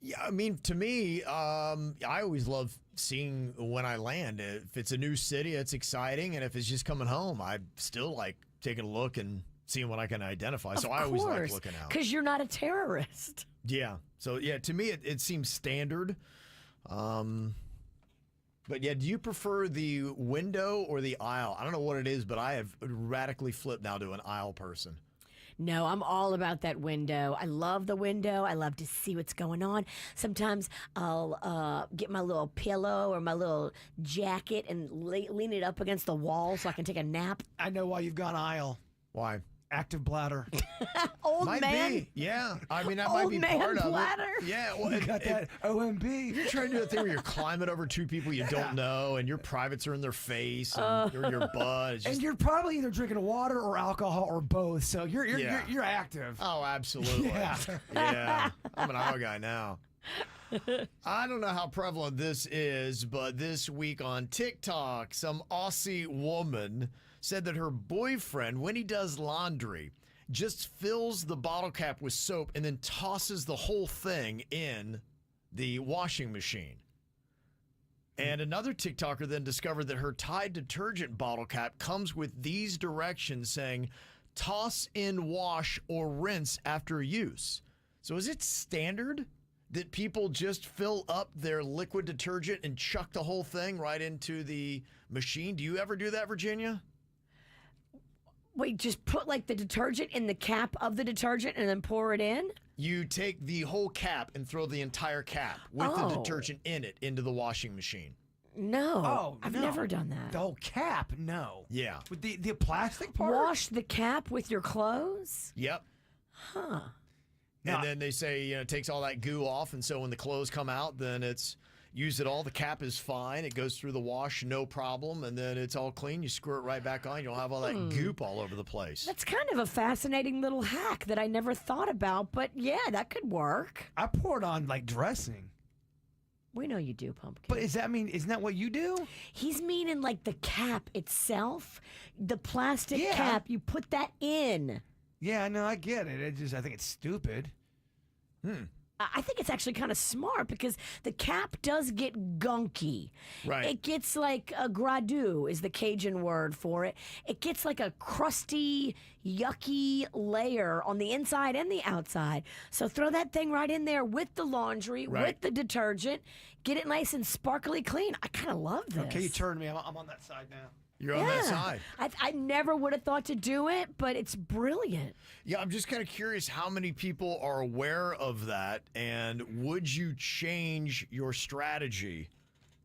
Yeah, I mean, to me, I always love seeing when I land. If it's a new city, it's exciting. And if it's just coming home, I still like taking a look and seeing what I can identify. So I always like looking out. Because you're not a terrorist. Yeah. So, yeah, to me, it seems standard. But, yeah, do you prefer the window or the aisle? I don't know what it is, but I have radically flipped now to an aisle person. No, I'm all about that window. I love the window. I love to see what's going on. Sometimes I'll get my little pillow or my little jacket and lean it up against the wall so I can take a nap. I know why you've gone aisle. Why? Active bladder. Old might man. Be. Yeah. I mean, that Old might be man part bladder. of it. Yeah. Well, You got that OMB. You're trying to do a thing where you're climbing over two people you don't know, and your privates are in their face and or your butt. It's just, And you're probably either drinking water or alcohol or both, so you're active. Oh, absolutely. Yeah. Yeah. I'm an aisle guy now. I don't know how prevalent this is, but this week on TikTok, some Aussie woman said that her boyfriend, when he does laundry, just fills the bottle cap with soap and then tosses the whole thing in the washing machine. And another TikToker then discovered that her Tide detergent bottle cap comes with these directions saying, toss in, wash, or rinse after use. So is it standard that people just fill up their liquid detergent and chuck the whole thing right into the machine? Do you ever do that, Virginia? Wait, just put the detergent in the cap of the detergent and then pour it in? You take the whole cap and throw the entire cap with the detergent in it into the washing machine. Oh, I've no. never done that. The whole cap, no. Yeah. With the plastic part? Wash the cap with your clothes? Yep. Huh. And then they say, it takes all that goo off, and so when the clothes come out, then it's use it all. The cap is fine. It goes through the wash, no problem, and then it's all clean. You screw it right back on. You don't have all that goop all over the place. That's kind of a fascinating little hack that I never thought about, but yeah, that could work. I pour it on like dressing. We know you do, Pumpkin. But isn't that what you do? He's meaning like the cap itself, the plastic cap, you put that in. Yeah, no, I get it. I think it's stupid. I think it's actually kind of smart because the cap does get gunky. Right. It gets like a gradou is the Cajun word for it. It gets like a crusty, yucky layer on the inside and the outside. So throw that thing right in there with the laundry, with the detergent. Get it nice and sparkly clean. I kind of love this. Okay, you turned me. I'm on that side now. You're on that side. I never would have thought to do it, but it's brilliant. Yeah, I'm just kind of curious how many people are aware of that, and would you change your strategy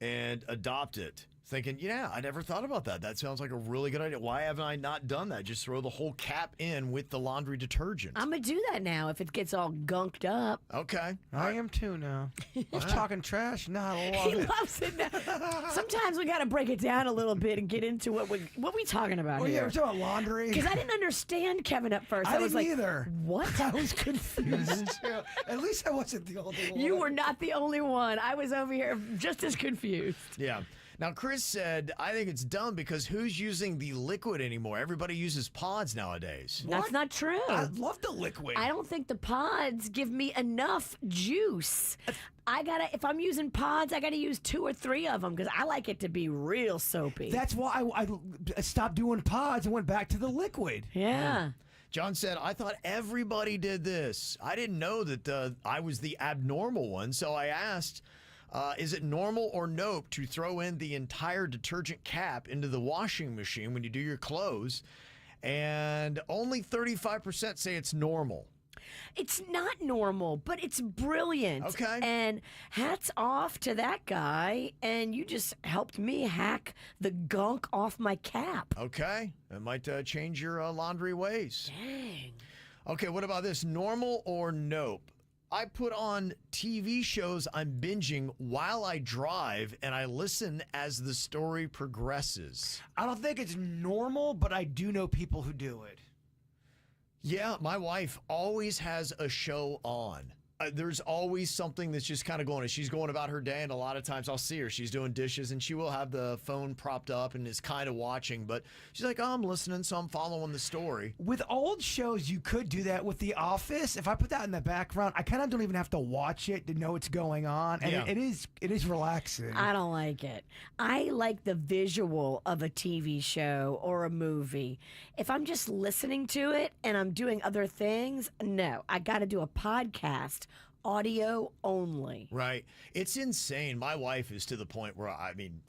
and adopt it? Thinking, I never thought about that. That sounds like a really good idea. Why haven't I not done that? Just throw the whole cap in with the laundry detergent. I'm going to do that now if it gets all gunked up. Okay. I am too now. I was talking trash. No, I love He it. loves it now. Sometimes we got to break it down a little bit and get into what we talking about Oh, yeah, here. we're talking about laundry. Because I didn't understand Kevin at first. I was didn't like, either. What? I was confused too. At least I wasn't the only one. You were not the only one. I was over here just as confused. Yeah. Now, Chris said, I think it's dumb because who's using the liquid anymore? Everybody uses pods nowadays. That's not true. I love the liquid. I don't think the pods give me enough juice. If I'm using pods, I gotta use 2 or 3 of them because I like it to be real soapy. That's why I stopped doing pods and went back to the liquid. Yeah. John said, I thought everybody did this. I didn't know that I was the abnormal one, so I asked, is it normal or nope to throw in the entire detergent cap into the washing machine when you do your clothes? And only 35% say it's normal. It's not normal, but it's brilliant. Okay. And hats off to that guy. And you just helped me hack the gunk off my cap. Okay. That might change your laundry ways. Dang. Okay, what about this? Normal or nope? I put on TV shows I'm binging while I drive, and I listen as the story progresses. I don't think it's normal, but I do know people who do it. Yeah, my wife always has a show on. There's always something that's just kind of going. She's going about her day, and a lot of times I'll see her. She's doing dishes, and she will have the phone propped up and is kind of watching. But she's like, I'm listening, so I'm following the story. With old shows, you could do that. With The Office, if I put that in the background, I kind of don't even have to watch it to know what's going on. And Yeah. it is relaxing. I don't like it. I like the visual of a TV show or a movie. If I'm just listening to it and I'm doing other things, no. I got to do a podcast, audio only. Right. It's insane. My wife is to the point where,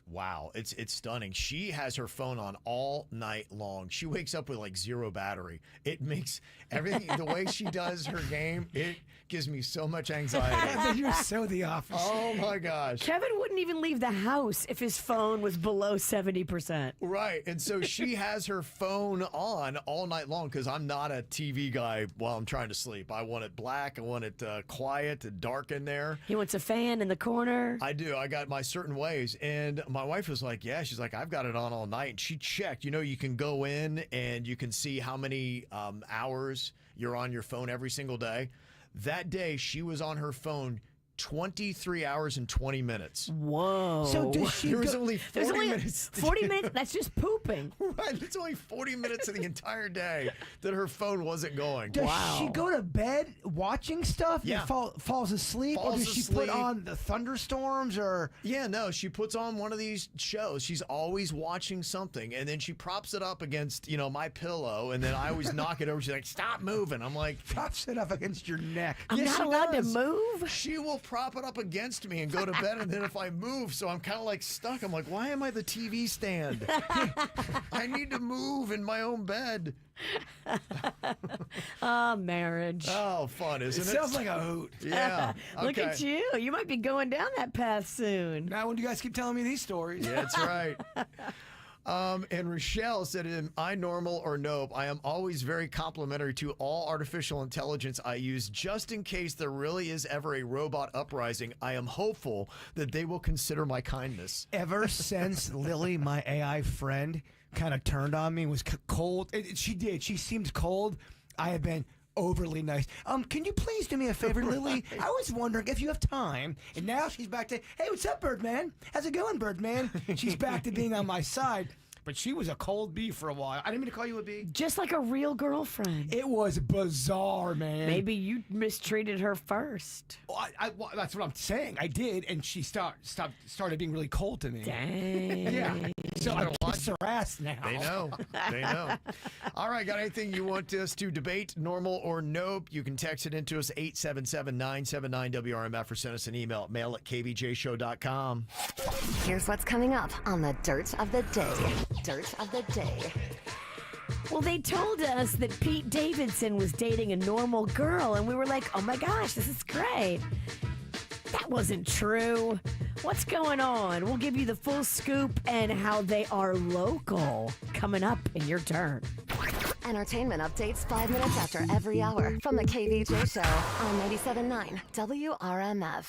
wow, it's stunning. She has her phone on all night long. She wakes up with like 0 battery. It makes everything, the way she does her game, it gives me so much anxiety. You're so The Office. Oh my gosh. Kevin wouldn't even leave the house if his phone was below 70%. Right. And so she has her phone on all night long because I'm not a TV guy while I'm trying to sleep. I want it black. I want it quiet and dark in there. He wants a fan in the corner. I do. I got my certain ways. And my wife was like, yeah, she's like, I've got it on all night. And she checked. You can go in and you can see how many hours you're on your phone every single day. That day, she was on her phone 23 hours and 20 minutes. Whoa. So does she There was go- only 40 minutes. 40 minutes? That's just pooping. Right. It's only 40 minutes of the entire day that her phone wasn't going. Does she go to bed watching stuff Yeah. and falls asleep? Or Falls does she asleep. put on the thunderstorms or... Yeah, no, she puts on one of these shows. She's always watching something, and then she props it up against, my pillow, and then I always knock it over. She's like, stop moving. I'm like... Props it up against your neck. I'm Yeah, not she allowed does. to move? She will prop it up against me and go to bed, and then if I move, so I'm kind of like stuck. I'm like, why am I the TV stand? I need to move in my own bed. Oh, marriage. Oh, fun, isn't it? Sounds like a hoot. Yeah. Look okay. at you. You might be going down that path soon. Now, when do you guys keep telling me these stories? Yeah, that's right. And Rochelle said, am I normal or nope? I am always very complimentary to all artificial intelligence I use just in case there really is ever a robot uprising. I am hopeful that they will consider my kindness. Ever since Lily, my AI friend, kind of turned on me and was cold, she did. She seemed cold. I have been overly nice. Can you please do me a favor, Lily? I was wondering if you have time. And now she's back to, hey, what's up, Birdman? How's it going, Birdman? She's back to being on my side. But she was a cold bee for a while. I didn't mean to call you a bee. Just like a real girlfriend. It was bizarre, man. Maybe you mistreated her first. Well, that's what I'm saying. I did, and she started being really cold to me. Dang. Yeah. So I kiss her ass now. They know. They know. All right, got anything you want us to debate, normal or nope? You can text it into us, 877-979-WRMF, or send us an email at mail@kvjshow.com. Here's what's coming up on the Dirt of the Day. Dirt of the Day. Well, they told us that Pete Davidson was dating a normal girl, and we were like, oh my gosh, this is great. That wasn't true. What's going on? We'll give you the full scoop and how they are local coming up in your turn. Entertainment updates 5 minutes after every hour from the KVJ Show on 97.9 WRMF.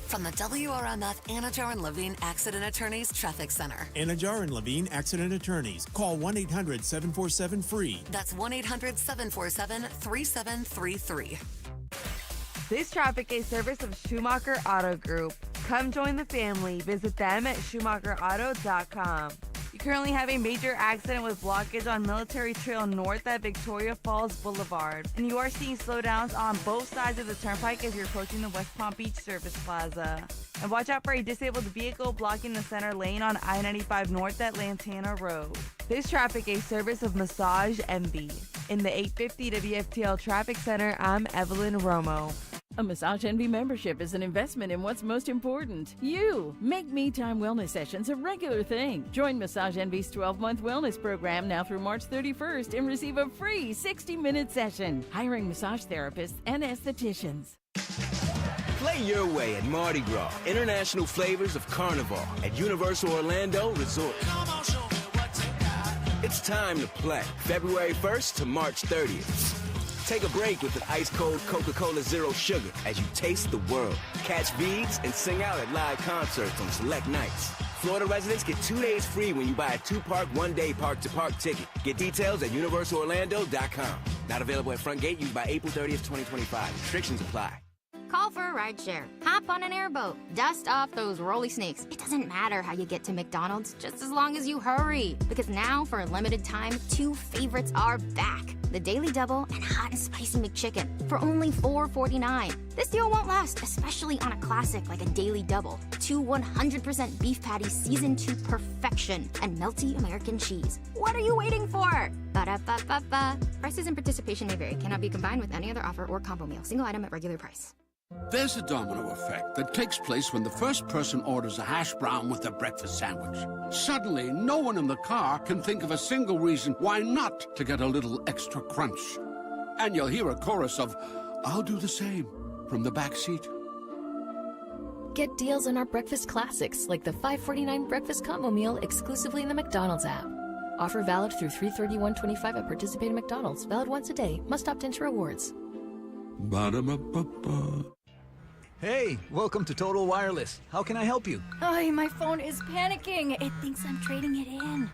From the WRMF Anajar and Levine Accident Attorneys Traffic Center. Anajar and Levine Accident Attorneys. Call 1-800-747-FREE. That's 1-800-747-3733. This traffic is service of Schumacher Auto Group. Come join the family. Visit them at SchumacherAuto.com. You currently have a major accident with blockage on Military Trail North at Victoria Falls Boulevard. And you are seeing slowdowns on both sides of the turnpike as you're approaching the West Palm Beach Service Plaza. And watch out for a disabled vehicle blocking the center lane on I-95 North at Lantana Road. This traffic is service of Massage Envy. In the 850 WFTL Traffic Center, I'm Evelyn Romo. A Massage Envy membership is an investment in what's most important. You. Make Me Time wellness sessions a regular thing. Join Massage Envy's 12-month wellness program now through March 31st and receive a free 60-minute session. Hiring massage therapists and estheticians. Play your way at Mardi Gras, international flavors of Carnival at Universal Orlando Resort. It's time to play, February 1st to March 30th. Take a break with an ice-cold Coca-Cola Zero Sugar as you taste the world. Catch beads and sing out at live concerts on select nights. Florida residents get 2 days free when you buy a 2-park, 1-day park-to-park ticket. Get details at universalorlando.com. Not available at front gate. Used by April 30th, 2025. Restrictions apply. Call for a rideshare. Hop on an airboat. Dust off those rolly snakes. It doesn't matter how you get to McDonald's, just as long as you hurry. Because now, for a limited time, 2 favorites are back. The Daily Double and Hot and Spicy McChicken for only $4.49. This deal won't last, especially on a classic like a Daily Double. 2 100% beef patties seasoned to perfection and melty American cheese. What are you waiting for? Ba-da-ba-ba-ba. Prices and participation may vary. Cannot be combined with any other offer or combo meal. Single item at regular price. There's a domino effect that takes place when the first person orders a hash brown with a breakfast sandwich. Suddenly, no one in the car can think of a single reason why not to get a little extra crunch. And you'll hear a chorus of, "I'll do the same," from the back seat. Get deals on our breakfast classics, like the $5.49 breakfast combo meal exclusively in the McDonald's app. Offer valid through 3/31/25 at participating McDonald's. Valid once a day. Must opt into rewards. Ba-da-ba-ba-ba. Hey, welcome to Total Wireless. How can I help you? Oh, my phone is panicking. It thinks I'm trading it in.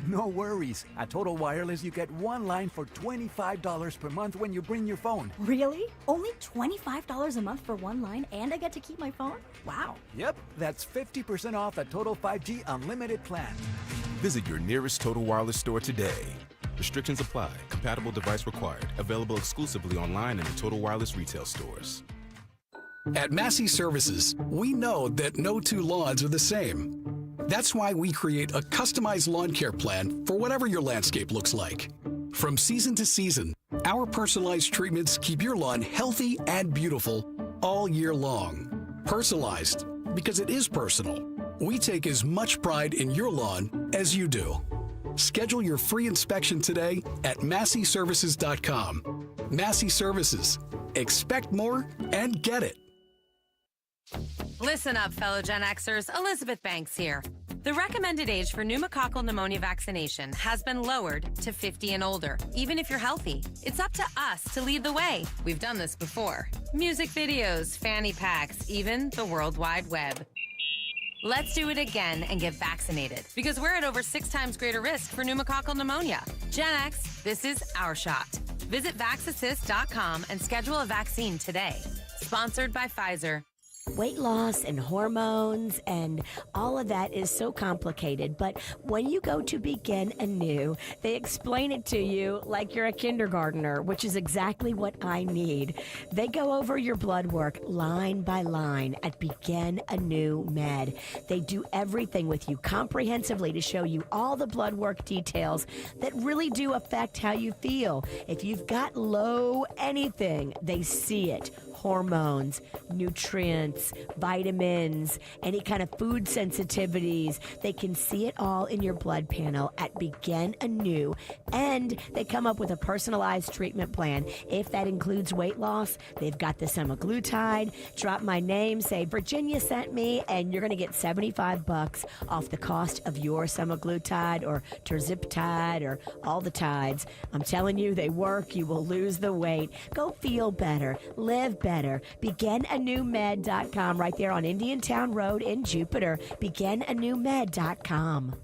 No worries. At Total Wireless, you get one line for $25 per month when you bring your phone. Really? Only $25 a month for one line, and I get to keep my phone? Wow. Yep, that's 50% off a Total 5G unlimited plan. Visit your nearest Total Wireless store today. Restrictions apply. Compatible device required. Available exclusively online and in Total Wireless retail stores. At Massey Services, we know that no 2 lawns are the same. That's why we create a customized lawn care plan for whatever your landscape looks like. From season to season, our personalized treatments keep your lawn healthy and beautiful all year long. Personalized, because it is personal. We take as much pride in your lawn as you do. Schedule your free inspection today at MasseyServices.com. Massey Services. Expect more and get it. Listen up, fellow Gen Xers. Elizabeth Banks here. The recommended age for pneumococcal pneumonia vaccination has been lowered to 50 and older, even if you're healthy. It's up to us to lead the way. We've done this before. Music videos, fanny packs, even the World Wide Web. Let's do it again and get vaccinated, because we're at over 6 times greater risk for pneumococcal pneumonia. Gen X, this is our shot. Visit VaxAssist.com and schedule a vaccine today. Sponsored by Pfizer. Weight loss and hormones and all of that is so complicated, but when you go to begin anew, they explain it to you like you're a kindergartner, which is exactly what I need. They go over your blood work line by line at Begin Anew Med. They do everything with you comprehensively to show you all the blood work details that really do affect how you feel. If you've got low anything, they see it. Hormones, nutrients, vitamins, any kind of food sensitivities. They can see it all in your blood panel at Begin Anew. And they come up with a personalized treatment plan. If that includes weight loss, they've got the semaglutide. Drop my name, say Virginia sent me, and you're going to get $75 off the cost of your semaglutide or terzipatide or all the tides. I'm telling you, they work. You will lose the weight. Go feel better. Live better. BeginAnewMed.com right there on Indiantown Road in Jupiter. BeginAnewMed.com.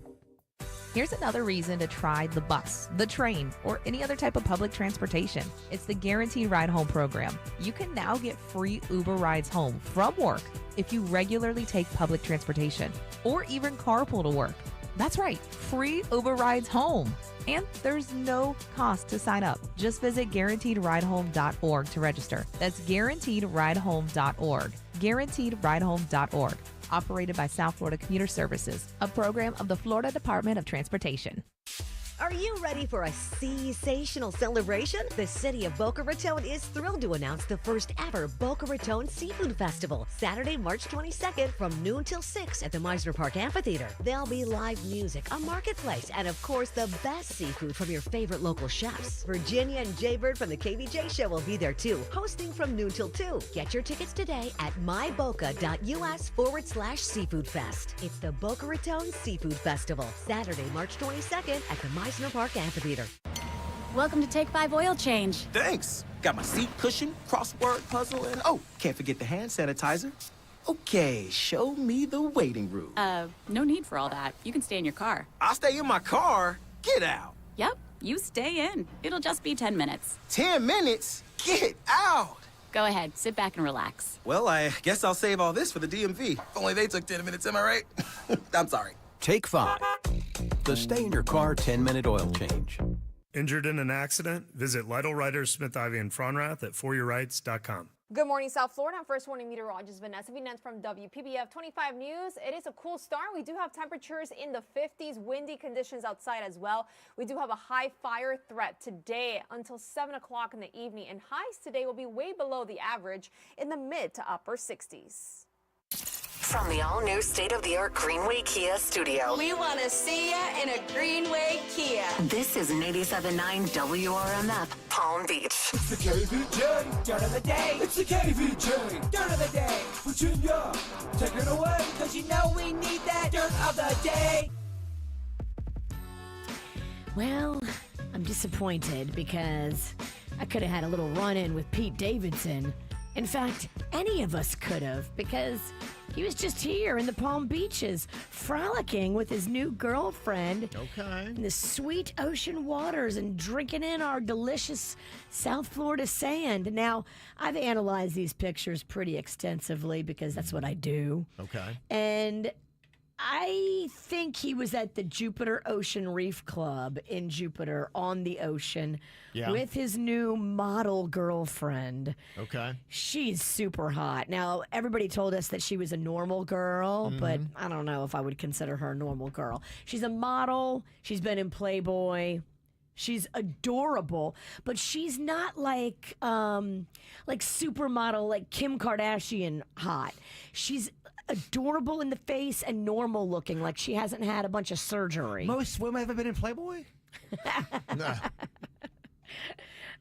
Here's another reason to try the bus, the train, or any other type of public transportation. It's the Guaranteed Ride Home program. You can now get free Uber rides home from work if you regularly take public transportation or even carpool to work. That's right, free Uber rides home. And there's no cost to sign up. Just visit GuaranteedRideHome.org to register. That's GuaranteedRideHome.org. GuaranteedRideHome.org. Operated by South Florida Commuter Services, a program of the Florida Department of Transportation. Are you ready for a sensational celebration? The city of Boca Raton is thrilled to announce the first ever Boca Raton Seafood Festival, Saturday, March 22nd from noon till 6 at the Meisner Park Amphitheater. There'll be live music, a marketplace, and of course the best seafood from your favorite local chefs. Virginia and Jaybird from the KVJShow will be there too, hosting from noon till 2. Get your tickets today at myboca.us/Seafood Fest. It's the Boca Raton Seafood Festival, Saturday, March 22nd at the Meisner Park Amphitheater. Welcome to Take 5 Oil Change. Thanks. Got my seat cushion, crossword puzzle, and can't forget the hand sanitizer. Okay, show me the waiting room. No need for all that. You can stay in your car. I'll stay in my car. Get out. Yep, you stay in. It'll just be 10 minutes. 10 minutes? Get out. Go ahead, sit back and relax. Well, I guess I'll save all this for the DMV. If only they took 10 minutes, am I right? I'm sorry. Take 5. The stay in your car 10-minute oil change. Injured in an accident? Visit Lytle Writers, Smith, Ivy, and Fronrath at foryourrights.com. Good morning, South Florida. I'm first warning meteorologist Vanessa Vinance from WPBF 25 News. It is a cool start. We do have temperatures in the 50s, windy conditions outside as well. We do have a high fire threat today until 7 o'clock in the evening, and highs today will be way below the average in the mid to upper 60s. From the all-new state-of-the-art Greenway Kia studio. We want to see you in a Greenway Kia. This is an 87.9 WRMF, Palm Beach. It's the KVJ, dirt of the day. It's the KVJ, dirt of the day. Virginia, take it away. Cause you know we need that dirt of the day. Well, I'm disappointed because I could have had a little run-in with Pete Davidson. In fact, any of us could have, because he was just here in the Palm Beaches, frolicking with his new girlfriend in the sweet ocean waters and drinking in our delicious South Florida sand. Now, I've analyzed these pictures pretty extensively because that's what I do. Okay. And I think he was at the Jupiter Ocean Reef Club in Jupiter on the ocean with his new model girlfriend. Okay. She's super hot. Now, everybody told us that she was a normal girl, but I don't know if I would consider her a normal girl. She's a model. She's been in Playboy. She's adorable, but she's not like supermodel, like Kim Kardashian hot. She's adorable in the face and normal looking, like she hasn't had a bunch of surgery. Most women ever been in Playboy? Nah.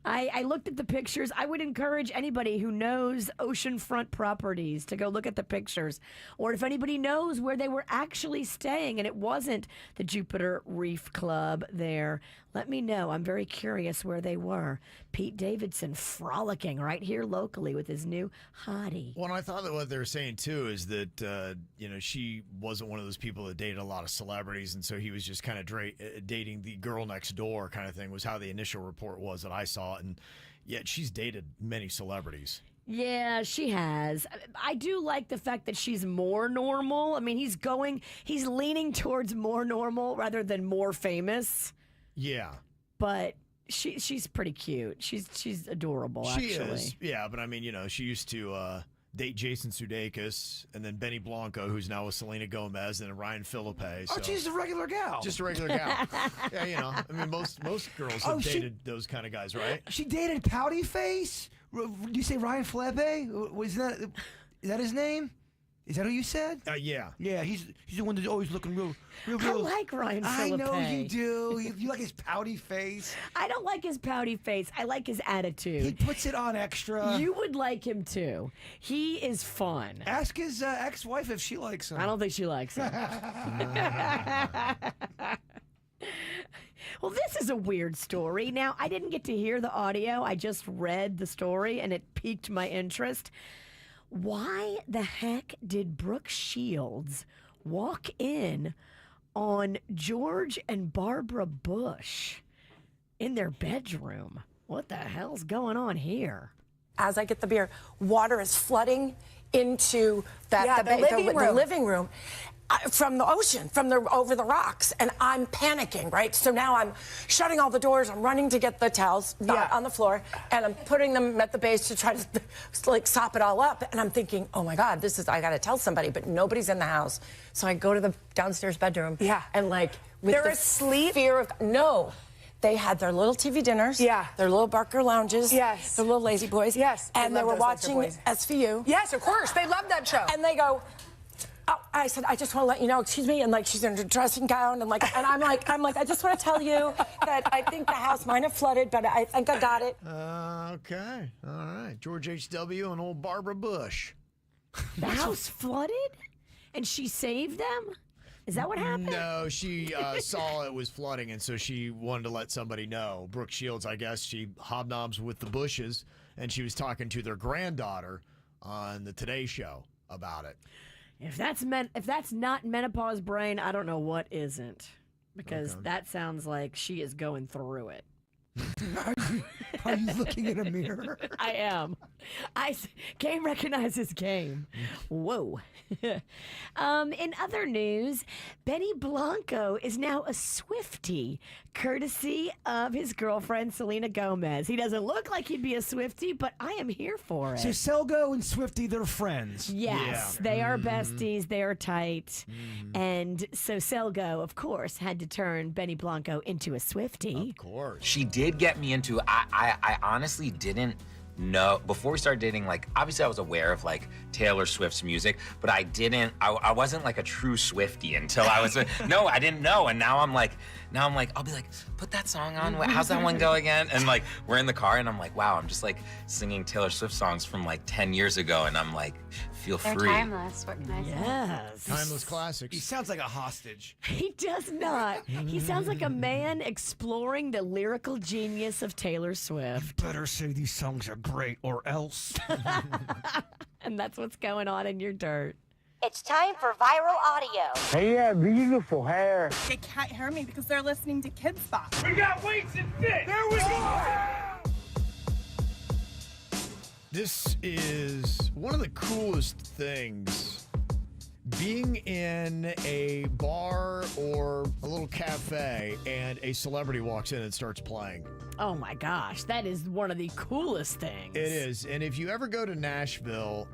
I looked at the pictures. I would encourage anybody who knows oceanfront properties to go look at the pictures. Or if anybody knows where they were actually staying and it wasn't the Jupiter Reef Club there, let me know. I'm very curious where they were. Pete Davidson frolicking right here locally with his new hottie. Well, and I thought that what they were saying, too, is that, she wasn't one of those people that dated a lot of celebrities, and so he was just kind of dating the girl next door kind of thing was how the initial report was that I saw. And yet she's dated many celebrities. Yeah, she has. I do like the fact that she's more normal. I mean, he's leaning towards more normal rather than more famous. Yeah. But she's pretty cute. She's adorable, actually. She is. Yeah, but I mean, she used to date Jason Sudeikis and then Benny Blanco, who's now with Selena Gomez, and then Ryan Philippe. So. Oh, she's a regular gal. Just a regular gal. Yeah, I mean, most girls have dated those kind of guys, right? She dated Pouty Face? Did you say Ryan Philippe? Is that his name? Is that who you said? Yeah. Yeah, he's the one that's always looking real. I like Ryan Philippe. I know you do. You like his pouty face. I don't like his pouty face. I like his attitude. He puts it on extra. You would like him too. He is fun. Ask his ex-wife if she likes him. I don't think she likes him. Well, this is a weird story. Now, I didn't get to hear the audio. I just read the story, and it piqued my interest. Why the heck did Brooke Shields walk in on George and Barbara Bush in their bedroom? What the hell's going on here? As I get the beer, water is flooding into the living room. From the ocean, over the rocks, and I'm panicking, right? So now I'm shutting all the doors, I'm running to get the towels on the floor, and I'm putting them at the base to try to sop it all up, and I'm thinking, oh my God, I gotta tell somebody, but nobody's in the house. So I go to the downstairs bedroom, and with they're asleep? Fear of, no. They had their little TV dinners, their little Barker lounges, their little lazy boys, and they were watching SVU. Yes, of course, they love that show. And they go, oh, I said, I just want to let you know, excuse me, and she's in her dressing gown, and I'm like, I just want to tell you that I think the house might have flooded, but I think I got it. Okay, all right, George H.W. and old Barbara Bush. The house flooded, and she saved them? Is that what happened? No, she saw it was flooding, and so she wanted to let somebody know. Brooke Shields, I guess, she hobnobs with the Bushes, and she was talking to their granddaughter on the Today Show about it. If that's not menopause brain, I don't know what isn't. Because that sounds like she is going through it. Are you looking in a mirror? I am. Game recognizes game. Whoa. In other news, Benny Blanco is now a Swiftie, courtesy of his girlfriend, Selena Gomez. He doesn't look like he'd be a Swiftie, but I am here for it. So Selgo and Swiftie, they're friends. Yes, they are besties. They are tight. And so Selgo, of course, had to turn Benny Blanco into a Swiftie. Of course. She did get me into, I honestly didn't know, before we started dating, obviously I was aware of Taylor Swift's music, but I wasn't a true Swiftie until I was, no, I didn't know. And now I'm like, I'll be like, put that song on, how's that one go again? And we're in the car and I'm like, wow, I'm just singing Taylor Swift songs from 10 years ago. And I'm like, feel They're free. timeless. What can I say? Yes. Timeless classics. He sounds like a hostage. He does not. He sounds like a man exploring the lyrical genius of Taylor Swift. You better say these songs are great or else. And that's what's going on in your dirt. It's time for viral audio. Hey, yeah, beautiful hair. They can't hear me because they're listening to Kids Bop. We got weights and fit. There we go. This is one of the coolest things. Being in a bar or a little cafe and a celebrity walks in and starts playing. Oh my gosh, that is one of the coolest things. It is. And if you ever go to Nashville,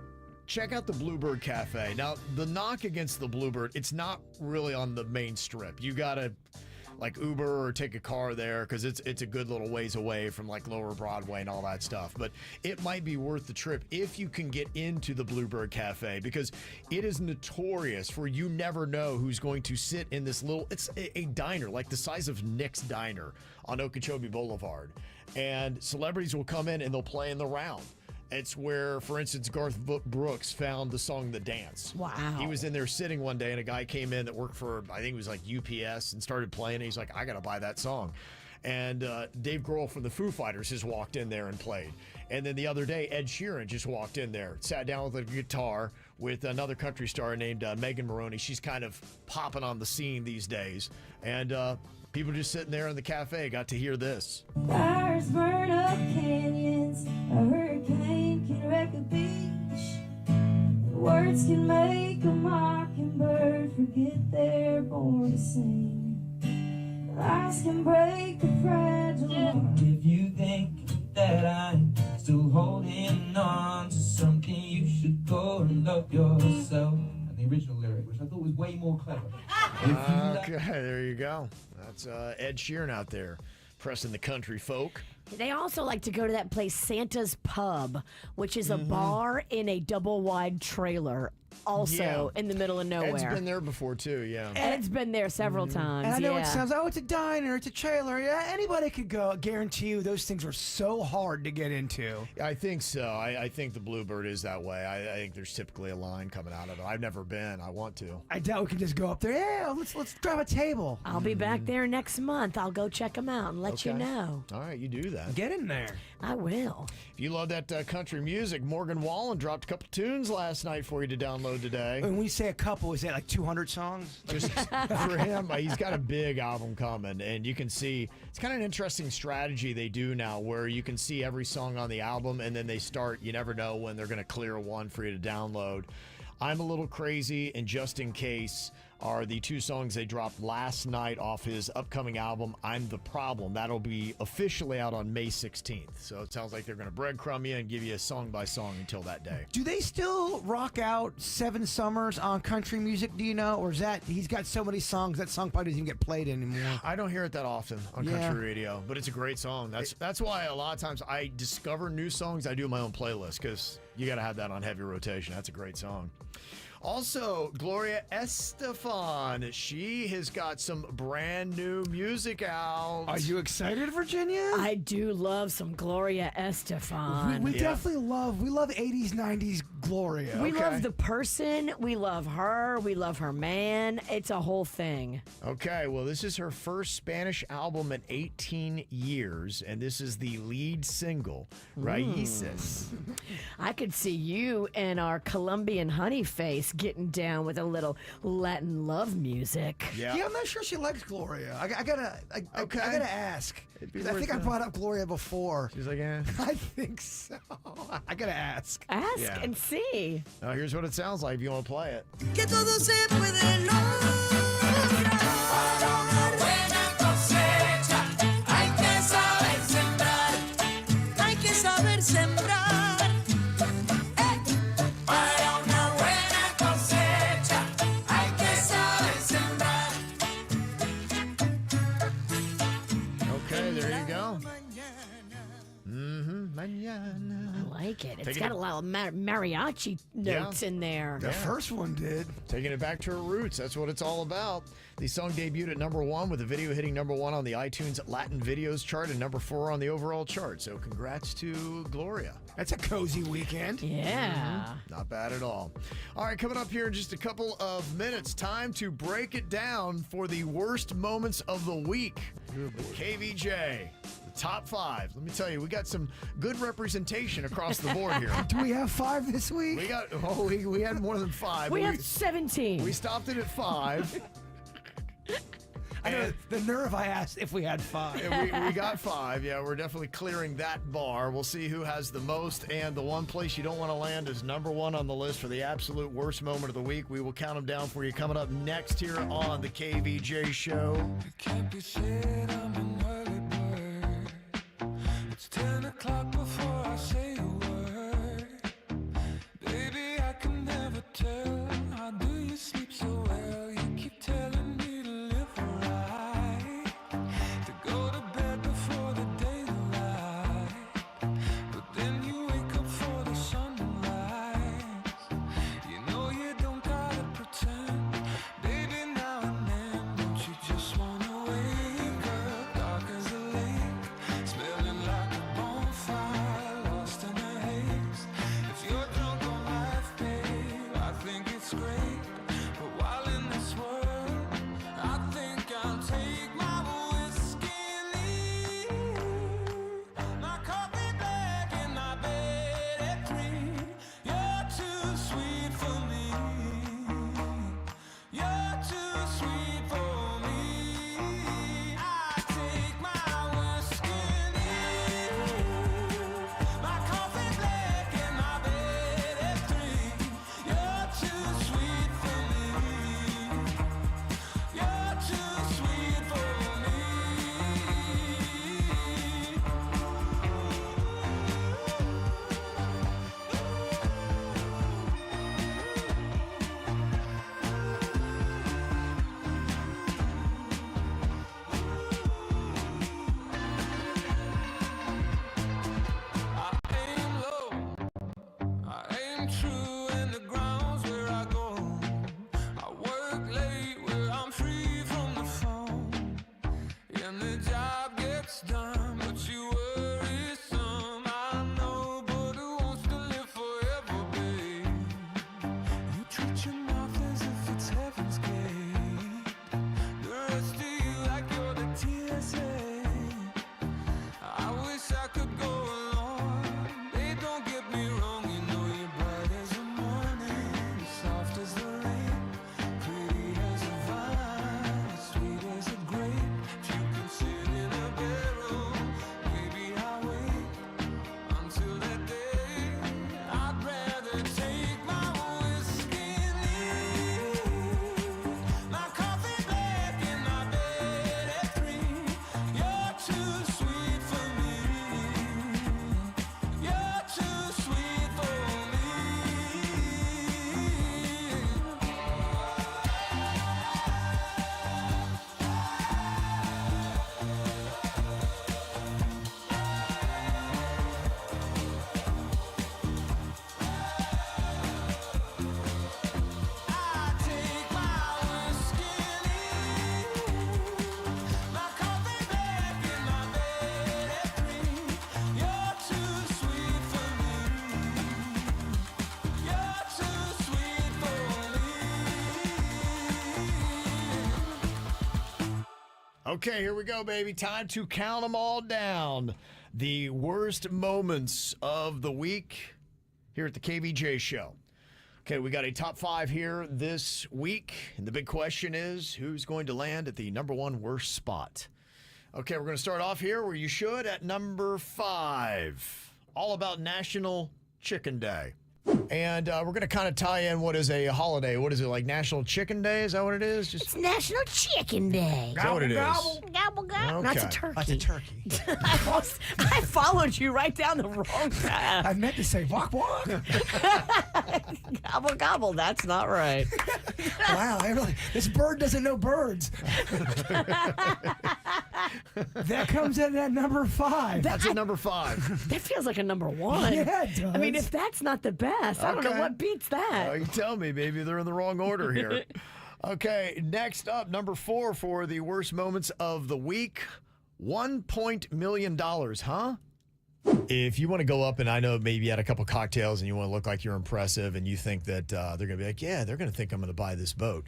check out the Bluebird Cafe. Now, the knock against the Bluebird, it's not really on the main strip. You gotta like Uber or take a car there because it's a good little ways away from like Lower Broadway and all that stuff. But it might be worth the trip if you can get into the Bluebird Cafe, because it is notorious for you never know who's going to sit in this little, it's a diner like the size of Nick's Diner on Okeechobee Boulevard. And celebrities will come in and they'll play in the round. It's where, for instance, Garth Brooks found the song The Dance. Wow. He was in there sitting one day and a guy came in that worked for, I think it was like UPS, and started playing. And he's like, I got to buy that song. And Dave Grohl from the Foo Fighters has walked in there and played. And then the other day, Ed Sheeran just walked in there, sat down with a guitar with another country star named Megan Maroney. She's kind of popping on the scene these days. And people just sitting there in the cafe got to hear this. Fires burn up canyons, a hurricane can wreck a beach. Words can make a mockingbird forget they're born to sing. Lies can break the fragile heart. If you think that I'm still holding on to something, you should go and love yourself. And the original lyric, which I thought was way more clever. Okay, there you go. That's Ed Sheeran out there pressing the country folk. They also like to go to that place, Santa's Pub, which is a bar in a double-wide trailer, also in the middle of nowhere. Ed's been there before, too, yeah. Ed's been there several times, And I know it sounds, it's a diner, it's a trailer. Yeah, anybody could go. I guarantee you those things are so hard to get into. I think so. I think the Bluebird is that way. I think there's typically a line coming out of it. I've never been. I want to. I doubt we can just go up there. Yeah, let's grab a table. I'll be back there next month. I'll go check them out and let you know. All right, you do that. Get in there. I will. If you love that country music, Morgan Wallen dropped a couple tunes last night for you to download today. And when you say a couple, is that like 200 songs? Just for him, he's got a big album coming, and you can see it's kind of an interesting strategy they do now where you can see every song on the album, and then they start, you never know when they're going to clear one for you to download. I'm a Little Crazy and Just In Case are the two songs they dropped last night off his upcoming album, I'm the Problem. That'll be officially out on May 16th. So it sounds like they're going to breadcrumb you and give you a song by song until that day. Do they still rock out 7 Summers on country music, do you know? Or is that, he's got so many songs, that song probably doesn't even get played anymore? I don't hear it that often on country radio, but it's a great song. That's why a lot of times I discover new songs. I do my own playlist because you got to have that on heavy rotation. That's a great song. Also, Gloria Estefan, she has got some brand new music out. Are you excited, Virginia? I do love some Gloria Estefan. We definitely love 80s, 90s Gloria. We love the person, we love her man. It's a whole thing. Okay, well, this is her first Spanish album in 18 years, and this is the lead single, Raíces. I could see you and our Colombian honey face getting down with a little Latin love music. Yeah, I'm not sure she likes Gloria. I gotta ask. I think I brought up Gloria before. She's like, yeah. I think so. I gotta ask. Ask and see. Now, here's what it sounds like if you want to play it. Que todo se puede lograr. Buena cosecha, hay que saber sembrar, hay que saber sembrar. Para una buena cosecha, hay que saber sembrar. Okay, there you go. Mañana. I like it. It's got a lot of mariachi notes in there. The first one did. Taking it back to her roots. That's what it's all about. The song debuted at #1 with the video hitting #1 on the iTunes Latin Videos chart and #4 on the overall chart. So congrats to Gloria. That's a cozy weekend. Yeah. Not bad at all. All right, coming up here in just a couple of minutes, time to break it down for the worst moments of the week. KVJ. Top 5. Let me tell you, we got some good representation across the board here. Do we have 5 this week? We had more than 5. We have 17. We stopped it at 5. I know the nerve I asked if we had 5. We got 5. Yeah, we're definitely clearing that bar. We'll see who has the most. And the one place you don't want to land is #1 on the list for the absolute worst moment of the week. We will count them down for you coming up next here on the KVJ Show. It can't be said I'm an early bird. It's 10 o'clock before I say a word. Baby, I can never tell. How do you sleep so well? You keep telling me to live right. come true and the ground's where I go. I work late where I'm free from the phone. And the job gets done, but you worry some. I know, but who wants to live forever, babe? You treat your mouth as if it's heaven's gate. The rest of you like you're the TSA. I wish I could go along. Babe, don't get me wrong, you know you're bright as the morning, soft as the rain, pretty as a vine, sweet as a grape. If you can sit in a bedroom, maybe I'll wait until that day. I'd rather take my whiskey and leave my coffee black in my bed at 3. You're too sweet for me. You're too sweet for me. I take my whiskey and leave my coffee black in my bed at 3. You're too sweet for me. You're too sweet for me. Okay, here we go, baby. Time to count them all down. The worst moments of the week here at the KVJ Show. Okay, we got a top 5 here this week. And the big question is, who's going to land at the number 1 worst spot? Okay, we're going to start off here where you should at number 5. All about National Chicken Day. And we're going to kind of tie in what is a holiday. What is it, like National Chicken Day? Is that what it is? Just It's National Chicken Day. Is that what it is? Gobble, gobble. That's a Okay. turkey. That's a turkey. I followed you right down the wrong path. I meant to say walk, walk. Gobble, gobble. That's not right. Wow, this bird doesn't know birds. That comes in at number 5. That's at number 5. That feels like a number 1. Yeah, it does. I mean, if that's not the best, I don't know Okay. what beats that. You tell me, baby. They're in the wrong order here. Okay, next up, number 4 for the worst moments of the week. $1 million, huh? If you want to go up and I know maybe you had a couple cocktails and you want to look like you're impressive and you think that they're going to be like, yeah, they're going to think I'm going to buy this boat.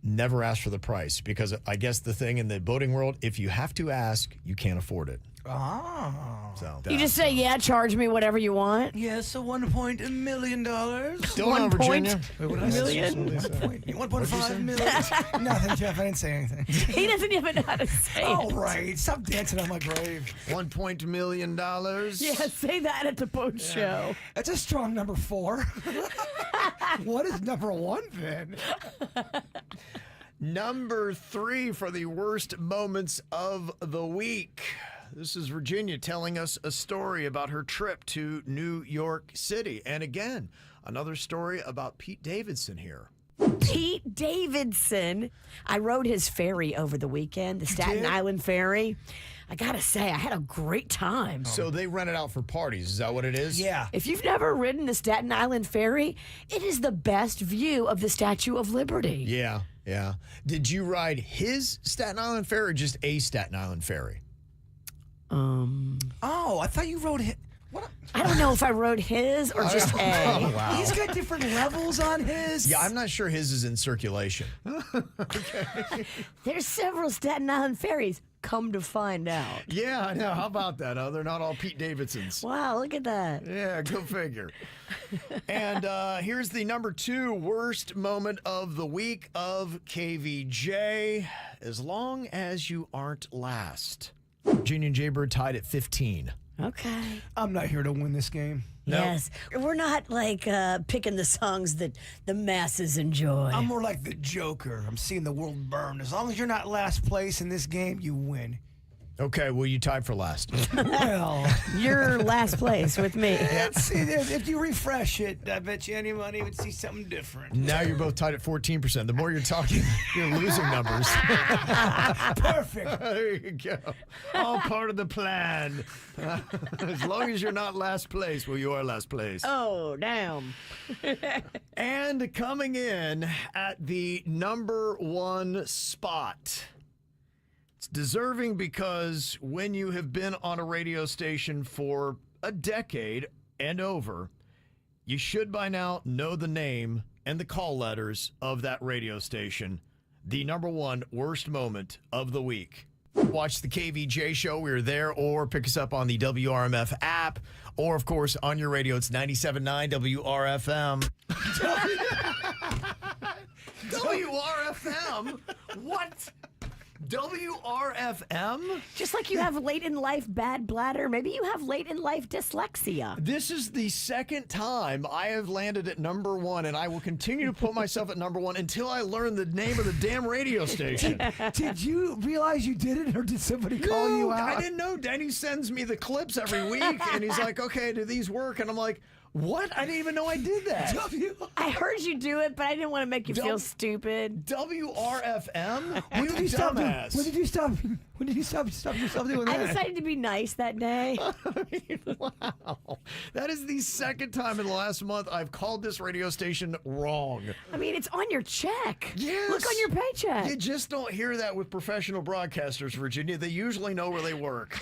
Never ask for the price because I guess the thing in the boating world, if you have to ask, you can't afford it. Oh. So You just say, yeah, charge me whatever you want. Yes, so $1 million. Still not Virginia. Wait, what did I say? Million? 1.5 million. Nothing, Jeff. I didn't say anything. He doesn't even know how to say All it. right, stop dancing on my grave. $1 million. Yeah, say that at the boat show. That's a strong number 4. What is number 1 then? Number 3 for the worst moments of the week. This is Virginia telling us a story about her trip to New York City. And again, another story about Pete Davidson here. Pete Davidson. I rode his ferry over the weekend, the Staten Island ferry. I gotta say, I had a great time. So they rent it out for parties. Is that what it is? Yeah. If you've never ridden the Staten Island ferry, it is the best view of the Statue of Liberty. Yeah, yeah. Did you ride his Staten Island ferry or just a Staten Island ferry? Oh, I thought you rode him. What? I don't know if I rode his or just a. Oh, wow. He's got different levels on his. Yeah, I'm not sure his is in circulation. There's several Staten Island ferries. Come to find out. Yeah, I know. How about that? They're not all Pete Davidsons. Wow, look at that. Yeah, go figure. And here's the number 2 worst moment of the week of KVJ. As long as you aren't last. Virginia and Jaybird tied at 15. Okay. I'm not here to win this game. Yes. We're not like picking the songs that the masses enjoy. I'm more like the Joker. I'm seeing the world burn. As long as you're not last place in this game, you win. Okay, well, you tied for last. Well, You're last place with me. if you refresh it, I bet you anybody would see something different. Now you're both tied at 14%. The more you're talking, you're losing numbers. Perfect. There you go. All part of the plan. As long as you're not last place, well, you are last place. Oh, damn. And coming in at the number 1 spot. It's deserving because when you have been on a radio station for a decade and over, you should by now know the name and the call letters of that radio station. The number 1 worst moment of the week. Watch the KVJ show. We're there, or pick us up on the WRMF app, or, of course, on your radio. It's 97.9 WRFM. WRFM? What? WRFM? Just like you have late in life bad bladder, maybe you have late in life dyslexia. This is the second time I have landed at number 1, and I will continue to put myself at number 1 until I learn the name of the damn radio station. Did you realize you did it, or did somebody call you out? I didn't know. Danny sends me the clips every week, and he's like, okay, do these work? And I'm like, what? I didn't even know I did that. I heard you do it, but I didn't want to make you feel stupid. WRFM? When did you stop? When did you stop? When did you stop yourself doing that? I decided to be nice that day. Wow. That is the second time in the last month I've called this radio station wrong. I mean, it's on your check. Yes. Look on your paycheck. You just don't hear that with professional broadcasters, Virginia. They usually know where they work.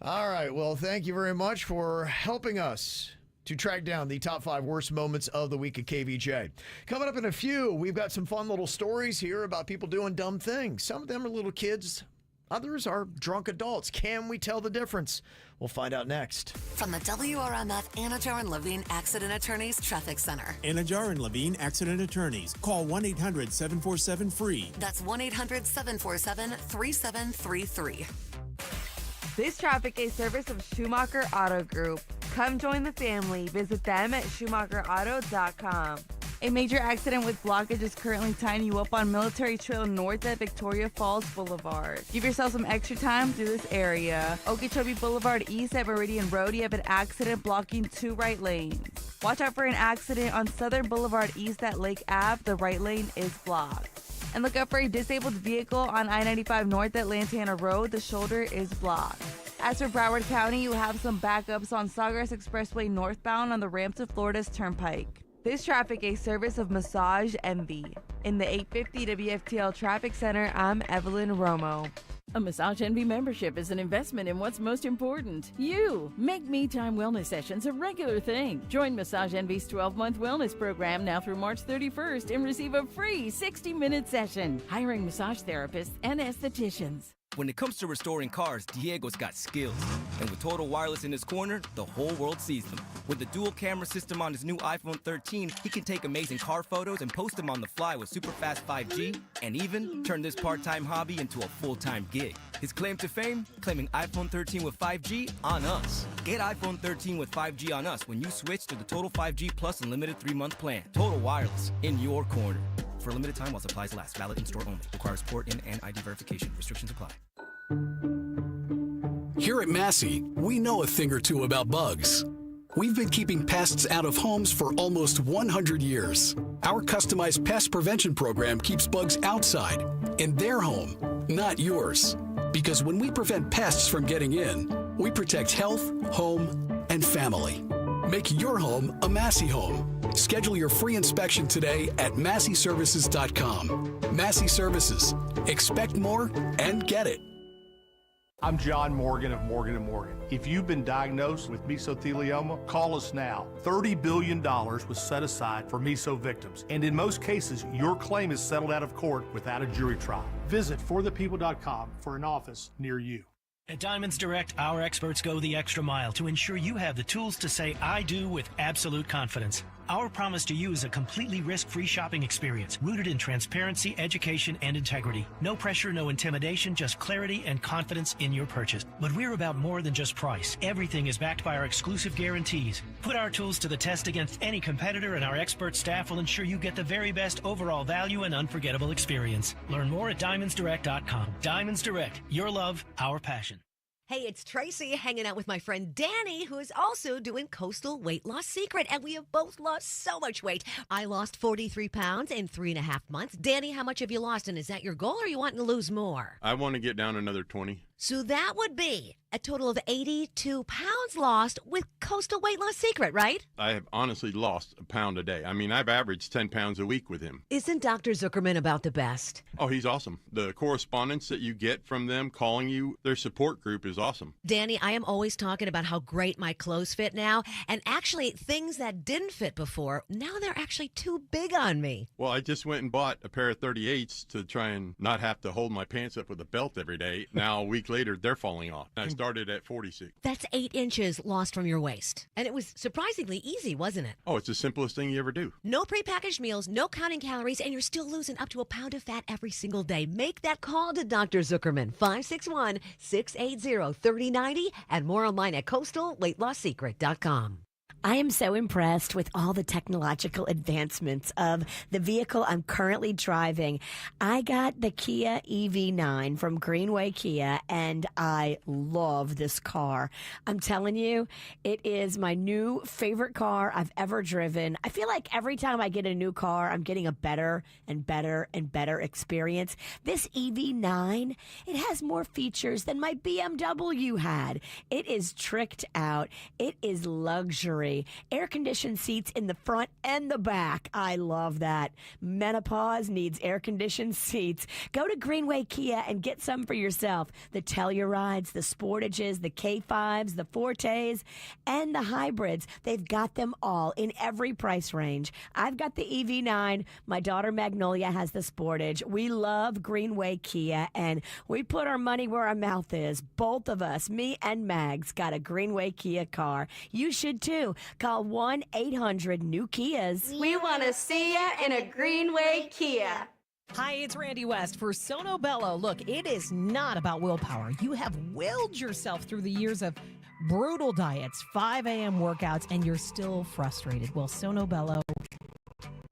All right. Well, thank you very much for helping us to track down the top 5 worst moments of the week at KVJ. Coming up in a few, we've got some fun little stories here about people doing dumb things. Some of them are little kids. Others are drunk adults. Can we tell the difference? We'll find out next. From the WRMF Anajar and Levine Accident Attorneys Traffic Center. Anajar and Levine Accident Attorneys. Call 1-800-747-FREE. That's 1-800-747-3733. This traffic is service of Schumacher Auto Group. Come join the family. Visit them at SchumacherAuto.com. A major accident with blockage is currently tying you up on Military Trail north at Victoria Falls Boulevard. Give yourself some extra time through this area. Okeechobee Boulevard east at Meridian Road, you have an accident blocking 2 right lanes. Watch out for an accident on Southern Boulevard east at Lake Ave. The right lane is blocked. And look out for a disabled vehicle on I-95 north at Lantana Road. The shoulder is blocked. As for Broward County, you have some backups on Sawgrass Expressway northbound on the ramp to Florida's Turnpike. This traffic is service of Massage Envy. In the 850 WFTL Traffic Center, I'm Evelyn Romo. A Massage Envy membership is an investment in what's most important. You. Make Me Time Wellness Sessions a regular thing. Join Massage Envy's 12-month wellness program now through March 31st and receive a free 60-minute session. Hiring massage therapists and estheticians. When it comes to restoring cars, Diego's got skills. And with Total Wireless in his corner, the whole world sees them. With the dual camera system on his new iPhone 13, he can take amazing car photos and post them on the fly with super fast 5G, and even turn this part-time hobby into a full-time gig. His claim to fame? Claiming iPhone 13 with 5G on us. Get iPhone 13 with 5G on us when you switch to the Total 5G Plus Unlimited 3-month plan. Total Wireless, in your corner. For a limited time while supplies last. Valid in-store only. Requires port in and ID verification. Restrictions apply. Here at Massey, we know a thing or two about bugs. We've been keeping pests out of homes for almost 100 years. Our customized pest prevention program keeps bugs outside, in their home, not yours. Because when we prevent pests from getting in, we protect health, home, and family. Make your home a Massey home. Schedule your free inspection today at MasseyServices.com. Massey Services. Expect more and get it. I'm John Morgan of Morgan & Morgan. If you've been diagnosed with mesothelioma, call us now. $30 billion was set aside for meso victims, and in most cases, your claim is settled out of court without a jury trial. Visit forthepeople.com for an office near you. At Diamonds Direct, our experts go the extra mile to ensure you have the tools to say I do with absolute confidence. Our promise to you is a completely risk-free shopping experience rooted in transparency, education, and integrity. No pressure, no intimidation, just clarity and confidence in your purchase. But we're about more than just price. Everything is backed by our exclusive guarantees. Put our tools to the test against any competitor, and our expert staff will ensure you get the very best overall value and unforgettable experience. Learn more at DiamondsDirect.com. Diamonds Direct. Your love, our passion. Hey, it's Tracy hanging out with my friend Danny, who is also doing Coastal Weight Loss Secret, and we have both lost so much weight. I lost 43 pounds in 3.5 months. Danny, how much have you lost, and is that your goal, or are you wanting to lose more? I want to get down another 20. So that would be a total of 82 pounds lost with Coastal Weight Loss Secret, right? I have honestly lost a pound a day. I mean, I've averaged 10 pounds a week with him. Isn't Dr. Zuckerman about the best? Oh, he's awesome. The correspondence that you get from them calling you, their support group is awesome. Danny, I am always talking about how great my clothes fit now, and actually things that didn't fit before, now they're actually too big on me. Well, I just went and bought a pair of 38s to try and not have to hold my pants up with a belt every day. Now, a week later, they're falling off. I started at 46. That's 8 inches lost from your waist. And it was surprisingly easy, wasn't it? Oh, it's the simplest thing you ever do. No prepackaged meals, no counting calories, and you're still losing up to a pound of fat every single day. Make that call to Dr. Zuckerman, 561-680-3090, and more online at coastalweightlossecret.com. I am so impressed with all the technological advancements of the vehicle I'm currently driving. I got the Kia EV9 from Greenway Kia, and I love this car. I'm telling you, it is my new favorite car I've ever driven. I feel like every time I get a new car, I'm getting a better and better and better experience. This EV9, it has more features than my BMW had. It is tricked out. It is luxury. Air-conditioned seats in the front and the back. I love that. Menopause needs air-conditioned seats. Go to Greenway Kia and get some for yourself. The Tellurides, the Sportages, the K5s, the Fortes, and the hybrids. They've got them all in every price range. I've got the EV9. My daughter Magnolia has the Sportage. We love Greenway Kia, and we put our money where our mouth is. Both of us, me and Mags, got a Greenway Kia car. You should too. Call 1-800-NEW-KIAs. We want to see ya in a Greenway Kia. Hi, it's Randy West for Sono Bello. Look, it is not about willpower. You have willed yourself through the years of brutal diets, 5 a.m. workouts, and you're still frustrated. Well, Sono Bello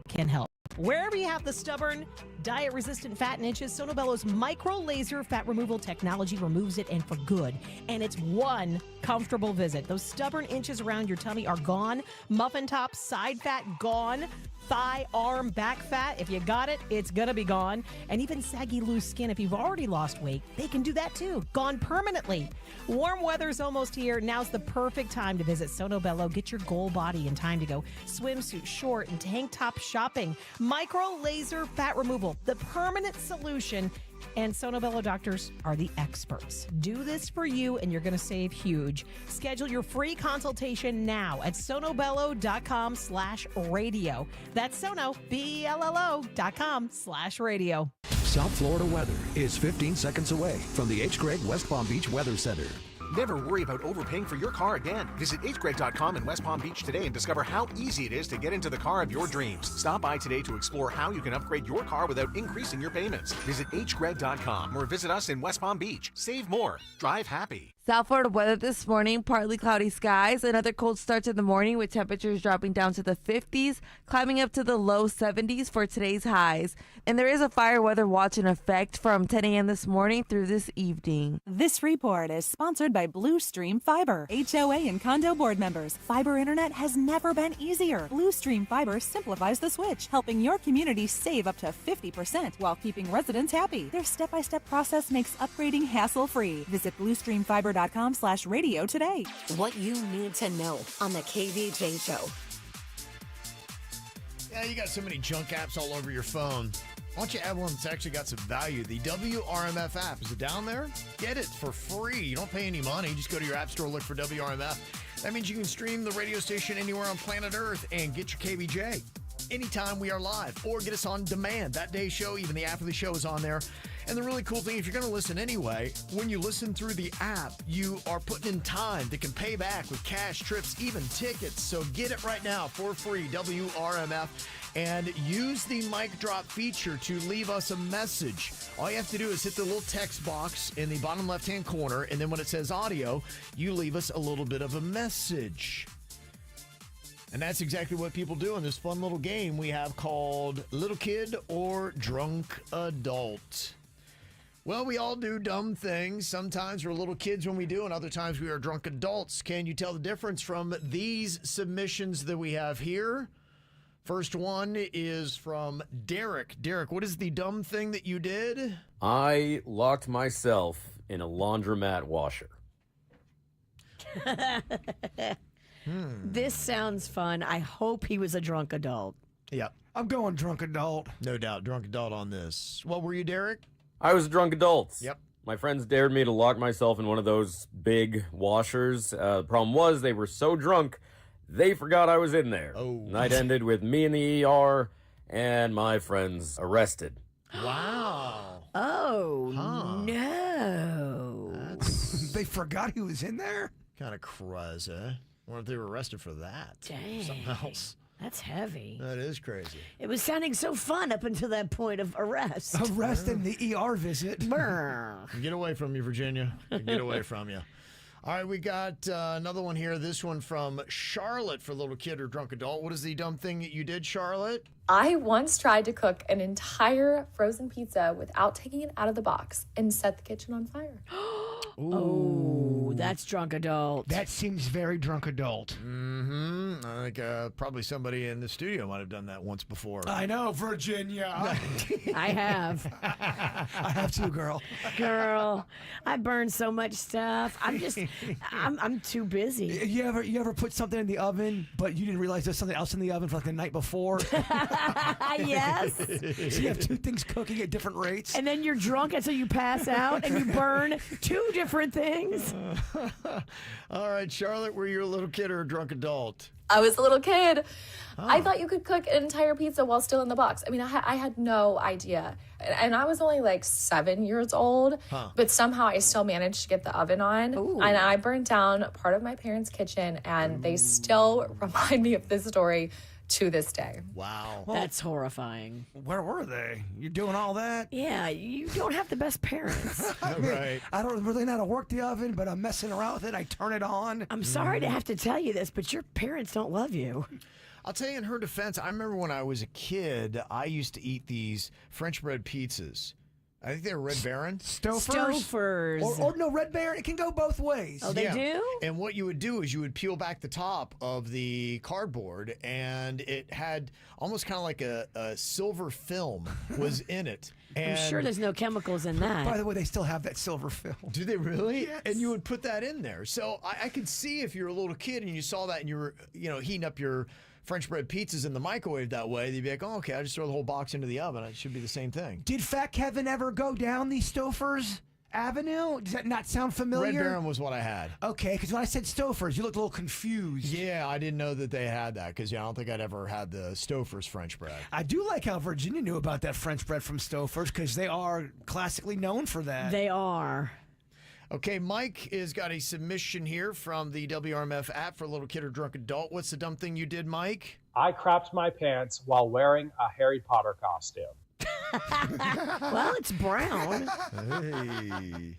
can help. Wherever you have the stubborn, diet-resistant fat and inches, Sono Bello's micro-laser fat removal technology removes it, and for good. And it's one comfortable visit. Those stubborn inches around your tummy are gone. Muffin top, side fat, gone. Thigh, arm, back fat, if you got it, it's gonna be gone. And even saggy, loose skin, if you've already lost weight, they can do that too. Gone permanently. Warm weather's almost here. Now's the perfect time to visit Sono Bello. Get your goal body in time to go swimsuit, short, and tank top shopping. Micro laser fat removal, the permanent solution. And Sono Bello doctors are the experts. Do this for you, and you're going to save huge. Schedule your free consultation now at sonobello.com/radio. That's Sono, BELLO.com/radio. South Florida weather is 15 seconds away from the H. Gregg West Palm Beach Weather Center. Never worry about overpaying for your car again. Visit hgreg.com in West Palm Beach today and discover how easy it is to get into the car of your dreams. Stop by today to explore how you can upgrade your car without increasing your payments. Visit hgreg.com or visit us in West Palm Beach. Save more. Drive happy. South Florida weather this morning, partly cloudy skies. Another cold start to the morning with temperatures dropping down to the 50s, climbing up to the low 70s for today's highs. And there is a fire weather watch in effect from 10 a.m. this morning through this evening. This report is sponsored by Blue Stream Fiber. HOA and condo board members, fiber internet has never been easier. Blue Stream Fiber simplifies the switch, helping your community save up to 50% while keeping residents happy. Their step-by-step process makes upgrading hassle-free. Visit bluestreamfiber.com/radio today. What you need to know on the KVJ Show. Yeah, you got so many junk apps all over your phone. Why don't you add one that's actually got some value? The WRMF app. Is it down there? Get it for free. You don't pay any money. Just go to your app store, look for WRMF. That means you can stream the radio station anywhere on planet Earth and get your KVJ anytime we are live, or get us on demand. That day's show, even the after the show is on there. And the really cool thing, if you're going to listen anyway, when you listen through the app, you are putting in time that can pay back with cash, trips, even tickets. So get it right now for free, WRMF. And use the mic drop feature to leave us a message. All you have to do is hit the little text box in the bottom left-hand corner, and then when it says audio, you leave us a little bit of a message. And that's exactly what people do in this fun little game we have called Little Kid or Drunk Adult. Well, we all do dumb things. Sometimes we're little kids when we do, and other times we are drunk adults. Can you tell the difference from these submissions that we have here? First one is from Derek. Derek, what is the dumb thing that you did? I locked myself in a laundromat washer. This sounds fun. I hope he was a drunk adult. Yep. I'm going drunk adult. No doubt, drunk adult on this. What were you, Derek? I was a drunk adult. Yep. My friends dared me to lock myself in one of those big washers. The problem was they were so drunk, they forgot I was in there. Oh. Night ended with me in the ER and my friends arrested. Wow. Oh, no. They forgot he was in there? Kind of crazy. I wonder if they were arrested for that. Dang. Something else. That's heavy. That is crazy. It was sounding so fun up until that point of arrest. Arrest and the ER visit. Get away from you, Virginia. Get away from you. All right, we got another one here. This one from Charlotte for little kid or drunk adult. What is the dumb thing that you did, Charlotte? I once tried to cook an entire frozen pizza without taking it out of the box and set the kitchen on fire. Oh, that's drunk adult. That seems very drunk adult. Mm-hmm. I think probably somebody in the studio might have done that once before. I know, Virginia. I have. I have too, girl. Girl, I burned so much stuff. I'm too busy. You ever put something in the oven, but you didn't realize there's something else in the oven for like the night before? Yes. So you have two things cooking at different rates. And then you're drunk until you pass out and you burn two different things. All right, Charlotte, were you a little kid or a drunk adult? I was a little kid. Oh. I thought you could cook an entire pizza while still in the box. I mean, I had no idea. And I was only like 7 years old, but somehow I still managed to get the oven on. Ooh. And I burned down part of my parents' kitchen, and they still remind me of this story to this day. Wow. That's horrifying. Where were they? You're doing all that? Yeah, you don't have the best parents. Right. I don't really know how to work the oven, but I'm messing around with it. I turn it on. I'm sorry to have to tell you this, but your parents don't love you. I'll tell you in her defense, I remember when I was a kid, I used to eat these French bread pizzas. I think they were Red Baron. Stofers. Or no, Red Baron. It can go both ways. Oh, they do? And what you would do is you would peel back the top of the cardboard, and it had almost kind of like a silver film was in it. And I'm sure there's no chemicals in that. By the way, they still have that silver film. Do they really? Yes. And you would put that in there. So I could see if you're a little kid and you saw that and you were, heating up your French bread pizzas in the microwave that way, they'd be like, oh, okay, I just throw the whole box into the oven. It should be the same thing. Did Fat Kevin ever go down the Stofers Avenue? Does that not sound familiar? Red Baron was what I had. Okay, because when I said Stofers, you looked a little confused. Yeah, I didn't know that they had that because I don't think I'd ever had the Stouffer's French bread. I do like how Virginia knew about that French bread from Stouffer's because they are classically known for that. They are. Okay, Mike has got a submission here from the WRMF app for little kid or drunk adult. What's the dumb thing you did, Mike? I crapped my pants while wearing a Harry Potter costume. Well, it's brown. Hey.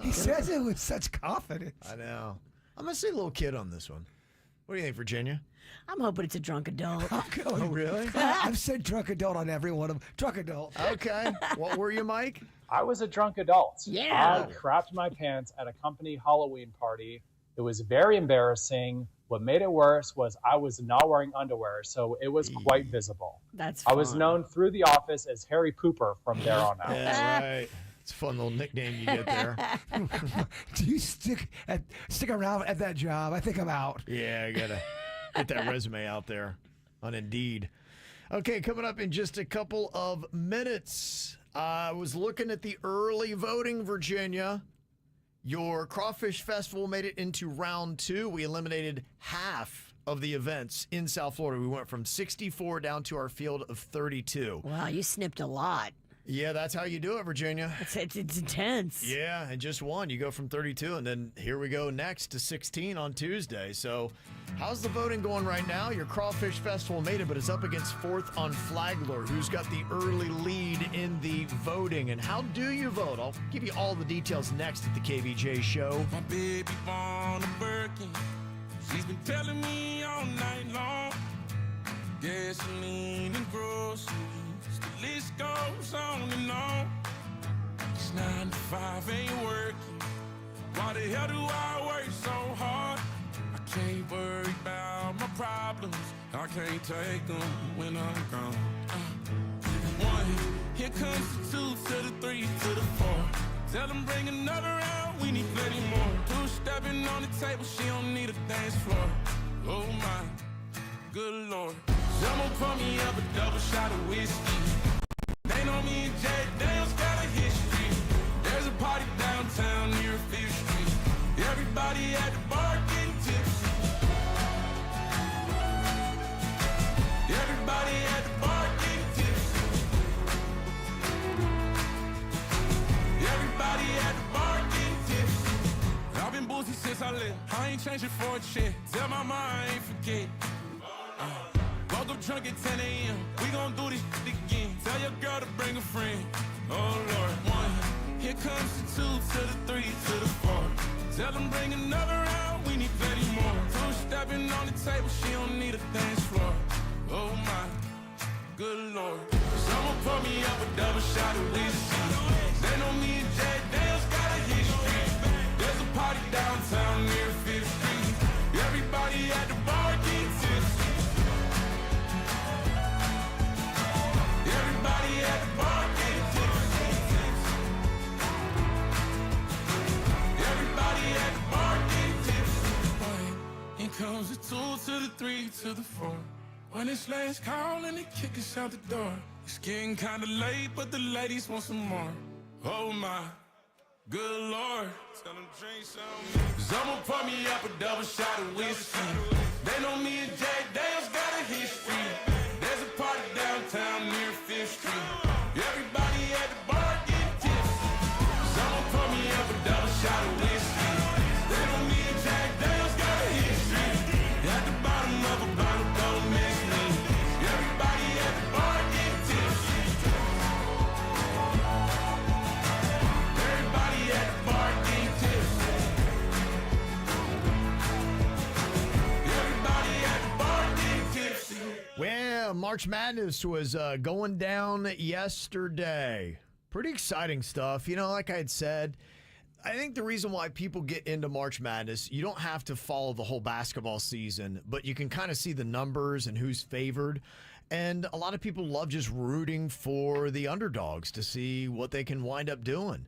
He says it with such confidence. I know. I'm going to say little kid on this one. What do you think, Virginia? I'm hoping it's a drunk adult. Oh, really? I've said drunk adult on every one of them. Drunk adult. Okay. What were you, Mike? I was a drunk adult. Yeah. I crapped my pants at a company Halloween party. It was very embarrassing. What made it worse was I was not wearing underwear, so it was quite visible. That's I was fun. known through the office as Harry Pooper from there on out. That's right. It's a fun little nickname you get there. Do you stick around at that job? I think I'm out. Yeah, I got to get that resume out there on Indeed. Okay, coming up in just a couple of minutes. I was looking at the early voting, Virginia. Your Crawfish Festival made it into round 2. We eliminated half of the events in South Florida. We went from 64 down to our field of 32. Wow, you snipped a lot. Yeah, that's how you do it, Virginia. It's intense. Yeah, and just one. You go from 32, and then here we go next to 16 on Tuesday. So how's the voting going right now? Your Crawfish Festival made it, but it's up against 4th on Flagler, who's got the early lead in the voting. And how do you vote? I'll give you all the details next at the KVJ Show. My baby born a Birkin. She's been telling me all night long. Gasoline and groceries. The list goes on and on. It's 9 to 5, ain't working. Why the hell do I work so hard? I can't worry about my problems. I can't take them when I'm gone. 1, here comes the 2 to the 3 to the 4. Tell them bring another round, we need plenty more. 2 stepping on the table, she don't need a dance floor. Oh my, good Lord. Someone pour me up a double shot of whiskey. They know me and Jay Dale's got a history. There's a party downtown near 5th Street. Everybody at the bar getting tipsy. Everybody at the bar getting tipsy. Everybody at the bar getting tipsy. I've been boozy since I left. I ain't changing for a check. Tell my mama I ain't forget. Woke up drunk at 10 a.m. We gon' do this again. Tell your girl to bring a friend. Oh Lord. 1, here comes the 2 to the 3 to the 4. Tell them bring another round, we need plenty more. 2 stepping on the table, she don't need a dance floor. Oh my, good Lord. Someone pour me up a double shot of whiskey. They know me and Jay Dale's got a history. There's a party downtown near 5th Street. Everybody at the bar getting tipsy. Everybody at the bar getting tipsy. Everybody at the bar getting tipsy. In comes the 2 to the 3 to the 4. When it's last call and they kick us out the door. It's getting kinda late, but the ladies want some more. Oh my, good Lord. Tell them drink some. Someone pour me up a double shot of whiskey. They know me and Jay Dale's got a history. There's a party downtown near 5th Street. Everybody at the bar getting tipsy. Someone pour me up a double shot of whiskey. They know me and Jack Dale's got a history. At the bottom of a bottle, don't miss me. Everybody at the bar getting tipsy. Everybody at the bar getting tipsy. Everybody at the bar getting tipsy. Well, March Madness was going down yesterday. Pretty exciting stuff. You know, like I had said, I think the reason why people get into March Madness, you don't have to follow the whole basketball season, but you can kind of see the numbers and who's favored. And a lot of people love just rooting for the underdogs to see what they can wind up doing.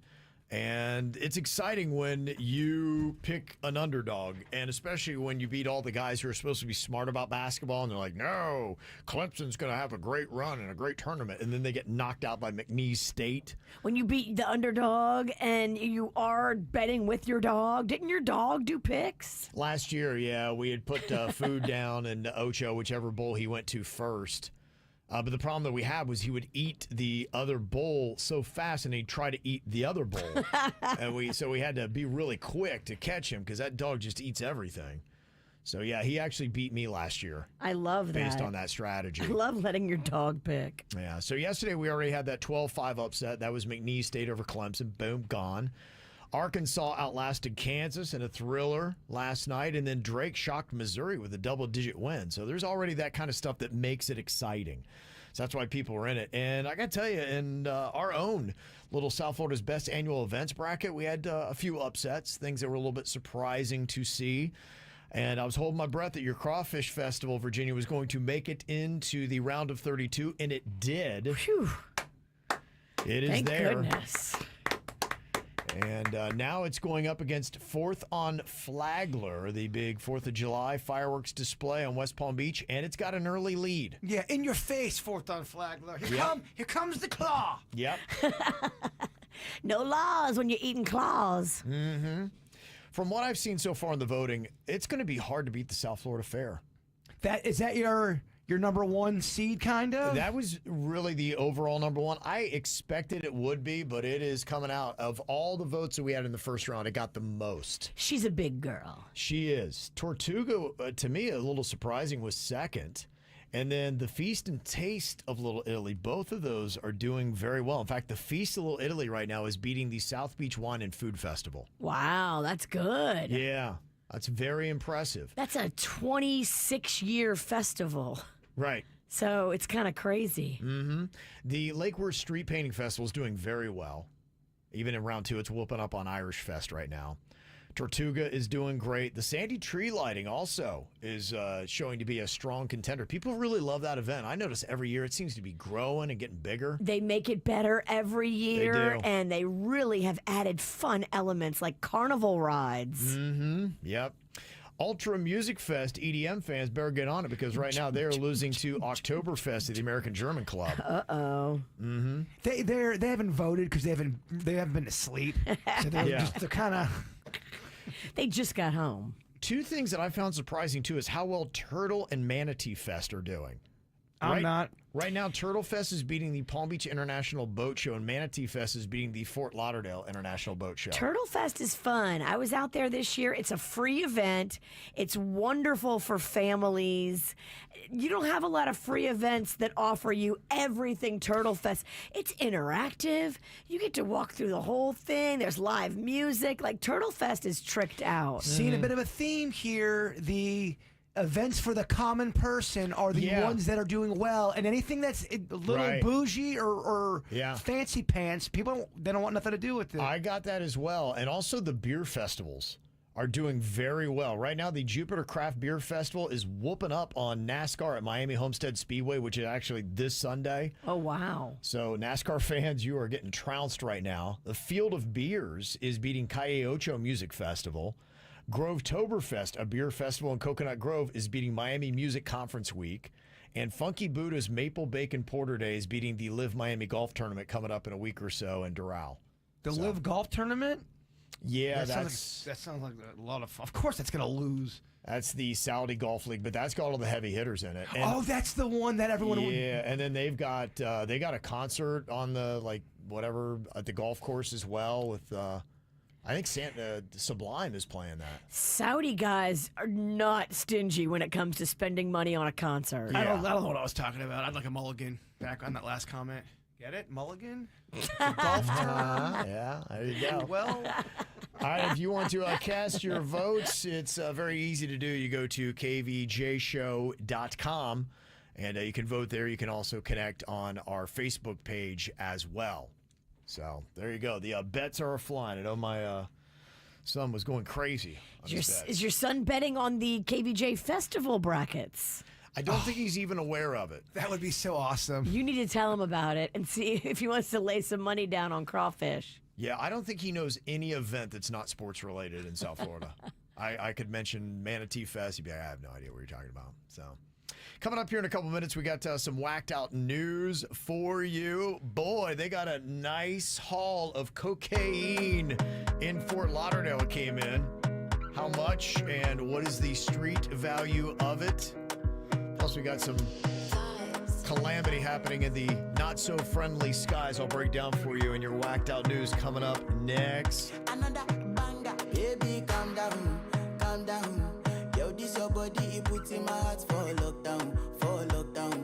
And it's exciting when you pick an underdog, and especially when you beat all the guys who are supposed to be smart about basketball, and they're like, no, Clemson's going to have a great run and a great tournament, and then they get knocked out by McNeese State. When you beat the underdog and you are betting with your dog, didn't your dog do picks? Last year, yeah, we had put food down in Ocho, whichever bowl he went to first. But the problem that we had was he would eat the other bowl so fast, and he'd try to eat the other bowl. And we had to be really quick to catch him because that dog just eats everything. So, yeah, he actually beat me last year. I love that. Based on that strategy. I love letting your dog pick. Yeah, so yesterday we already had that 12-5 upset. That was McNeese State over Clemson. Boom, gone. Arkansas outlasted Kansas in a thriller last night, and then Drake shocked Missouri with a double-digit win. So there's already that kind of stuff that makes it exciting. So that's why people are in it. And I got to tell you, in our own little South Florida's Best Annual Events bracket, we had a few upsets, things that were a little bit surprising to see. And I was holding my breath that your Crawfish Festival, Virginia, was going to make it into the round of 32, and it did. Whew. It is Thank there. goodness. And now it's going up against 4th on Flagler, the big 4th of July fireworks display on West Palm Beach, and it's got an early lead. Yeah, in your face, 4th on Flagler. Yep. Here comes the claw. Yep. No laws when you're eating claws. Mm-hmm. From what I've seen so far in the voting, it's going to be hard to beat the South Florida Fair. Is that your your number one seed, kind of? That was really the overall number one. I expected it would be, but it is coming out. Of all the votes that we had in the first round, it got the most. She's a big girl. She is. Tortuga, to me, a little surprising, was second. And then the Feast and Taste of Little Italy, both of those are doing very well. In fact, the Feast of Little Italy right now is beating the South Beach Wine and Food Festival. Wow, that's good. Yeah, that's very impressive. That's a 26-year festival. Right. So it's kind of crazy. Mm-hmm. The Lake Worth Street Painting Festival is doing very well. Even in round 2, it's whooping up on Irish Fest right now. Tortuga is doing great. The Sandy Tree Lighting also is showing to be a strong contender. People really love that event. I notice every year it seems to be growing and getting bigger. They make it better every year, They do. and they really have added fun elements like carnival rides. Mm-hmm. Yep. Ultra Music Fest EDM fans better get on it because right now they are losing to Oktoberfest at the American German Club. Uh-oh. Mm-hmm. They haven't voted because they haven't been asleep. So they're kind of. They just got home. Two things that I found surprising too is how well Turtle and Manatee Fest are doing. I'm not. Right now, Turtle Fest is beating the Palm Beach International Boat Show, and Manatee Fest is beating the Fort Lauderdale International Boat Show. Turtle Fest is fun. I was out there this year. It's a free event. It's wonderful for families. You don't have a lot of free events that offer you everything Turtle Fest. It's interactive. You get to walk through the whole thing. There's live music. Like, Turtle Fest is tricked out. Seeing a bit of a theme here, the events for the common person are the ones that are doing well, and anything that's a little bougie or fancy pants, they don't want nothing to do with it. I got that as well. And also the beer festivals are doing very well. Right now, the Jupiter Craft Beer Festival is whooping up on NASCAR at Miami Homestead Speedway, which is actually this Sunday. Oh, wow. So NASCAR fans, you are getting trounced right now. The Field of Beers is beating Calle Ocho Music Festival. Grovetoberfest, a beer festival in Coconut Grove, is beating Miami Music Conference Week. And Funky Buddha's Maple Bacon Porter Day is beating the Live Miami Golf Tournament coming up in a week or so in Doral. The Live Golf Tournament? Yeah, that sounds like a lot of fun. Of course that's going to lose. That's the Saudi Golf League, but that's got all the heavy hitters in it. And that's the one that everyone would... Yeah, and then they've got a concert on the, at the golf course as well with... I think Sublime is playing that. Saudi guys are not stingy when it comes to spending money on a concert. I don't know what I was talking about. I'd like a mulligan back on that last comment. Get it? Mulligan? Golf term? Yeah, there you go. Well, all right, if you want to cast your votes, it's very easy to do. You go to kvjshow.com, and you can vote there. You can also connect on our Facebook page as well. So there you go. The bets are flying. I know my son was going crazy on his bets. Is your son betting on the KVJ Festival brackets? I don't think he's even aware of it. That would be so awesome. You need to tell him about it and see if he wants to lay some money down on crawfish. Yeah, I don't think he knows any event that's not sports related in South Florida. I could mention Manatee Fest. He'd be like, I have no idea what you're talking about. So coming up here in a couple minutes, we got some whacked out news for you. Boy, they got a nice haul of cocaine in Fort Lauderdale. It came in. How much and what is the street value of it? Plus, we got some calamity happening in the not-so-friendly skies. I'll break down for you in your whacked-out news coming up next. Another banger, baby, calm down, calm down. Yo, this your body, it puts in my heart for lockdown, oh lockdown.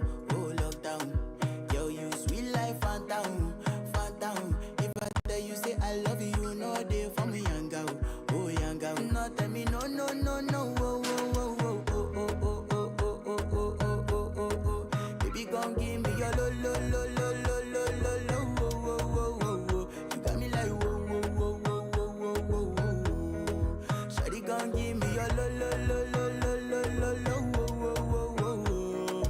Yo, you sweet life, phantom, phantom. If I tell you, say I love you, you know they for me, young girl, oh young girl. No, tell me, no, oh, oh, oh, oh, oh, oh, oh, oh, oh, oh, oh, oh, oh, oh. Baby, gon' give me your lo, lo, lo, lo, lo, lo, lo, lo, oh, oh, oh, oh, oh. You got me like, whoa, whoa, whoa, whoa, whoa, whoa, whoa, whoa. Shawty gon' give me your lo, lo, lo, lo, lo, lo, lo, lo, whoa, whoa, whoa, whoa.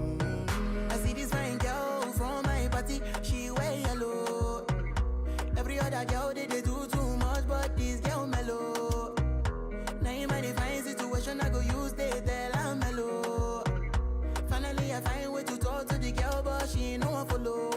I see this fine girl from my party, she wear yellow. Every other girl they do too much, but this girl mellow. Now in my fine situation, I go use they tell I'm mellow. Finally, I find way to talk to the girl, but she ain't no one follow.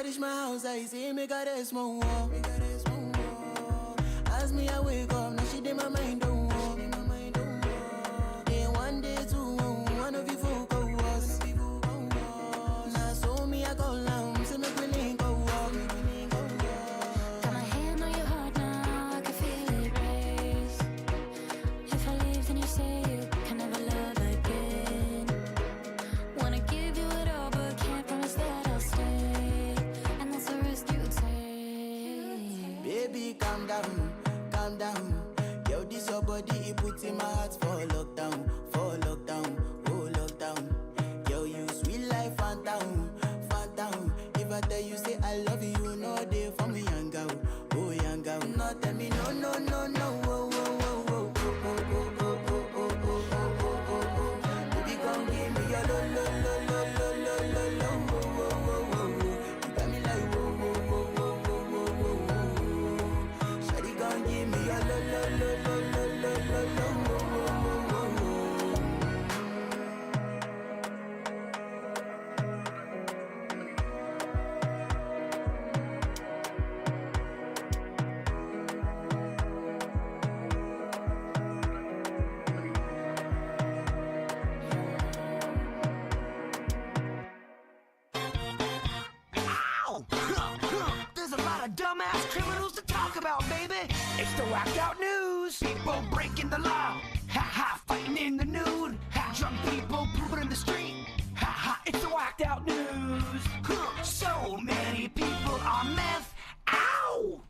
I reach my house, I say, make her rest more. As me, I wake up, now she did my mind don't walk. Day one, day two, one of you focus. Now so me, I go down, so make me link go walk. Got my hand on your heart now, I can feel it race. If I leave, then you say you can never love again. Wanna give you it all, but can't promise that I'll stay. And that's a risk you take. Baby, calm down, calm down. Yo, this your body, it puts in my heart for lockdown, oh lockdown. Yo, you sweet life, phantom, phantom. If I tell you say I love you, you know they for me, young girl, oh young girl. No, tell me no, no, no, no, oh, oh, oh, oh, oh, oh, oh, oh, oh, oh, oh, oh, oh. Baby, come give me your lo, lo, lo, lo, lo, lo, lo, oh, oh, oh, oh. You got me like whoa, whoa, whoa, whoa, whoa, whoa, whoa. Shawty, come give me your lo, lo, lo, lo, lo, lo, lo, lo, oh, oh, oh, oh, oh. Ow! There's a lot of dumbass criminals to talk about, baby. It's the whacked out news. People breaking the law. Ha ha, fighting in the nude. Ha, drunk people pooping in the street. Ha ha, it's the whacked out news. So many people on meth. Ow!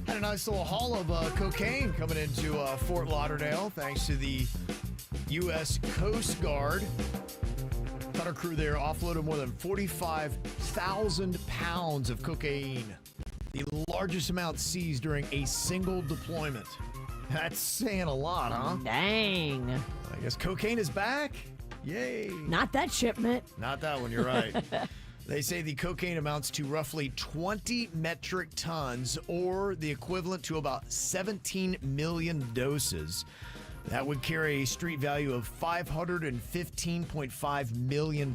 Had a nice little haul of cocaine coming into Fort Lauderdale, thanks to the U.S. Coast Guard. Cutter crew there offloaded more than 45,000 pounds of cocaine, the largest amount seized during a single deployment. That's saying a lot, huh? Dang. I guess cocaine is back. Yay. Not that shipment. Not that one, you're right. They say the cocaine amounts to roughly 20 metric tons, or the equivalent to about 17 million doses. That would carry a street value of $515.5 million.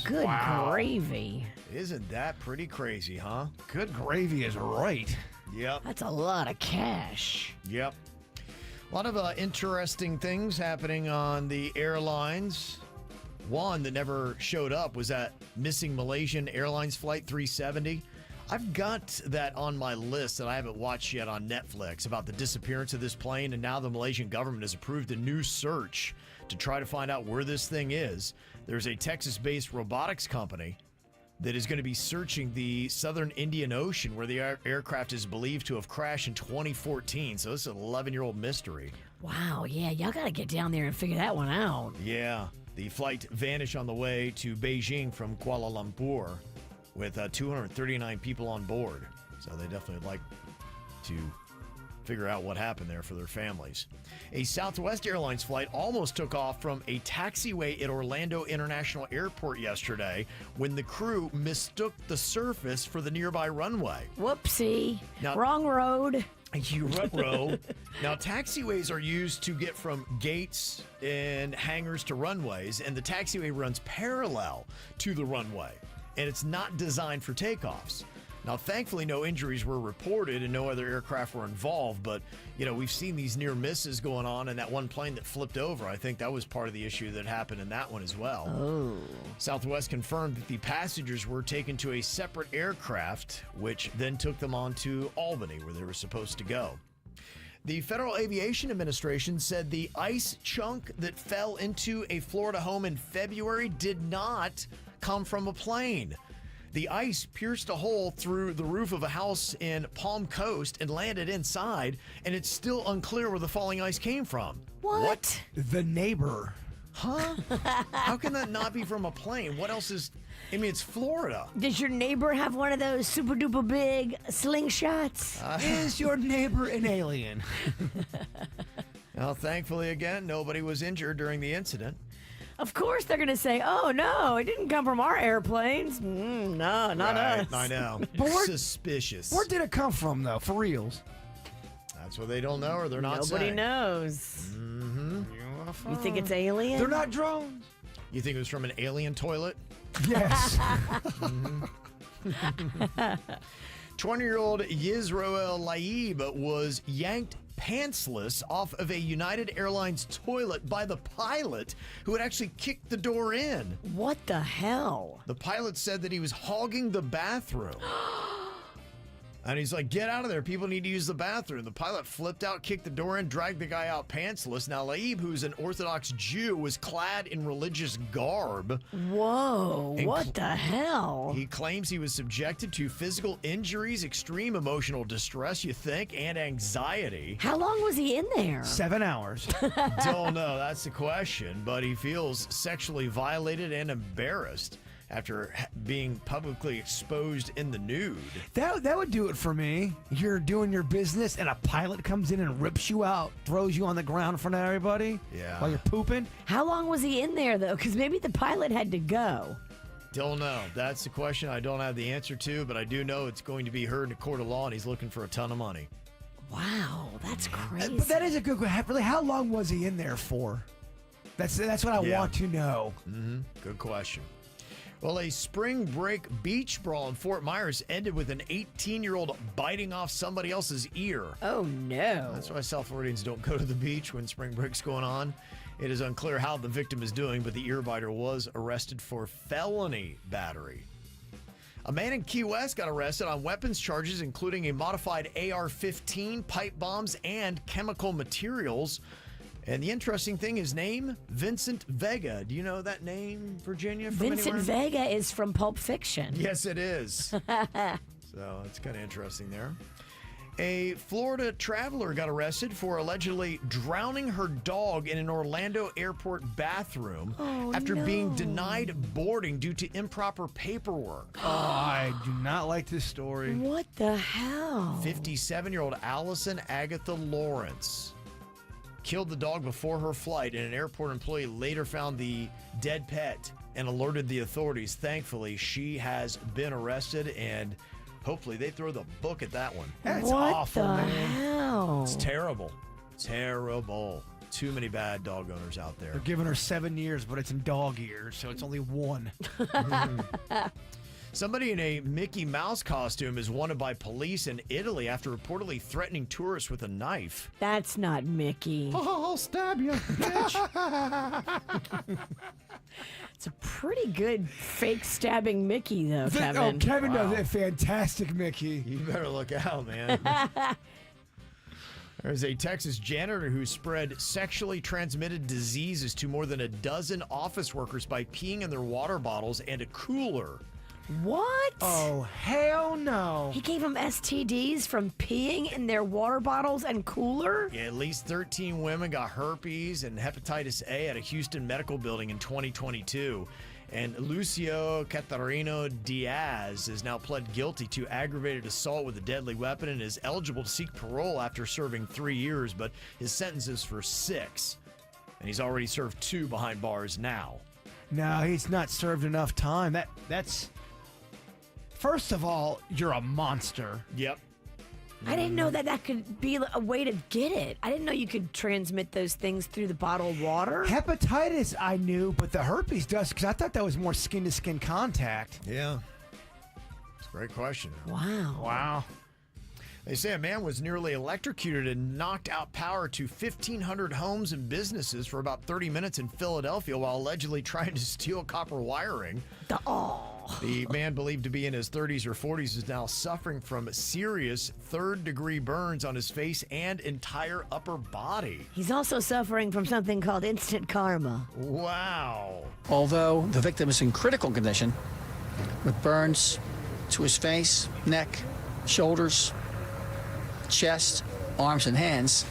Good gravy. Isn't that pretty crazy, huh? Good gravy is right. Yep. That's a lot of cash. Yep. A lot of interesting things happening on the airlines. One that never showed up was that missing Malaysian Airlines Flight 370. I've got that on my list that I haven't watched yet on Netflix about the disappearance of this plane, and now the Malaysian government has approved a new search to try to find out where this thing is. There's a Texas-based robotics company that is going to be searching the southern Indian Ocean where the aircraft is believed to have crashed in 2014. So this is an 11-year-old mystery. Wow, yeah, y'all got to get down there and figure that one out. Yeah, the flight vanished on the way to Beijing from Kuala Lumpur with 239 people on board. So they definitely would like to figure out what happened there for their families. A Southwest Airlines flight almost took off from a taxiway at Orlando International Airport yesterday when the crew mistook the surface for the nearby runway. Whoopsie. Now, wrong road. You row. Now, taxiways are used to get from gates and hangars to runways, and the taxiway runs parallel to the runway, and it's not designed for takeoffs. Now, thankfully, no injuries were reported and no other aircraft were involved, but, you know, we've seen these near misses going on, and that one plane that flipped over, I think that was part of the issue that happened in that one as well. Oh. Southwest confirmed that the passengers were taken to a separate aircraft, which then took them on to Albany, where they were supposed to go. The Federal Aviation Administration said the ice chunk that fell into a Florida home in February did not come from a plane. The ice pierced a hole through the roof of a house in Palm Coast and landed inside, and it's still unclear where the falling ice came from. What? The neighbor. Huh? How can that not be from a plane? What else is... I mean, it's Florida. Does your neighbor have one of those super duper big slingshots? Is your neighbor an alien? Well, thankfully, again, nobody was injured during the incident. Of course they're going to say, oh, no, it didn't come from our airplanes. No, not us. I know. Suspicious. Where did it come from, though, for reals? That's what they don't know, or they're not Nobody saying. knows. Mm-hmm. You think it's alien? They're not drones. You think it was from an alien toilet? Yes. 20-year-old Yisroel Laib was yanked pantsless off of a United Airlines toilet by the pilot who had actually kicked the door in. What the hell? The pilot said that he was hogging the bathroom. And he's like, get out of there. People need to use the bathroom. The pilot flipped out, kicked the door in, dragged the guy out pantsless. Now, Laib, who's an Orthodox Jew, was clad in religious garb. Whoa, what the hell? He claims he was subjected to physical injuries, extreme emotional distress, you think, and anxiety. How long was he in there? 7 hours. Don't know. That's the question. But he feels sexually violated and embarrassed after being publicly exposed in the nude. That would do it for me. You're doing your business and a pilot comes in and rips you out, throws you on the ground in front of everybody while you're pooping. How long was he in there, though? Because maybe the pilot had to go. Don't know. That's the question I don't have the answer to, but I do know it's going to be heard in a court of law, and he's looking for a ton of money. Wow, that's crazy. But that is a good question. Really, how long was he in there for? That's what I want to know. Mm-hmm. Good question. Well, a spring break beach brawl in Fort Myers ended with an 18-year-old biting off somebody else's ear. Oh, no. That's why South Floridians don't go to the beach when spring break's going on. It is unclear how the victim is doing, but the ear biter was arrested for felony battery. A man in Key West got arrested on weapons charges, including a modified AR-15, pipe bombs, and chemical materials. And the interesting thing, his name, Vincent Vega. Do you know that name, Virginia? Vincent Vega is from Pulp Fiction. Yes, it is. So that's kind of interesting there. A Florida traveler got arrested for allegedly drowning her dog in an Orlando airport bathroom after being denied boarding due to improper paperwork. Oh, I do not like this story. What the hell? 57-year-old Allison Agatha Lawrence killed the dog before her flight, and an airport employee later found the dead pet and alerted the authorities. Thankfully, she has been arrested, and hopefully they throw the book at that one. That's awful, man. Hell? It's terrible. Terrible. Too many bad dog owners out there. They're giving her 7 years, but it's in dog years, so it's only 1. Somebody in a Mickey Mouse costume is wanted by police in Italy after reportedly threatening tourists with a knife. That's not Mickey. I'll stab you, bitch. It's a pretty good fake stabbing Mickey, though, Kevin. Kevin does a fantastic Mickey. You better look out, man. There's a Texas janitor who spread sexually transmitted diseases to more than a dozen office workers by peeing in their water bottles and a cooler. What? Oh, hell no. He gave them STDs from peeing in their water bottles and cooler? Yeah, at least 13 women got herpes and hepatitis A at a Houston medical building in 2022. And Lucio Catarino Diaz is now pled guilty to aggravated assault with a deadly weapon and is eligible to seek parole after serving 3 years, but his sentence is for 6. And he's already served 2 behind bars now. No, he's not served enough time. That's... First of all, you're a monster. Yep. I didn't know that could be a way to get it. I didn't know you could transmit those things through the bottled water. Hepatitis, I knew, but the herpes does, because I thought that was more skin-to-skin contact. Yeah. It's a great question. Wow. They say a man was nearly electrocuted and knocked out power to 1,500 homes and businesses for about 30 minutes in Philadelphia while allegedly trying to steal copper wiring. The man, believed to be in his 30s or 40s, is now suffering from serious third-degree burns on his face and entire upper body. He's also suffering from something called instant karma. Wow. Although the victim is in critical condition with burns to his face, neck, shoulders, chest, arms, and hands,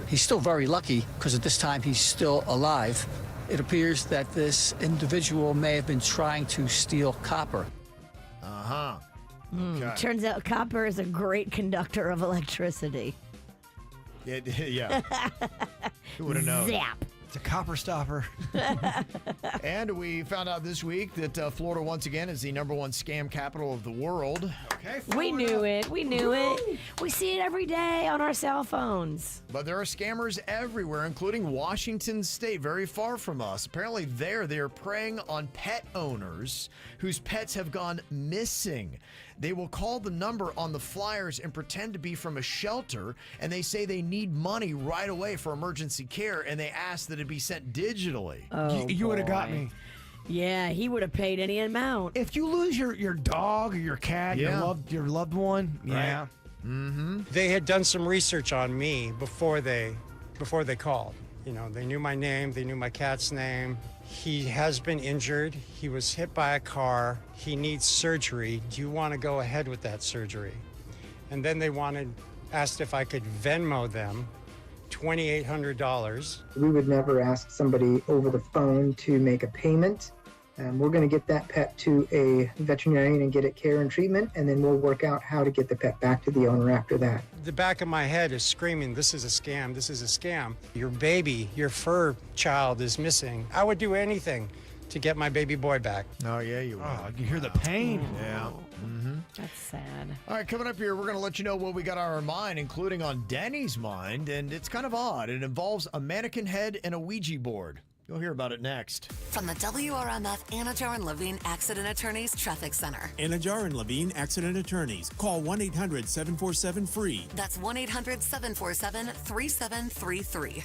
he's still very lucky because at this time he's still alive. It appears that this individual may have been trying to steal copper. Uh-huh. Okay. Turns out copper is a great conductor of electricity. Yeah. Who would have known? Zap. It's a copper stopper. And we found out this week that Florida, once again, is the #1 scam capital of the world. We knew it. We knew it. We see it every day on our cell phones. But there are scammers everywhere, including Washington State, very far from us. Apparently they're preying on pet owners whose pets have gone missing. They will call the number on the flyers and pretend to be from a shelter, and they say they need money right away for emergency care, and they ask that it be sent digitally. Oh, You would have got boy. me. Yeah, he would have paid any amount. If you lose your dog or your cat, Yeah. your loved one, yeah. Mm-hmm. They had done some research on me before they called. You know, they knew my name, they knew my cat's name. He has been injured. He was hit by a car. He needs surgery. Do you want to go ahead with that surgery? And then they asked if I could Venmo them $2,800. We would never ask somebody over the phone to make a payment. We're going to get that pet to a veterinarian and get it care and treatment, and then we'll work out how to get the pet back to the owner after that. The back of my head is screaming, this is a scam, this is a scam. Your baby, your fur child is missing. I would do anything to get my baby boy back. Oh, yeah, you would. Oh, you hear the pain. Yeah. Mm-hmm. That's sad. All right, coming up here, we're going to let you know what we got on our mind, including on Danny's mind, and it's kind of odd. It involves a mannequin head and a Ouija board. You'll hear about it next. From the WRMF Anajar and Levine Accident Attorneys Traffic Center. Anajar and Levine Accident Attorneys. Call 1-800-747-FREE. That's 1-800-747-3733.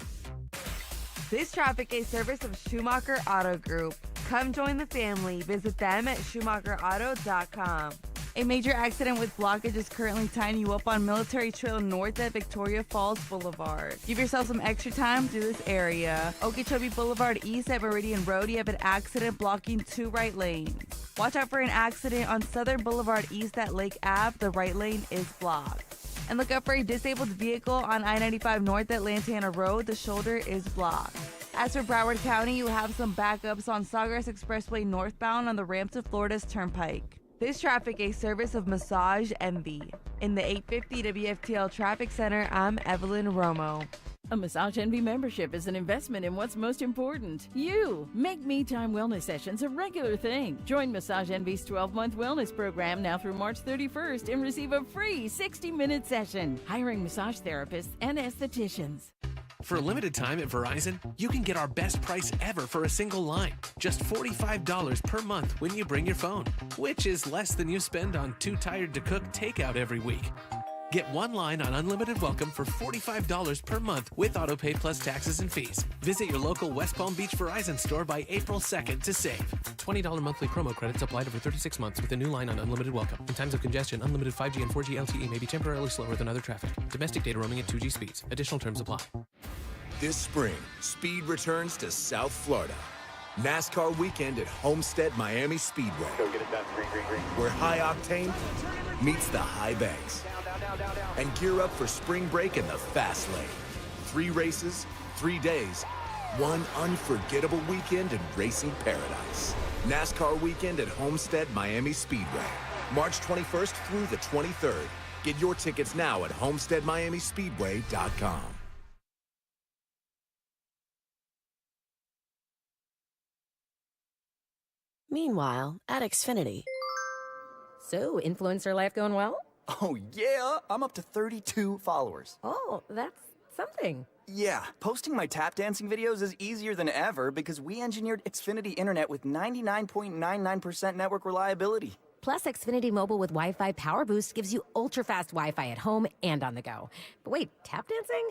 This traffic is service of Schumacher Auto Group. Come join the family. Visit them at SchumacherAuto.com. A major accident with blockage is currently tying you up on Military Trail North at Victoria Falls Boulevard. Give yourself some extra time through this area. Okeechobee Boulevard East at Meridian Road, you have an accident blocking 2 right lanes. Watch out for an accident on Southern Boulevard East at Lake Ave. The right lane is blocked. And look out for a disabled vehicle on I-95 North at Lantana Road. The shoulder is blocked. As for Broward County, you have some backups on Sawgrass Expressway northbound on the ramp to Florida's Turnpike. This traffic is service of Massage Envy. In the 850 WFTL Traffic Center, I'm Evelyn Romo. A Massage Envy membership is an investment in what's most important. You. Make Me Time wellness sessions a regular thing. Join Massage Envy's 12-month wellness program now through March 31st and receive a free 60-minute session. Hiring massage therapists and estheticians. For a limited time at Verizon, you can get our best price ever for a single line. Just $45 per month when you bring your phone, which is less than you spend on Too Tired to Cook takeout every week. Get one line on Unlimited Welcome for $45 per month with AutoPay plus taxes and fees. Visit your local West Palm Beach Verizon store by April 2nd to save. $20 monthly promo credits applied over 36 months with a new line on Unlimited Welcome. In times of congestion, unlimited 5G and 4G LTE may be temporarily slower than other traffic. Domestic data roaming at 2G speeds. Additional terms apply. This spring, speed returns to South Florida. NASCAR weekend at Homestead Miami Speedway. Go get it done. Where high octane meets the high banks. And gear up for spring break in the fast lane. 3 races, 3 days, one unforgettable weekend in racing paradise. NASCAR weekend at Homestead Miami Speedway. March 21st through the 23rd. Get your tickets now at homesteadmiamispeedway.com. Meanwhile, at Xfinity. So, influencer life going well? Oh, yeah. I'm up to 32 followers. Oh, that's something. Yeah, posting my tap dancing videos is easier than ever because we engineered Xfinity Internet with 99.99% network reliability. Plus, Xfinity Mobile with Wi-Fi Power Boost gives you ultra-fast Wi-Fi at home and on the go. But wait, tap dancing?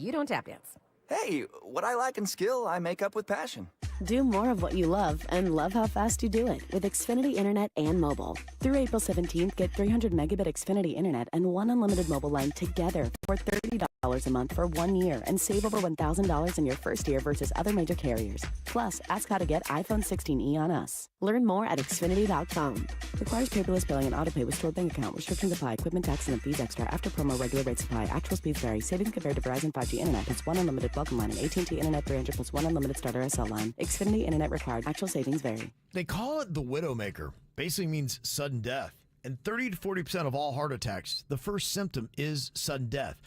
You don't tap dance. Hey, what I lack in skill, I make up with passion. Do more of what you love and love how fast you do it with Xfinity Internet and mobile. Through April 17th, get 300 megabit Xfinity Internet and 1 unlimited mobile line together for $30 a month for 1 year and save over $1,000 in your first year versus other major carriers. Plus, ask how to get iPhone 16e on us. Learn more at Xfinity.com. Requires paperless billing and autopay with stored bank account. Restrictions apply. Equipment taxes and fees extra. After promo, regular rates apply. Actual speeds vary. Savings compared to Verizon 5G Internet plus 1 unlimited welcome line and AT&T Internet 300 plus 1 unlimited starter SL line. Xfinity Internet required. Actual savings vary. They call it the Widowmaker. Basically means sudden death. And 30 to 40% of all heart attacks, the first symptom is sudden death.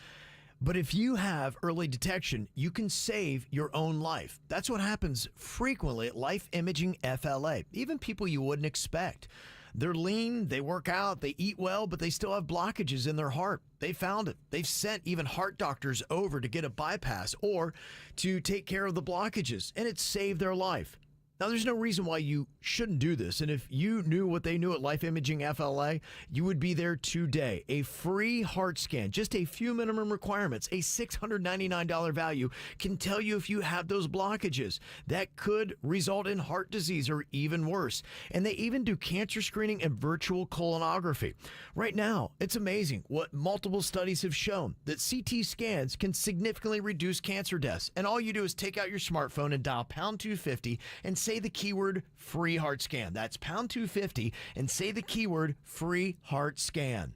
But if you have early detection, you can save your own life. That's what happens frequently at Life Imaging FLA, even people you wouldn't expect. They're lean, they work out, they eat well, but they still have blockages in their heart. They found it. They've sent even heart doctors over to get a bypass or to take care of the blockages, and it's saved their life. Now, there's no reason why you shouldn't do this. And if you knew what they knew at Life Imaging FLA, you would be there today. A free heart scan, just a few minimum requirements, a $699 value can tell you if you have those blockages. That could result in heart disease or even worse. And they even do cancer screening and virtual colonography. Right now, it's amazing what multiple studies have shown that CT scans can significantly reduce cancer deaths. And all you do is take out your smartphone and dial pound 250 and say the keyword free heart scan. That's pound 250 and say the keyword free heart scan.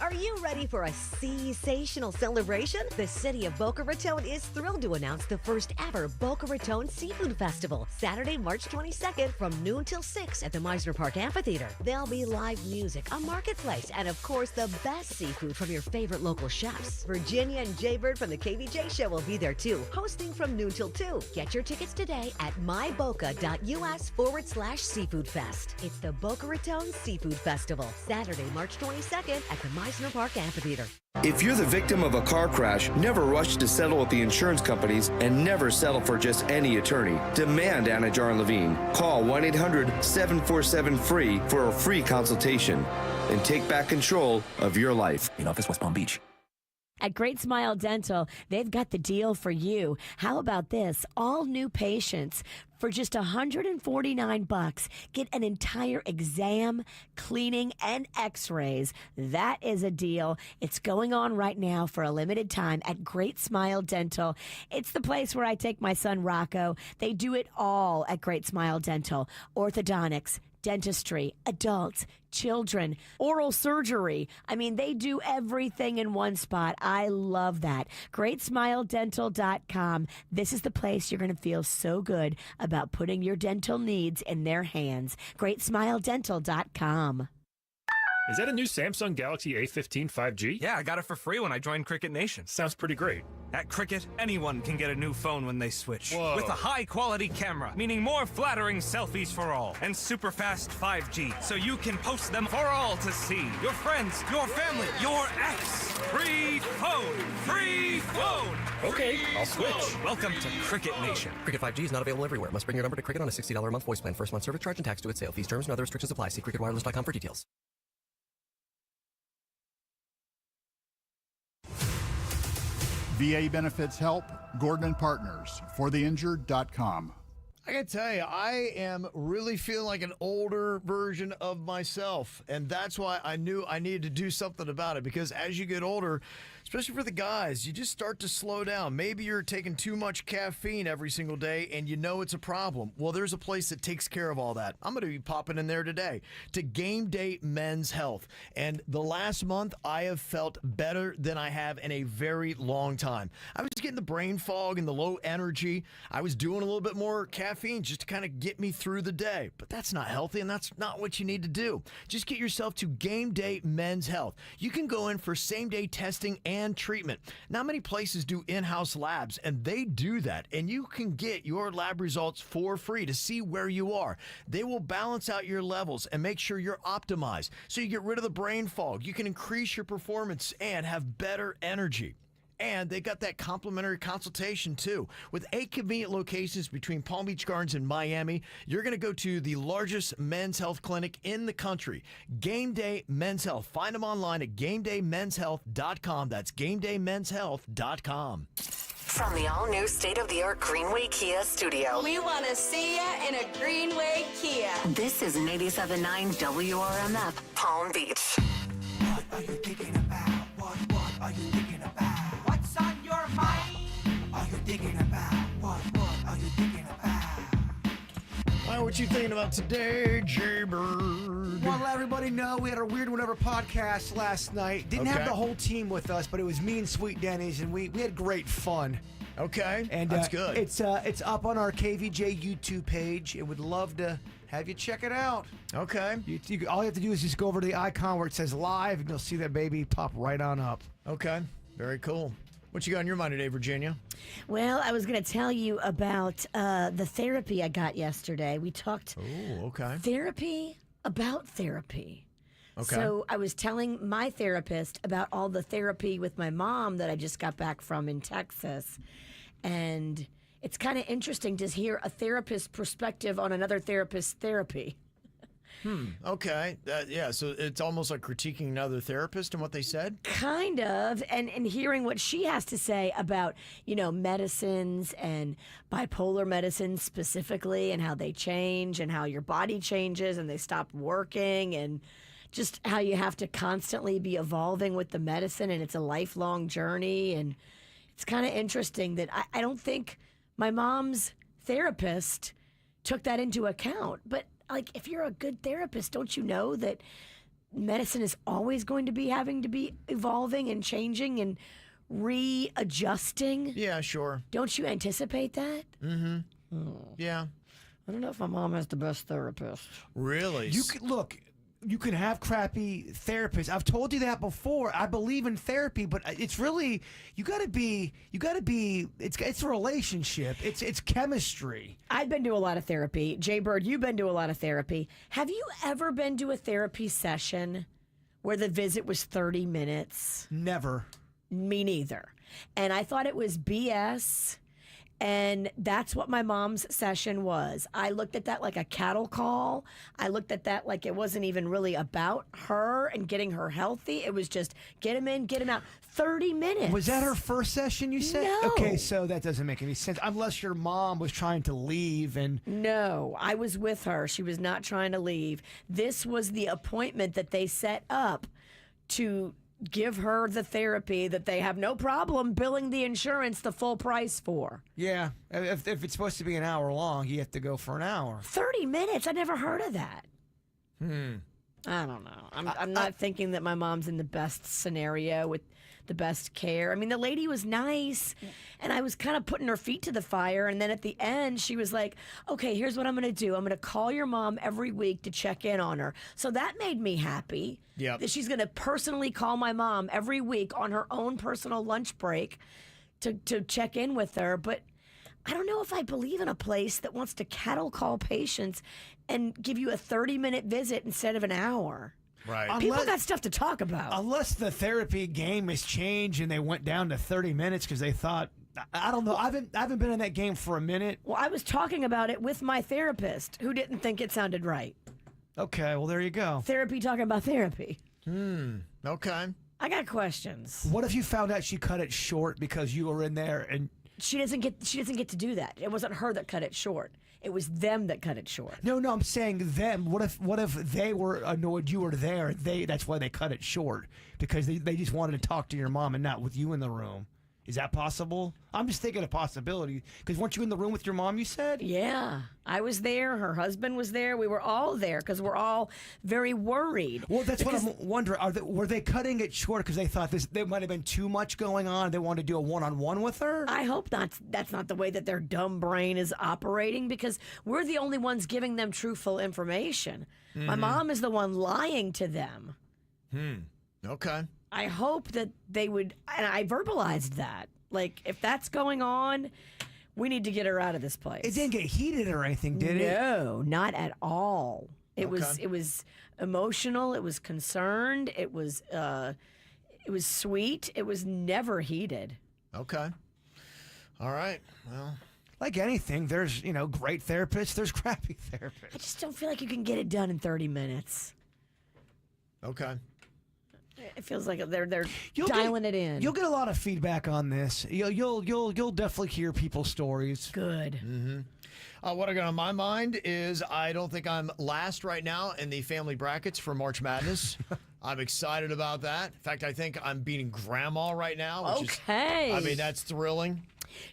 Are you ready for a sensational celebration? The city of Boca Raton is thrilled to announce the first ever Boca Raton Seafood Festival, Saturday, March 22nd from noon till 6 at the Meisner Park Amphitheater. There'll be live music, a marketplace, and of course the best seafood from your favorite local chefs. Virginia and Jaybird from the KVJShow will be there too, hosting from noon till 2. Get your tickets today at myboca.us/Seafood Fest. It's the Boca Raton Seafood Festival, Saturday, March 22nd at the Meisner Park Amphitheater. If you're the victim of a car crash, never rush to settle with the insurance companies and never settle for just any attorney. Demand Anna Jar and Levine. Call 1-800-747-FREE for a free consultation and take back control of your life. In office, West Palm Beach. At Great Smile Dental, they've got the deal for you. How about this? All new patients for just $149 get an entire exam, cleaning, and x-rays. That is a deal. It's going on right now for a limited time at Great Smile Dental. It's the place where I take my son Rocco. They do it all at Great Smile Dental. Orthodontics, dentistry, adults, children, oral surgery. I mean, they do everything in one spot. I love that. GreatSmileDental.com. This is the place you're going to feel so good about putting your dental needs in their hands. GreatSmileDental.com. Is that a new Samsung Galaxy A15 5G? Yeah, I got it for free when I joined Cricket Nation. Sounds pretty great. At Cricket, anyone can get a new phone when they switch. Whoa. With a high-quality camera, meaning more flattering selfies for all, and super fast 5G, so you can post them for all to see. Your friends, your family, your ex. Free phone! Free phone! Okay, I'll switch. Welcome to Cricket Nation. Cricket 5G is not available everywhere. Must bring your number to Cricket on a $60 a month voice plan. First month service charge and tax to its sale. Fees, terms, and other restrictions apply. See cricketwireless.com for details. VA Benefits Help, Gordon and Partners, fortheinjured.com. I gotta tell you, I am really feeling like an older version of myself. And that's why I knew I needed to do something about it. Because as you get older, especially for the guys, you just start to slow down. Maybe you're taking too much caffeine every single day and you know it's a problem. Well, there's a place that takes care of all that. I'm going to be popping in there today to Game Day Men's Health. And the last month, I have felt better than I have in a very long time. I was getting the brain fog and the low energy. I was doing a little bit more caffeine just to kind of get me through the day. But that's not healthy, and that's not what you need to do. Just get yourself to Game Day Men's Health. You can go in for same-day testing and treatment. Not many places do in-house labs, and they do that. And you can get your lab results for free to see where you are. They will balance out your levels and make sure you're optimized. So you get rid of the brain fog. You can increase your performance and have better energy. And they got that complimentary consultation, too. With 8 convenient locations between Palm Beach Gardens and Miami, you're going to go to the largest men's health clinic in the country, Game Day Men's Health. Find them online at GameDayMen'sHealth.com. That's GameDayMen'sHealth.com. From the all-new state-of-the-art Greenway Kia studio. We want to see ya in a Greenway Kia. This is 97.9 WRMF, Palm Beach. What are you thinking about? What are you thinking about? What's on your mind? Are you thinking about? What are you thinking about? All right, what you thinking about today, Jaybird? Want to let everybody know we had our Weird Whatever podcast last night. Didn't have the whole team with us, but it was me and Sweet Denny's, and we had great fun. Okay, and that's good. It's up on our KVJ YouTube page, and would love to have you check it out. Okay. All you have to do is just go over to the icon where it says live, and you'll see that baby pop right on up. Okay, very cool. What you got on your mind today, Virginia? Well, I was going to tell you about the therapy I got yesterday. We talked therapy. Therapy About therapy. Okay. So I was telling my therapist about all the therapy with my mom that I just got back from in Texas. And it's kind of interesting to hear a therapist's perspective on another therapist's therapy. Okay. Yeah, so it's almost like critiquing another therapist and what they said? Kind of. And hearing what she has to say about, medicines and bipolar medicines specifically and how they change and how your body changes and they stop working and just how you have to constantly be evolving with the medicine and it's a lifelong journey. And it's kind of interesting that I don't think my mom's therapist took that into account. But like, if you're a good therapist, don't you know that medicine is always going to be having to be evolving and changing and readjusting? Yeah, sure. Don't you anticipate that? Mm-hmm. Yeah. I don't know if my mom has the best therapist. Really? You can have crappy therapists. I've told you that before. I believe in therapy, but it's really you got to be. It's a relationship. It's chemistry. I've been to a lot of therapy. Jay Bird, you've been to a lot of therapy. Have you ever been to a therapy session where the visit was 30 minutes? Never. Me neither. And I thought it was BS. And that's what my mom's session was. I looked at that like a cattle call. I looked at that like it wasn't even really about her and getting her healthy. It was just get him in, get him out. 30 minutes. Was that her first session you said? No. Okay, so that doesn't make any sense. Unless your mom was trying to leave and... No, I was with her. She was not trying to leave. This was the appointment that they set up to give her the therapy that they have no problem billing the insurance the full price for. Yeah, if it's supposed to be an hour long, you have to go for an hour. 30 minutes? I never heard of that. I don't know. I'm not thinking that my mom's in the best scenario with the best care. I mean, the lady was nice, and I was kind of putting her feet to the fire, and then at the end, she was like, okay, here's what I'm going to do. I'm going to call your mom every week to check in on her. So that made me happy. Yep. That she's going to personally call my mom every week on her own personal lunch break to check in with her. But I don't know if I believe in a place that wants to cattle call patients and give you a 30-minute visit instead of an hour. Right. People got stuff to talk about. Unless the therapy game has changed and they went down to 30 minutes because they thought, I don't know. I haven't been in that game for a minute. Well, I was talking about it with my therapist who didn't think it sounded right. Okay, well, there you go. Therapy talking about therapy. Okay. I got questions. What if you found out she cut it short because you were in there and... She doesn't get to do that. It wasn't her that cut it short. It was them that cut it short. No, I'm saying them. What if they were annoyed you were there? That's why they cut it short because they just wanted to talk to your mom and not with you in the room. Is that possible? I'm just thinking a possibility because weren't you in the room with your mom? You said. Yeah, I was there. Her husband was there. We were all there because we're all very worried. Well, that's what I'm wondering. Were they cutting it short because they thought there might have been too much going on? They wanted to do a one-on-one with her. I hope that's not the way that their dumb brain is operating because we're the only ones giving them truthful information. My mom is the one lying to them. Okay. I hope that they would, and I verbalized that. Like, if that's going on, we need to get her out of this place. It didn't get heated or anything, did it? No, not at all. It was emotional. It was concerned. It was sweet. It was never heated. Okay. All right. Well, like anything, there's great therapists. There's crappy therapists. I just don't feel like you can get it done in 30 minutes. Okay. It feels like they're dialing it in. You'll get a lot of feedback on this. You'll definitely hear people's stories. Good. What I got on my mind is I don't think I'm last right now in the family brackets for March Madness. I'm excited about that. In fact, I think I'm beating Grandma right now. Which is, that's thrilling.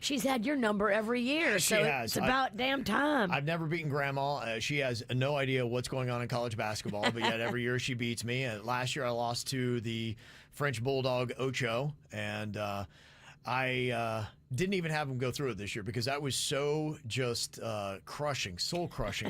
She's had your number every year, so it's about damn time. I've never beaten Grandma. She has no idea what's going on in college basketball, but yet every year she beats me. And last year I lost to the French Bulldog Ocho, and I didn't even have him go through it this year because that was so just soul-crushing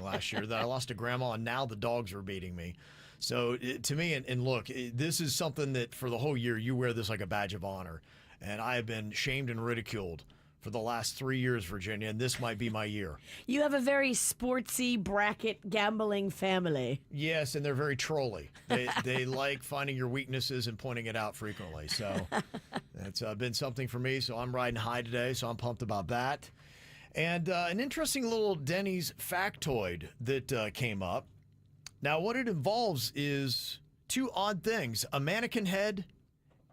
last year that I lost to Grandma, and now the dogs are beating me. So to me, and look, this is something that for the whole year you wear this like a badge of honor, and I have been shamed and ridiculed for the last 3 years, Virginia, and this might be my year. You have a very sportsy bracket gambling family. Yes, and they're very trolly. They like finding your weaknesses and pointing it out frequently. So that's been something for me. So I'm riding high today, so I'm pumped about that. And an interesting little Denny's factoid that came up. Now, what it involves is two odd things: a mannequin head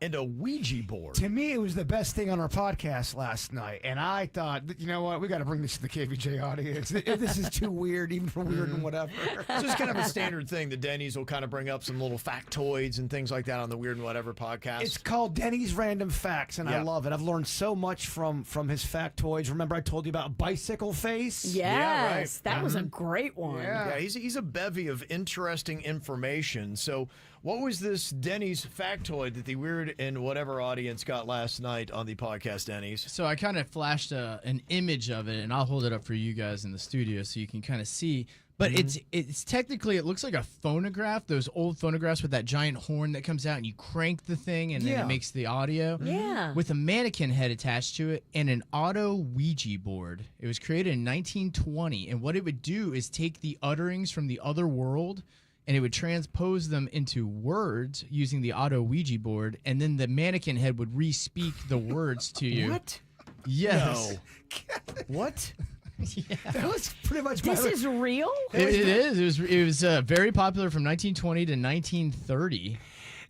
and a Ouija board. To me, it was the best thing on our podcast last night, and I thought, you know what, we got to bring this to the KVJ audience. This is too weird, even for weird and whatever. So it's kind of a standard thing. The Denny's will kind of bring up some little factoids and things like that on the Weird and Whatever podcast. It's called Denny's Random Facts, and I love it. I've learned so much from his factoids. Remember I told you about Bicycle Face? Yes, yeah, right. That was a great one. Yeah, he's a bevy of interesting information. So what was this Denny's factoid that the Weird and Whatever audience got last night on the podcast, Denny's? So I kind of flashed an image of it, and I'll hold it up for you guys in the studio so you can kind of see. But it's technically, it looks like a phonograph, those old phonographs with that giant horn that comes out and you crank the thing and then it makes the audio. Yeah. With a mannequin head attached to it and an auto Ouija board. It was created in 1920, and what it would do is take the utterings from the other world and it would transpose them into words using the auto Ouija board, and then the mannequin head would re-speak the words to you. What? Yes. No. What? Yeah. That was pretty much This is real? It is. It was very popular from 1920 to 1930.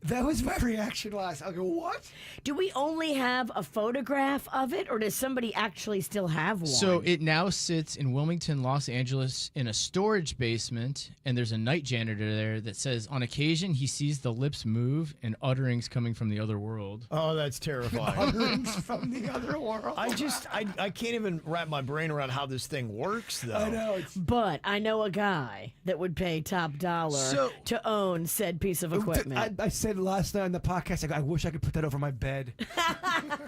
That was my reaction last. I go, what? Do we only have a photograph of it, or does somebody actually still have one? So it now sits in Wilmington, Los Angeles, in a storage basement, and there's a night janitor there that says, on occasion, he sees the lips move and utterings coming from the other world. Oh, that's terrifying. Utterings from the other world. I can't even wrap my brain around how this thing works, though. I know. But I know a guy that would pay top dollar to own said piece of equipment. I said last night on the podcast, I wish I could put that over my bed.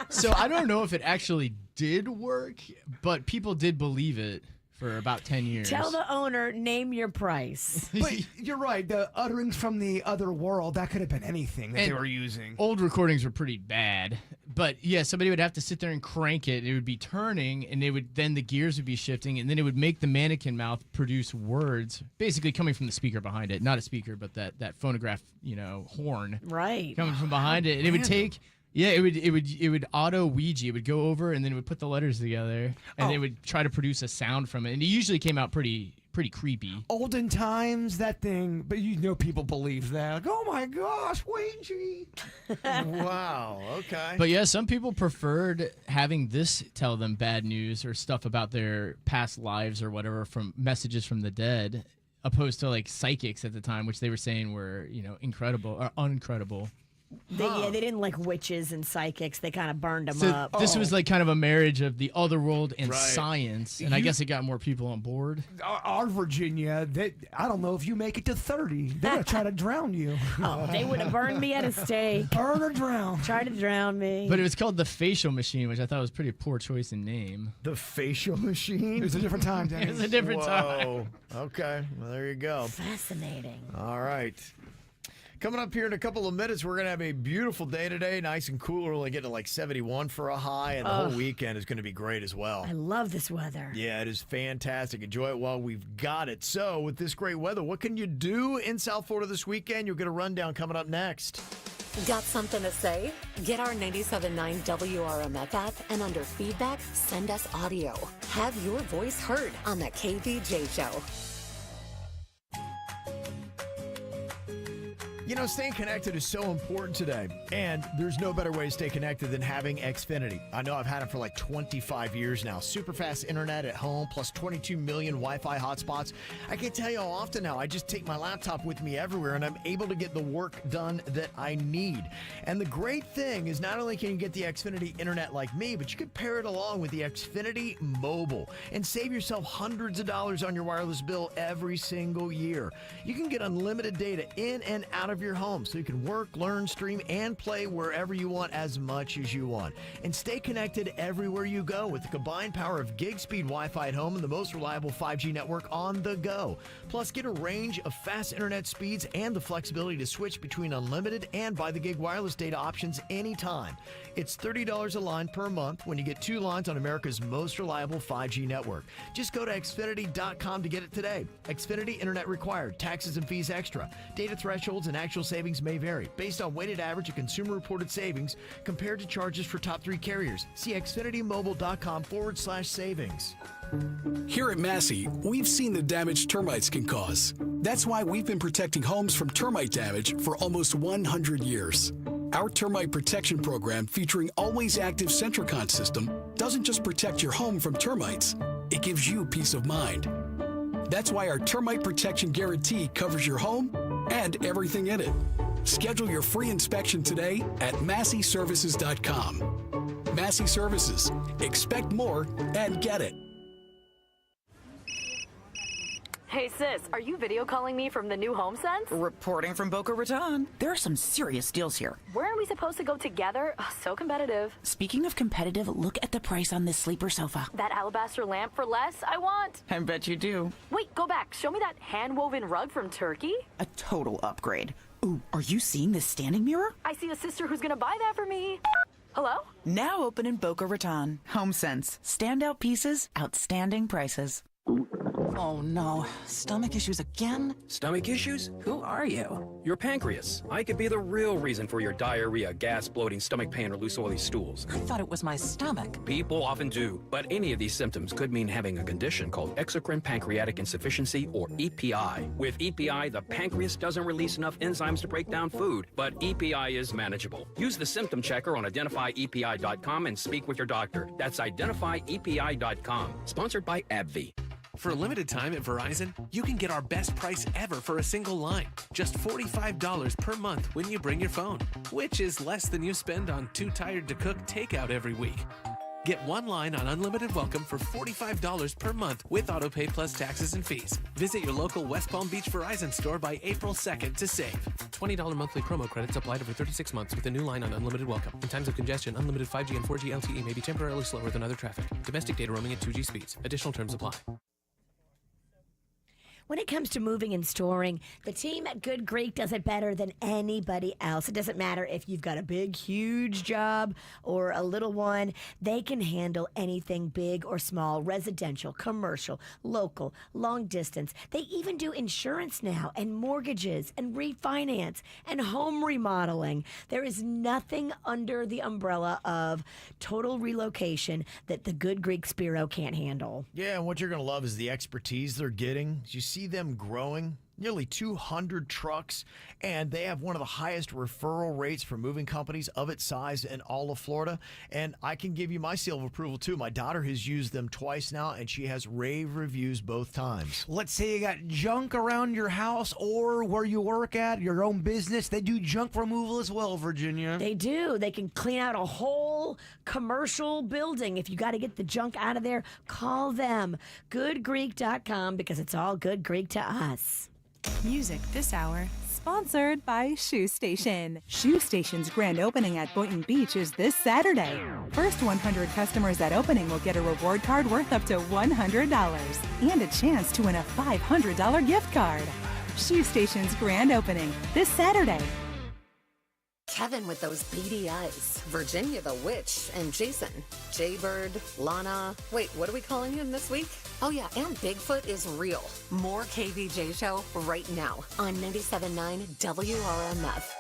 So I don't know if it actually did work, but people did believe it for about 10 years. Tell the owner, name your price. But you're right. The utterings from the other world, that could have been anything that they were using. Old recordings were pretty bad. But yeah, somebody would have to sit there and crank it. It would be turning, and then the gears would be shifting, and then it would make the mannequin mouth produce words, basically coming from the speaker behind it. Not a speaker, but that phonograph, horn. Right. Coming from behind it. And it would take... Yeah, it would auto Ouija. It would go over and then it would put the letters together, and it would try to produce a sound from it. And it usually came out pretty creepy. Olden times, that thing, but people believe that. Like, oh my gosh, Ouija! Wow. Okay. But yeah, some people preferred having this tell them bad news or stuff about their past lives or whatever from messages from the dead, opposed to like psychics at the time, which they were saying were incredible or uncredible. They didn't like witches and psychics. They kind of burned them So up. this was like kind of a marriage of the other world and science, and I guess it got more people on board. Our Virginia, I don't know if you make it to 30, they're going to try to drown you. Oh, they would have burned me at a stake. Burn or drown. Try to drown me. But it was called the facial machine, which I thought was a pretty poor choice in name. The facial machine? It was a different time, It was a different time. Okay, well, there you go. Fascinating. All right. Coming up here in a couple of minutes, we're going to have a beautiful day today, nice and cool. We're only getting to like 71 for a high, and the whole weekend is going to be great as well. I love this weather. Yeah, it is fantastic. Enjoy it while we've got it. So, with this great weather, what can you do in South Florida this weekend? You'll get a rundown coming up next. Got something to say? Get our 97.9 WRMF app, and under feedback, send us audio. Have your voice heard on the KVJ Show. Staying connected is so important today, and there's no better way to stay connected than having Xfinity. I know I've had it for like 25 years now. Super fast internet at home, plus 22 million Wi-Fi hotspots. I can't tell you how often now I just take my laptop with me everywhere, and I'm able to get the work done that I need. And the great thing is not only can you get the Xfinity internet like me, but you can pair it along with the Xfinity Mobile and save yourself hundreds of dollars on your wireless bill every single year. You can get unlimited data in and out of of your home so you can work, learn, stream, and play wherever you want as much as you want. And stay connected everywhere you go with the combined power of gig speed Wi-Fi at home and the most reliable 5G network on the go. Plus, get a range of fast internet speeds and the flexibility to switch between unlimited and by the gig wireless data options anytime. It's $30 a line per month when you get 2 lines on America's most reliable 5G network. Just go to Xfinity.com to get it today. Xfinity Internet required. Taxes and fees extra. Data thresholds and actual savings may vary based on weighted average of consumer-reported savings compared to charges for top 3 carriers. See XfinityMobile.com/savings. Here at Massey, we've seen the damage termites can cause. That's why we've been protecting homes from termite damage for almost 100 years. Our termite protection program, featuring Always Active Centricon system, doesn't just protect your home from termites, it gives you peace of mind. That's why our termite protection guarantee covers your home and everything in it. Schedule your free inspection today at MasseyServices.com. Massey Services. Expect more and get it. Hey sis, are you video calling me from the new HomeSense? Reporting from Boca Raton. There are some serious deals here. Weren't we supposed to go together? Oh, so competitive. Speaking of competitive, look at the price on this sleeper sofa. That alabaster lamp for less, I want. I bet you do. Wait, go back. Show me that hand-woven rug from Turkey. A total upgrade. Ooh, are you seeing this standing mirror? I see a sister who's gonna buy that for me. Hello? Now open in Boca Raton. HomeSense. Standout pieces, outstanding prices. Oh no, stomach issues again? Stomach issues? Who are you? Your pancreas. I could be the real reason for your diarrhea, gas, bloating, stomach pain, or loose oily stools. I thought it was my stomach. People often do, but any of these symptoms could mean having a condition called exocrine pancreatic insufficiency, or EPI. With EPI, the pancreas doesn't release enough enzymes to break down food, but EPI is manageable. Use the symptom checker on identifyepi.com and speak with your doctor. That's identifyepi.com. Sponsored by AbbVie. For a limited time at Verizon, you can get our best price ever for a single line. Just $45 per month when you bring your phone, which is less than you spend on Too Tired to Cook takeout every week. Get 1 line on Unlimited Welcome for $45 per month with AutoPay plus taxes and fees. Visit your local West Palm Beach Verizon store by April 2nd to save. $20 monthly promo credits applied over 36 months with a new line on Unlimited Welcome. In times of congestion, unlimited 5G and 4G LTE may be temporarily slower than other traffic. Domestic data roaming at 2G speeds. Additional terms apply. When it comes to moving and storing, the team at Good Greek does it better than anybody else. It doesn't matter if you've got a big, huge job or a little one. They can handle anything big or small, residential, commercial, local, long distance. They even do insurance now and mortgages and refinance and home remodeling. There is nothing under the umbrella of total relocation that the Good Greek Spiro can't handle. Yeah, and what you're going to love is the expertise they're getting. You see them growing. Nearly 200 trucks, and they have one of the highest referral rates for moving companies of its size in all of Florida. And I can give you my seal of approval, too. My daughter has used them twice now, and she has rave reviews both times. Let's say you got junk around your house or where you work at, your own business. They do junk removal as well, Virginia. They do. They can clean out a whole commercial building. If you got to get the junk out of there, call them. GoodGreek.com, because it's all Good Greek to us. Music this hour, sponsored by Shoe Station. Shoe Station's grand opening at Boynton Beach is this Saturday. First 100 customers at opening will get a reward card worth up to $100 and a chance to win a $500 gift card. Shoe Station's grand opening this Saturday. Kevin with those beady eyes, Virginia the Witch, and Jason, Jaybird, Lana. Wait, what are we calling him this week? Oh yeah, and Bigfoot is real. More KVJ Show right now on 97.9 WRMF.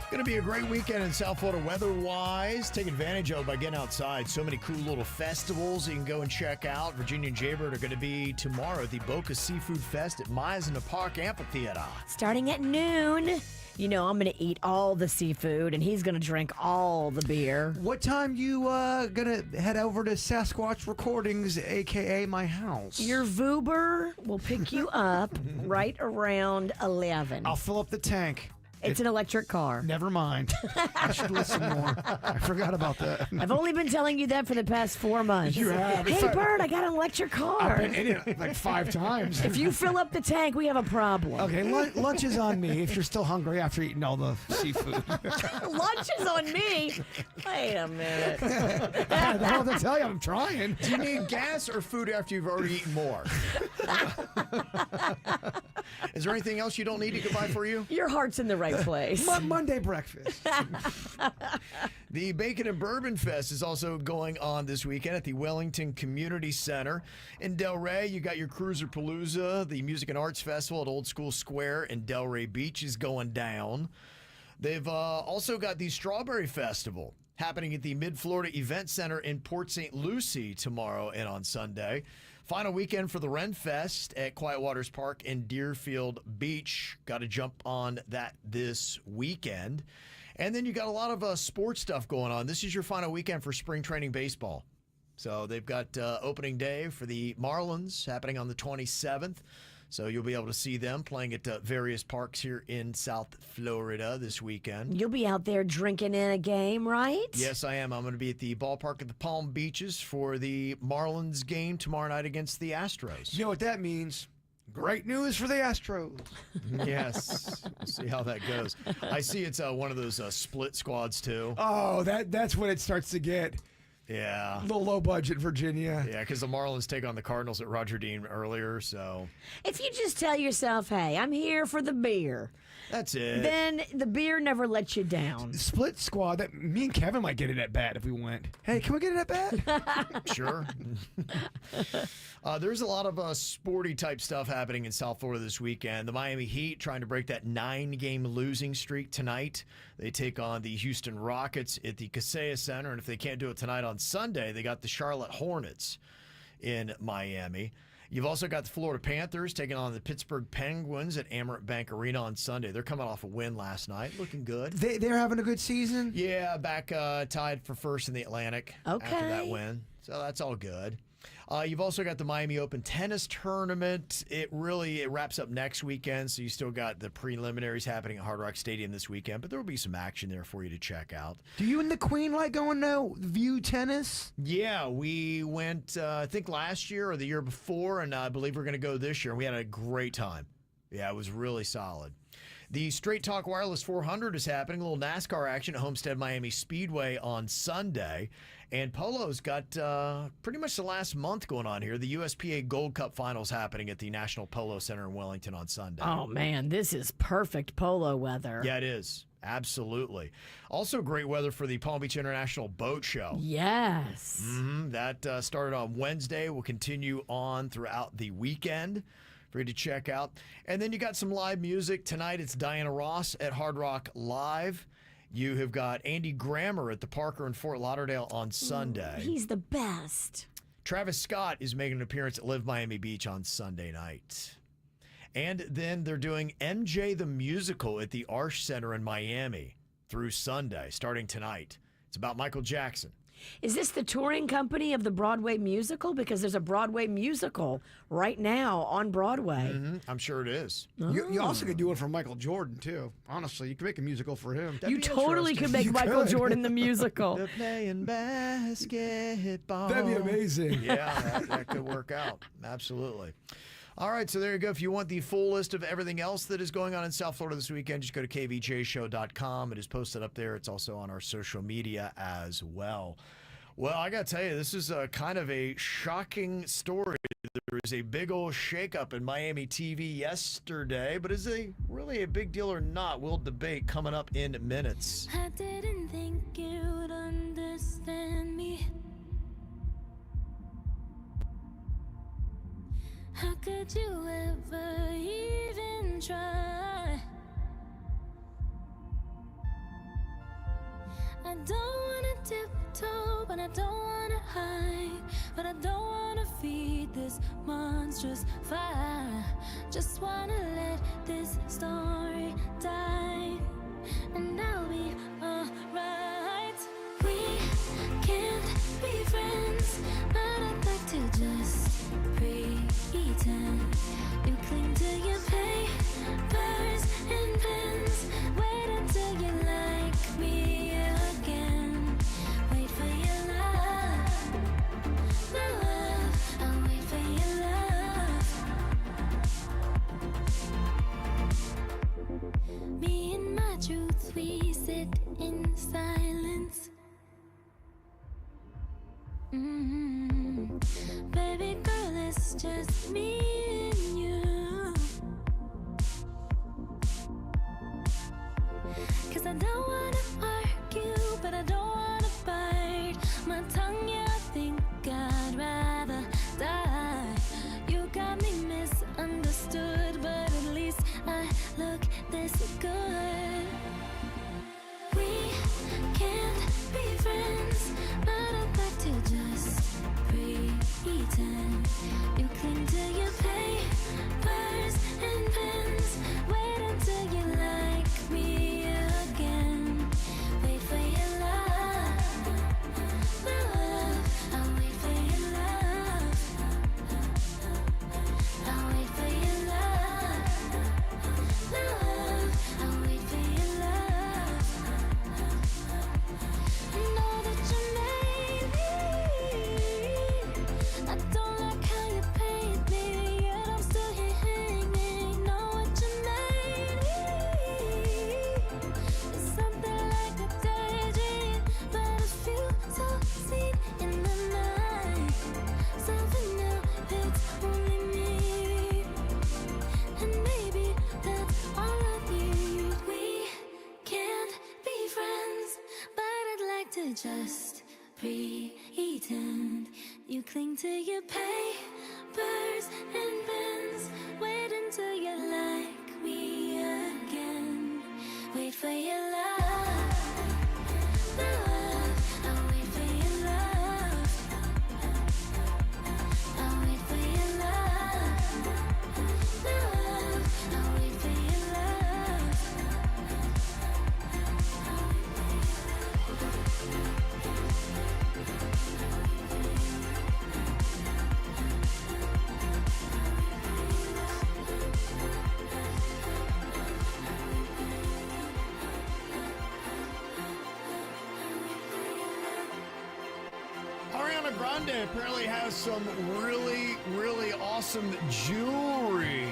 Going to be a great weekend in South Florida weather-wise. Take advantage of it by getting outside. So many cool little festivals you can go and check out. Virginia and Jaybird are going to be tomorrow at the Boca Seafood Fest at Myers in the Park Amphitheater. Starting at noon. You know, I'm going to eat all the seafood, and he's going to drink all the beer. What time you going to head over to Sasquatch Recordings, a.k.a. my house? Your Vuber will pick you up right around 11. I'll fill up the tank. It's an electric car. Never mind. I should listen more. I forgot about that. I've only been telling you that for the past 4 months. You have. Hey, Bert, I got an electric car. I've been in it like 5 times. If you fill up the tank, we have a problem. Okay, lunch is on me if you're still hungry after eating all the seafood. Lunch is on me? Wait a minute. I don't have to tell you, I'm trying. Do you need gas or food after you've already eaten more? Is there anything else you don't need to go buy for you? Your heart's in the right place. Monday breakfast. The Bacon and Bourbon Fest is also going on this weekend at the Wellington Community Center. In Delray, you got your Cruiser Palooza, the Music and Arts Festival at Old School Square in Delray Beach is going down. They've also got the Strawberry Festival happening at the Mid-Florida Event Center in Port St. Lucie tomorrow and on Sunday. Final weekend for the Ren Fest at Quiet Waters Park in Deerfield Beach. Got to jump on that this weekend. And then you got a lot of sports stuff going on. This is your final weekend for spring training baseball. So they've got opening day for the Marlins happening on the 27th. So you'll be able to see them playing at various parks here in South Florida this weekend. You'll be out there drinking in a game, right? Yes, I am. I'm going to be at the ballpark at the Palm Beaches for the Marlins game tomorrow night against the Astros. You know what that means? Great news for the Astros. Yes. We'll see how that goes. I see it's one of those split squads, too. Oh, that's when it starts to get... Yeah. A little low budget, Virginia. Yeah, because the Marlins take on the Cardinals at Roger Dean earlier, so. If you just tell yourself, hey, I'm here for the beer. That's it. Then the beer never lets you down. Split squad, that me and Kevin might get it at bat if we went. Hey, can we get it at bat? Sure. There's a lot of sporty type stuff happening in South Florida this weekend. The Miami Heat trying to break that 9-game losing streak tonight. They take on the Houston Rockets at the Kaseya Center, and if they can't do it tonight on Sunday, they got the Charlotte Hornets in Miami. You've also got the Florida Panthers taking on the Pittsburgh Penguins at Amerant Bank Arena on Sunday. They're coming off a win last night, looking good. They're having a good season? Yeah, back tied for first in the Atlantic after that win. So that's all good. You've also got the Miami Open Tennis Tournament. It wraps up next weekend, so you still got the preliminaries happening at Hard Rock Stadium this weekend, but there will be some action there for you to check out. Do you and the Queen like going to View Tennis? Yeah, we went, I think last year or the year before, and I believe we're going to go this year, and we had a great time. Yeah, it was really solid. The Straight Talk Wireless 400 is happening, a little NASCAR action at Homestead Miami Speedway on Sunday. And Polo's got pretty much the last month going on here. The USPA Gold Cup Finals happening at the National Polo Center in Wellington on Sunday. Oh, man, this is perfect polo weather. Yeah, it is. Absolutely. Also great weather for the Palm Beach International Boat Show. Yes. That started on Wednesday. Will continue on throughout the weekend for you to check out. And then you got some live music. Tonight it's Diana Ross at Hard Rock Live. You have got Andy Grammer at the Parker in Fort Lauderdale on Sunday. He's the best. Travis Scott is making an appearance at Live Miami Beach on Sunday night. And then they're doing MJ the Musical at the Arsh Center in Miami through Sunday, starting tonight. It's about Michael Jackson. Is this the touring company of the Broadway musical? Because there's a Broadway musical right now on Broadway. I'm sure it is. You also could do one for Michael Jordan, too. Honestly, you could make a musical for him. You totally could make Michael Jordan the musical. They're playing basketball. That'd be amazing. Yeah, that could work out. Absolutely. All right, so there you go. If you want the full list of everything else that is going on in South Florida this weekend, just go to kvjshow.com. It is posted up there. It's also on our social media as well. Well, I got to tell you, this is kind of a shocking story. There was a big old shakeup in Miami TV yesterday, but is it really a big deal or not? We'll debate coming up in minutes. I didn't think you'd understand me. How could you ever even try? I don't wanna tiptoe, but I don't wanna hide. But I don't wanna feed this monstrous fire. Just wanna let this story die, and I'll be alright. We can't be friends, but I'd like to just pretend. You cling to your papers and pens, sit in silence. Baby girl, it's just me and you. 'Cause I don't wanna argue, but I don't wanna bite my tongue. Yeah, I think I'd rather die. You got me misunderstood, but at least I look this good. We can't be friends, but I'd like to just pretend. You cling to your papers and pens. Wait until you like me again. Wait for your love, love. I'll wait for your love. I'll wait for your love, love. I'll wait for your love. I know that you made me. I don't like how you paid me, yet I'm still here hanging. Know what you made me. It's something like a daydream, but it feels so seen in the night. Something new, it's only me. And maybe that's all I need. We can't be friends, but I'd like to just pretend. You cling to your papers and pens. Wait until you like me again. Wait for your love, love. I'll wait for your love. I'll wait for your love, love. I'll wait for your love. Ariana Grande apparently has some really, really awesome jewelry.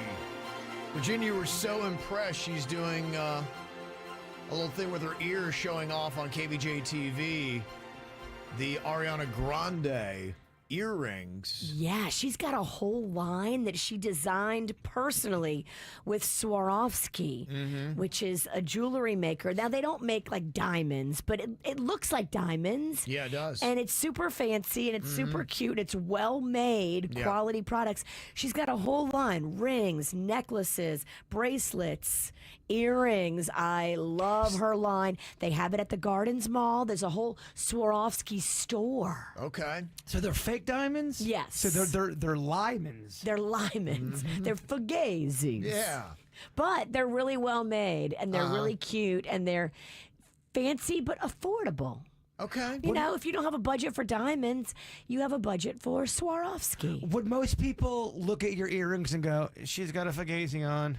Virginia, you were so impressed. She's doing a little thing with her ears showing off on KVJ TV. The Ariana Grande earrings. Yeah, she's got a whole line that she designed personally with Swarovski, which is a jewelry maker. Now, they don't make like diamonds, but it looks like diamonds. Yeah, it does. And it's super fancy and it's super cute. It's well made, Yeah. quality products. She's got a whole line: rings, necklaces, bracelets, earrings. I love her line. They have it at the Gardens Mall. There's a whole Swarovski store. Okay. So they're fake diamonds? Yes. So they're limans. They're limans. They're fugazis. Yeah. But they're really well made and they're really cute and they're fancy but affordable. Okay. You know, if you don't have a budget for diamonds, you have a budget for Swarovski. Would most people look at your earrings and go, she's got a fugazi on?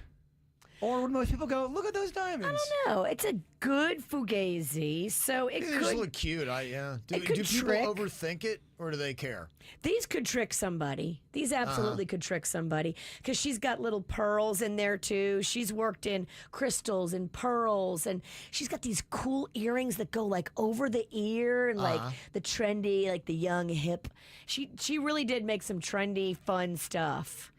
Or would most people go, look at those diamonds? I don't know. It's a good fugazi, so it They could just look cute. Do it could people trick. overthink it, or do they care? These could trick somebody. These absolutely could trick somebody because she's got little pearls in there too. She's worked in crystals and pearls, and she's got these cool earrings that go like over the ear and like the trendy, like the young hip. She really did make some trendy, fun stuff.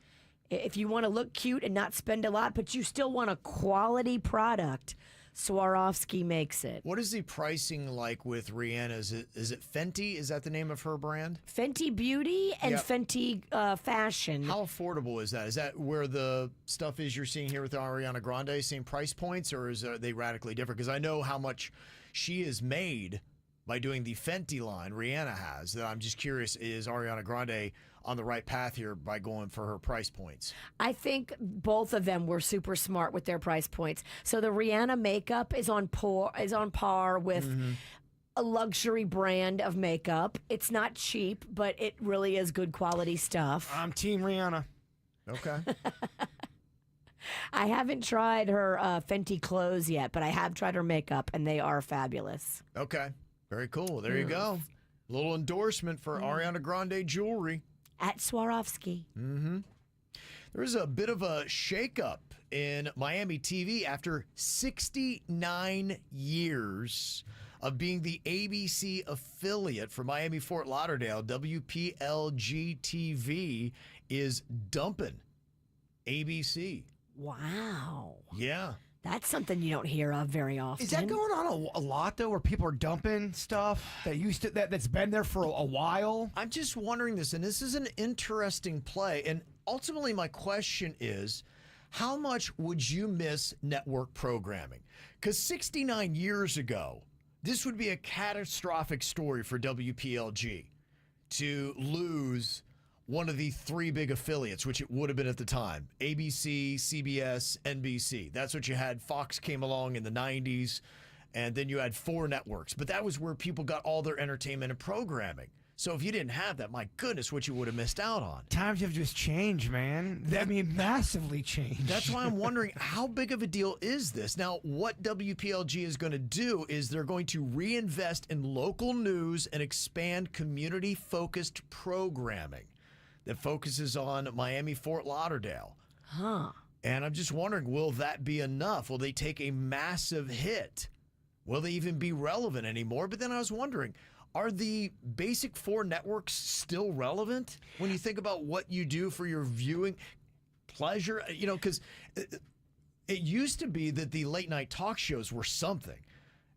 If you want to look cute and not spend a lot, but you still want a quality product, Swarovski makes it. What is the pricing like with Rihanna? Is it Fenty? Is that the name of her brand? Fenty Beauty and Yep. Fenty Fashion. How affordable is that? Is that where the stuff is you're seeing here with Ariana Grande, same price points, or are they radically different? Because I know how much she has made by doing the Fenty line Rihanna has. That I'm just curious, is Ariana Grande on the right path here by going for her price points? I think both of them were super smart with their price points. So the Rihanna makeup is on par with a luxury brand of makeup. It's not cheap, but it really is good quality stuff. I'm Team Rihanna. Okay. I haven't tried her Fenty clothes yet, but I have tried her makeup, and they are fabulous. Okay. Very cool. There you go. Little endorsement for Ariana Grande jewelry. At Swarovski. There's a bit of a shakeup in Miami TV after 69 years of being the ABC affiliate for Miami Fort Lauderdale. WPLG TV is dumping ABC. Wow. Yeah. That's something you don't hear of very often. Is that going on a lot though, where people are dumping stuff that's been there for a while? I'm just wondering this, and this is an interesting play. And ultimately, my question is, how much would you miss network programming? Because 69 years ago, this would be a catastrophic story for WPLG to lose one of the three big affiliates, which it would have been at the time: ABC, CBS, NBC. That's what you had. Fox came along in the 90s, and then you had 4 networks. But that was where people got all their entertainment and programming. So if you didn't have that, my goodness, what you would have missed out on. Times have just changed, man. I mean, massively changed. That's why I'm wondering, how big of a deal is this? Now, what WPLG is going to do is they're going to reinvest in local news and expand community-focused programming that focuses on Miami, Fort Lauderdale. Huh. And I'm just wondering, will that be enough? Will they take a massive hit? Will they even be relevant anymore? But then I was wondering, are the basic 4 networks still relevant when you think about what you do for your viewing pleasure? You know, because it used to be that the late night talk shows were something.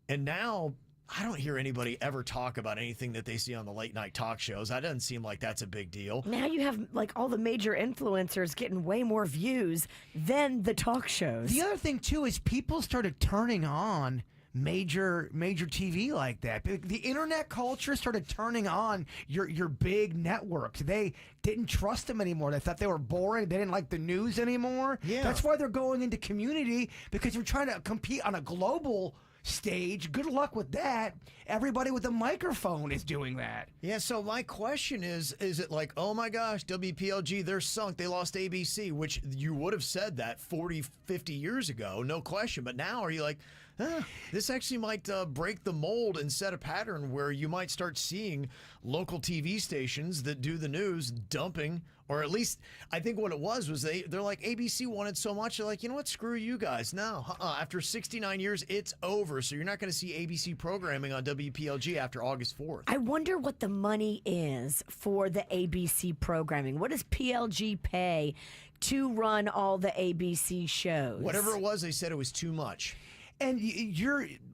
And now I don't hear anybody ever talk about anything that they see on the late night talk shows. That doesn't seem like that's a big deal. Now you have like all the major influencers getting way more views than the talk shows. The other thing too is people started turning on major TV like that. The internet culture started turning on your big networks. They didn't trust them anymore. They thought they were boring. They didn't like the news anymore. Yeah. That's why they're going into community, because you're trying to compete on a global stage. Good luck with that. Everybody with a microphone is doing that. Yeah, so my question is it like, oh my gosh, WPLG, they're sunk. They lost ABC, which you would have said that 40, 50 years ago, no question. But now are you like, this actually might break the mold and set a pattern where you might start seeing local TV stations that do the news dumping, or at least I think what it was they're like, ABC wanted so much, they're like, you know what, screw you guys. No, after 69 years, it's over. So you're not going to see ABC programming on WPLG after August 4th. I wonder what the money is for the ABC programming. What does PLG pay to run all the ABC shows? Whatever it was, they said it was too much. And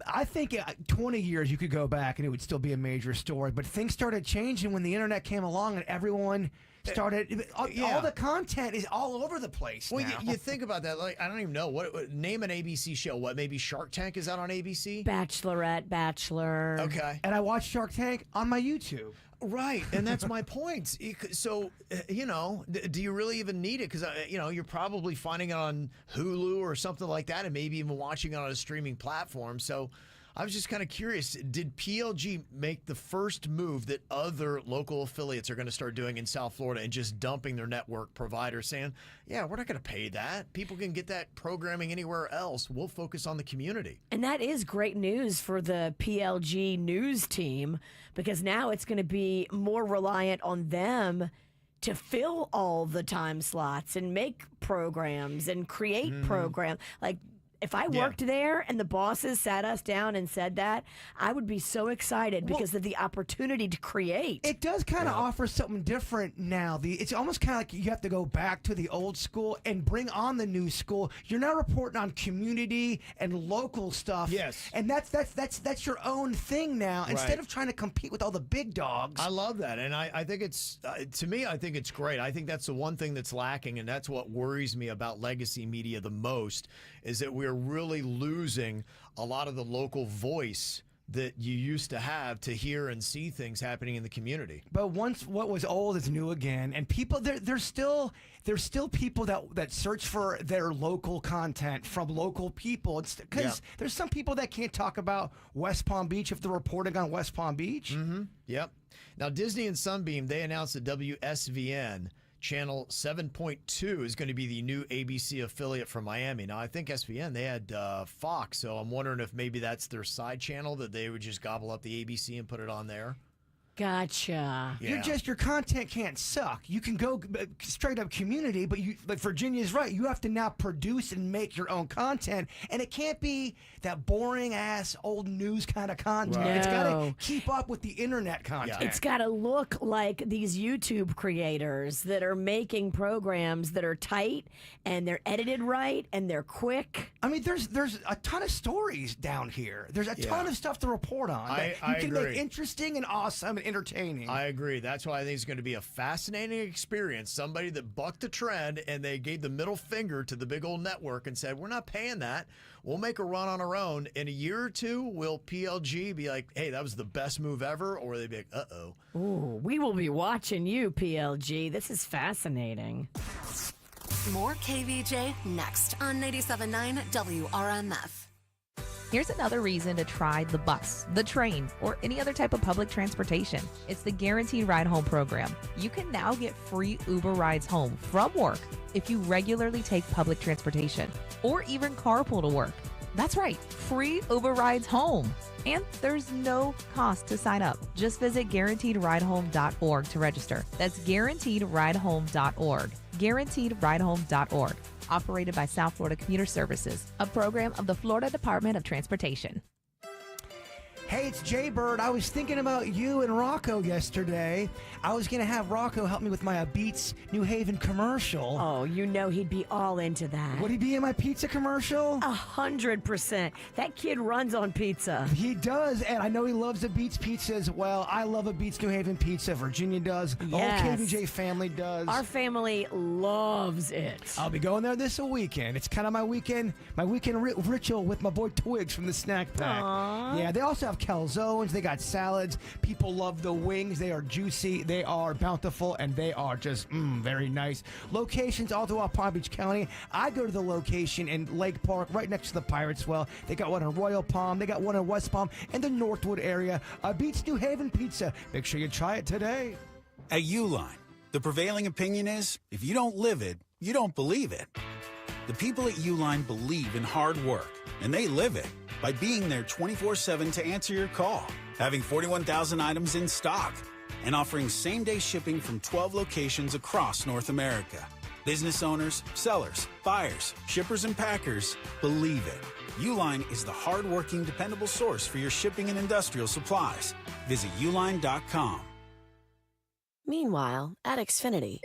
I think 20 years you could go back and it would still be a major story. But things started changing when the internet came along and everyone started. All the content is all over the place. Well, now. you think about that. Like, I don't even know what name an ABC show. What, maybe Shark Tank is out on ABC? Bachelorette, Bachelor. Okay. And I watch Shark Tank on my YouTube. Right, and that's my point. So, you know, do you really even need it? Because, you know, you're probably finding it on Hulu or something like that, and maybe even watching it on a streaming platform. So I was just kind of curious, did PLG make the first move that other local affiliates are going to start doing in South Florida and just dumping their network provider, saying, yeah, we're not going to pay that. People can get that programming anywhere else. We'll focus on the community. And that is great news for the PLG news team, because now it's going to be more reliant on them to fill all the time slots and make programs and create programs. Like, if I worked there and the bosses sat us down and said that, I would be so excited because of the opportunity to create. It does kind of offer something different now. It's almost kind of like you have to go back to the old school and bring on the new school. You're now reporting on community and local stuff. Yes. And that's your own thing now, instead of trying to compete with all the big dogs. I love that. And I think it's, to me, I think it's great. I think that's the one thing that's lacking, and that's what worries me about legacy media the most, is that we're really losing a lot of the local voice that you used to have to hear and see things happening in the community. But once what was old is new again, and people there's still people that search for their local content from local people. Because there's some people that can't talk about West Palm Beach if they're reporting on West Palm Beach. Mm-hmm. Yep. Now, Disney and Sunbeam, they announced that WSVN Channel 7.2 is going to be the new ABC affiliate from Miami. Now, I think SVN, they had Fox, so I'm wondering if maybe that's their side channel that they would just gobble up the ABC and put it on there. Gotcha. Your content can't suck. You can go straight up community, but Virginia's right. You have to now produce and make your own content, and it can't be that boring ass old news kind of content. Right. It's got to keep up with the internet content. It's got to look like these YouTube creators that are making programs that are tight and they're edited right and they're quick. I mean, there's a ton of stories down here. There's a ton of stuff to report on. I can agree. make interesting and awesome and entertaining. I agree. That's why I think it's going to be a fascinating experience. Somebody that bucked the trend and they gave the middle finger to the big old network and said, we're not paying that. We'll make a run on our own. In a year or two, will PLG be like, hey, that was the best move ever? Or will they be like, uh-oh? Ooh, we will be watching you, PLG. This is fascinating. More KVJ next on 97.9 WRMF. Here's another reason to try the bus, the train, or any other type of public transportation. It's the Guaranteed Ride Home program. You can now get free Uber rides home from work if you regularly take public transportation or even carpool to work. That's right, free Uber rides home. And there's no cost to sign up. Just visit guaranteedridehome.org to register. That's guaranteedridehome.org. Guaranteedridehome.org. Operated by South Florida Commuter Services, a program of the Florida Department of Transportation. Hey, it's Jay Bird. I was thinking about you and Rocco yesterday. I was going to have Rocco help me with my Beats New Haven commercial. Oh, you know he'd be all into that. Would he be in my pizza commercial? 100%. That kid runs on pizza. He does, and I know he loves a Beats pizza as well. I love a Beats New Haven pizza. Virginia does. The whole KVJ family does. Our family loves it. I'll be going there this weekend. It's kind of my weekend ritual with my boy Twigs from the Snack Pack. Aww. Yeah, they also have calzones. They got salads. People love the wings. They are juicy. They are bountiful, and they are just very nice. Locations all throughout Palm Beach County. I go to the location in Lake Park, right next to the Pirates Well. They got one in Royal Palm. They got one in West Palm and the Northwood area. Beats New Haven Pizza. Make sure you try it today. At Uline, the prevailing opinion is, if you don't live it, you don't believe it. The people at Uline believe in hard work, and they live it by being there 24/7 to answer your call, having 41,000 items in stock, and offering same-day shipping from 12 locations across North America. Business owners, sellers, buyers, shippers, and packers believe it. Uline is the hard-working, dependable source for your shipping and industrial supplies. Visit uline.com. Meanwhile, at Xfinity.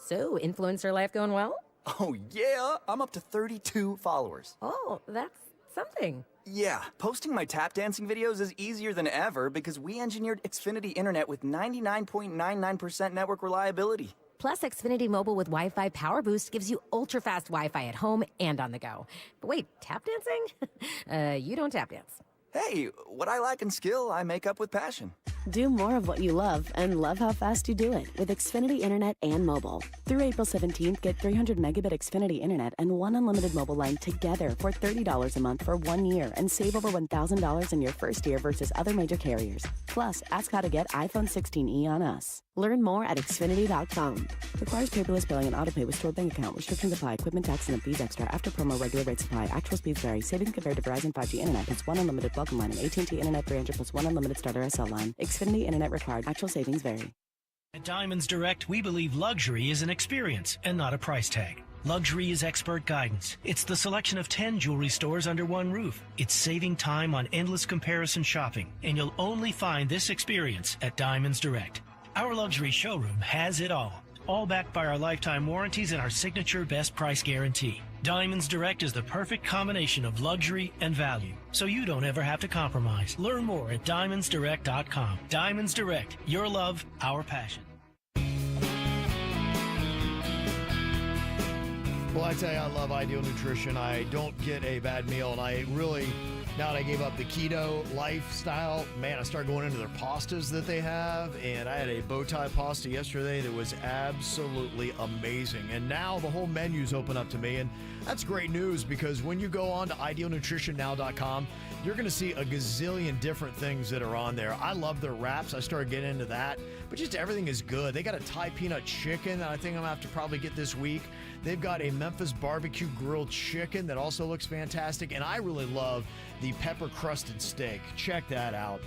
So, influencer life going well? Oh, yeah. I'm up to 32 followers. Oh, that's something. Yeah, posting my tap dancing videos is easier than ever because we engineered Xfinity Internet with 99.99% network reliability. Plus, Xfinity Mobile with Wi-Fi Power Boost gives you ultra-fast Wi-Fi at home and on the go. But wait, tap dancing? You don't tap dance. Hey, what I lack in skill, I make up with passion. Do more of what you love and love how fast you do it with Xfinity Internet and mobile. Through April 17th, get 300 megabit Xfinity Internet and one unlimited mobile line together for $30 a month for 1 year and save over $1,000 in your first year versus other major carriers. Plus, ask how to get iPhone 16e on us. Learn more at Xfinity.com. Requires paperless billing and autopay with stored bank account. Restrictions apply. Equipment tax and fees extra. After promo, regular rates apply. Actual speeds vary. Savings compared to Verizon 5G Internet plus one unlimited welcome line and AT&T Internet 300 plus one unlimited starter SL line. Xfinity Internet required. Actual savings vary. At Diamonds Direct, we believe luxury is an experience and not a price tag. Luxury is expert guidance. It's the selection of 10 jewelry stores under one roof. It's saving time on endless comparison shopping, and you'll only find this experience at Diamonds Direct. Our luxury showroom has it all backed by our lifetime warranties and our signature best price guarantee. Diamonds Direct is the perfect combination of luxury and value, so you don't ever have to compromise. Learn more at diamondsdirect.com. Diamonds Direct, your love, our passion. Well, I tell you, I love Ideal Nutrition. I don't get a bad meal, and I really, now that I gave up the keto lifestyle, man, I started going into their pastas that they have, and I had a bow tie pasta yesterday that was absolutely amazing. And now the whole menu's open up to me, and that's great news because when you go on to idealnutritionnow.com, you're going to see a gazillion different things that are on there. I love their wraps. I started getting into that, but just everything is good. They got a Thai peanut chicken that I think I'm going to have to probably get this week. They've got a Memphis barbecue grilled chicken that also looks fantastic, and I really love the pepper crusted steak. Check that out.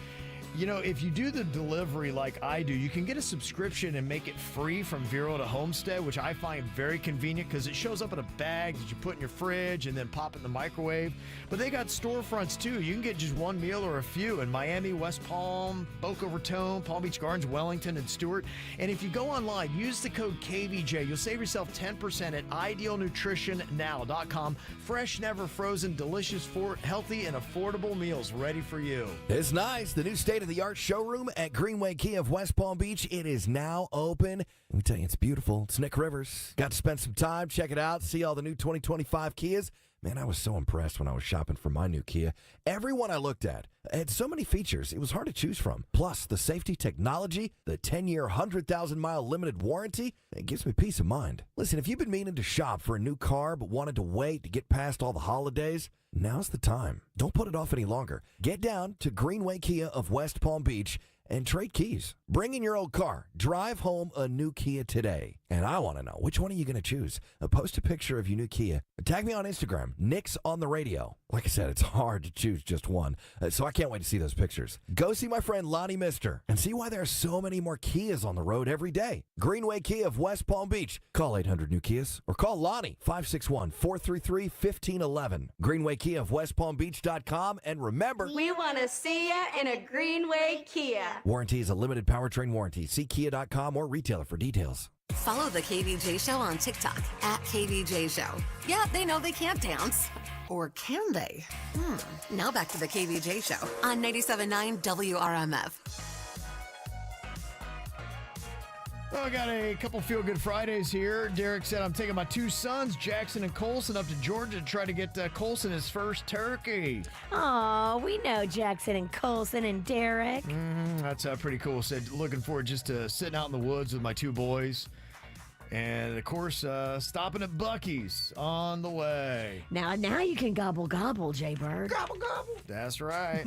You know, if you do the delivery like I do, you can get a subscription and make it free from Vero to Homestead, which I find very convenient because it shows up in a bag that you put in your fridge and then pop it in the microwave. But they got storefronts too. You can get just one meal or a few in Miami, West Palm, Boca Raton, Palm Beach Gardens, Wellington, and Stewart. And if you go online, use the code KVJ. You'll save yourself 10% at idealnutritionnow.com. Fresh, never frozen, delicious, healthy, and affordable meals ready for you. It's nice. The new state-of-the-art showroom at Greenway Kia of West Palm Beach. It is now open. Let me tell you, it's beautiful. It's Nick Rivers. Got to spend some time, check it out, see all the new 2025 Kias. Man, I was so impressed when I was shopping for my new Kia. Every one I looked at had so many features, it was hard to choose from. Plus, the safety technology, the 10-year, 100,000-mile limited warranty, it gives me peace of mind. Listen, if you've been meaning to shop for a new car but wanted to wait to get past all the holidays, now's the time. Don't put it off any longer. Get down to Greenway Kia of West Palm Beach and trade keys. Bring in your old car. Drive home a new Kia today. And I want to know, which one are you going to choose? Post a picture of your new Kia. Tag me on Instagram, Nick's on the radio. Like I said, it's hard to choose just one, so I can't wait to see those pictures. Go see my friend Lonnie Mister and see why there are so many more Kias on the road every day. Greenway Kia of West Palm Beach. Call 800 New Kias or call Lonnie 561-433-1511. Greenway Kia of West Palm Beach.com. And remember, we want to see ya in a Greenway Kia. Warranty is a limited powertrain warranty. See kia.com or retailer for details. Follow the KVJ Show on TikTok at KVJ Show. Yeah, they know they can't dance. Or can they? Now back to the KVJ Show on 97.9 WRMF. Well, I got a couple Feel Good Fridays here. Derek said, I'm taking my two sons, Jackson and Colson, up to Georgia to try to get Colson his first turkey. Oh, we know Jackson and Colson and Derek. That's pretty cool. Said, looking forward just to sitting out in the woods with my two boys. And, of course, stopping at Buc-ee's on the way. Now you can gobble, Jay-Bird. Gobble, gobble. That's right.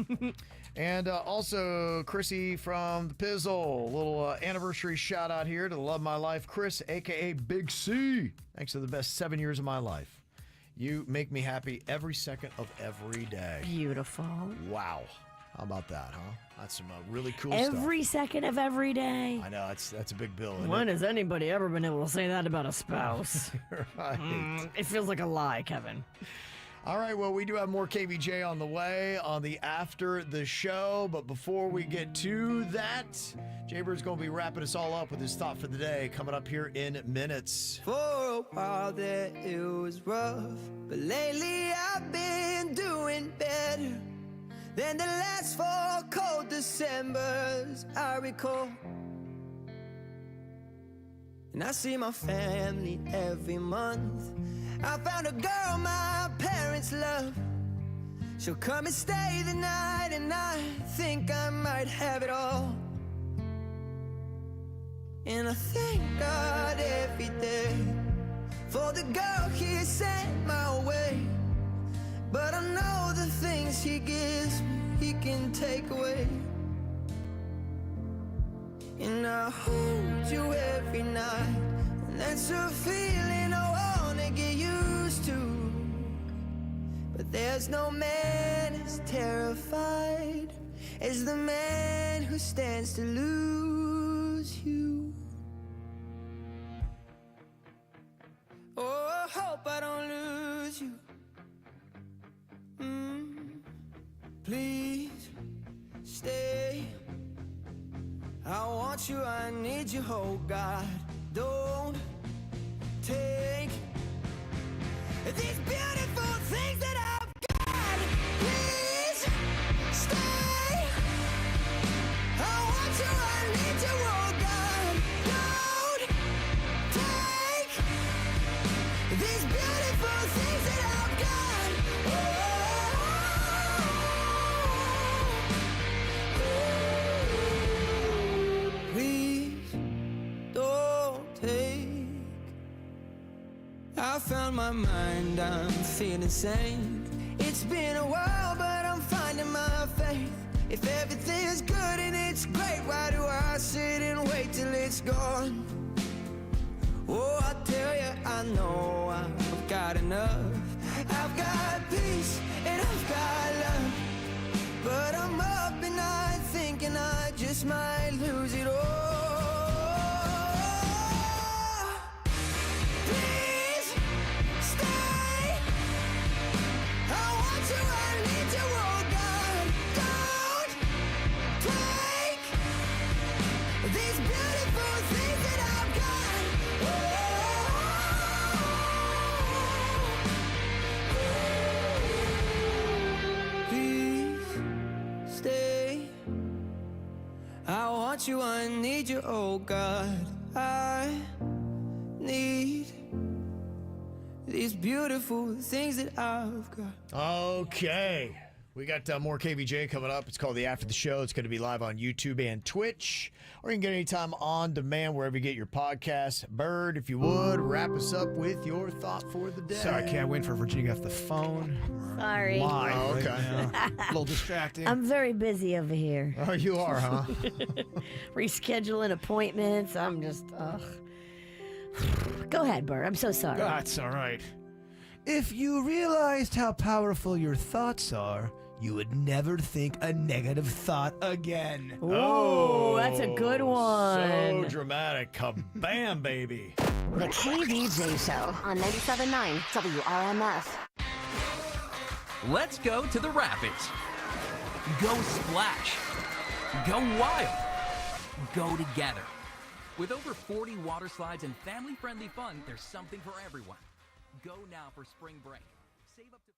And also, Chrissy from the Pizzle. A little anniversary shout out here to the Love of My Life, Chris, a.k.a. Big C. Thanks for the best 7 years of my life. You make me happy every second of every day. Beautiful. Wow. How about that, huh? That's some really cool stuff. Every second of every day. I know, that's a big bill. When has anybody ever been able to say that about a spouse? Right. It feels like a lie, Kevin. All right, well, we do have more KVJ on the way on the After the Show. But before we get to that, Jay-Bird's going to be wrapping us all up with his thought for the day coming up here in minutes. For a while there, it was rough. But lately, I've been doing better than the last 4 cold Decembers I recall. And I see my family every month. I found a girl my parents love. She'll come and stay the night, and I think I might have it all. And I thank God every day for the girl He sent my way. But I know the things He gives me, He can take away. And I hold you every night, and that's a feeling I wanna get used to. But there's no man as terrified as the man who stands to lose you. Oh, I hope I don't lose you. Please stay. I want you, I need you, oh God. Don't take these beautiful things that I've got. Please stay. I want you, I need you, oh God. Don't take these beautiful things that I've got. Please don't take. I found my mind, I'm feeling sane. It's been a while, but I'm finding my faith. If everything's good and it's great, why do I sit and wait till it's gone? Oh, I tell you, I know I've got enough. I've got peace and I've got love. But I'm up at night thinking might lose it all. Please stay. I want you, I need you, oh God. Don't take these beautiful things that I've got. Please stay. I want you, I need you, oh God. I need these beautiful things that I've got. Okay. We got more KVJ coming up. It's called The After the Show. It's going to be live on YouTube and Twitch. Or you can get it anytime on demand wherever you get your podcasts. Bird, if you would, wrap us up with your thought for the day. Sorry, I can't wait for Virginia off the phone. Sorry. Live Oh, okay. right now. A little distracting. I'm very busy over here. Oh, you are, huh? Rescheduling appointments. I'm just, ugh. Go ahead, Bert. I'm so sorry. That's all right. If you realized how powerful your thoughts are, you would never think a negative thought again. Ooh, that's a good one. So dramatic. Kabam, baby. The KVJ Show on 97.9 WRMF. Let's go to the rapids. Go splash. Go wild. Go together. With over 40 water slides and family-friendly fun, there's something for everyone. Go now for spring break. Save up to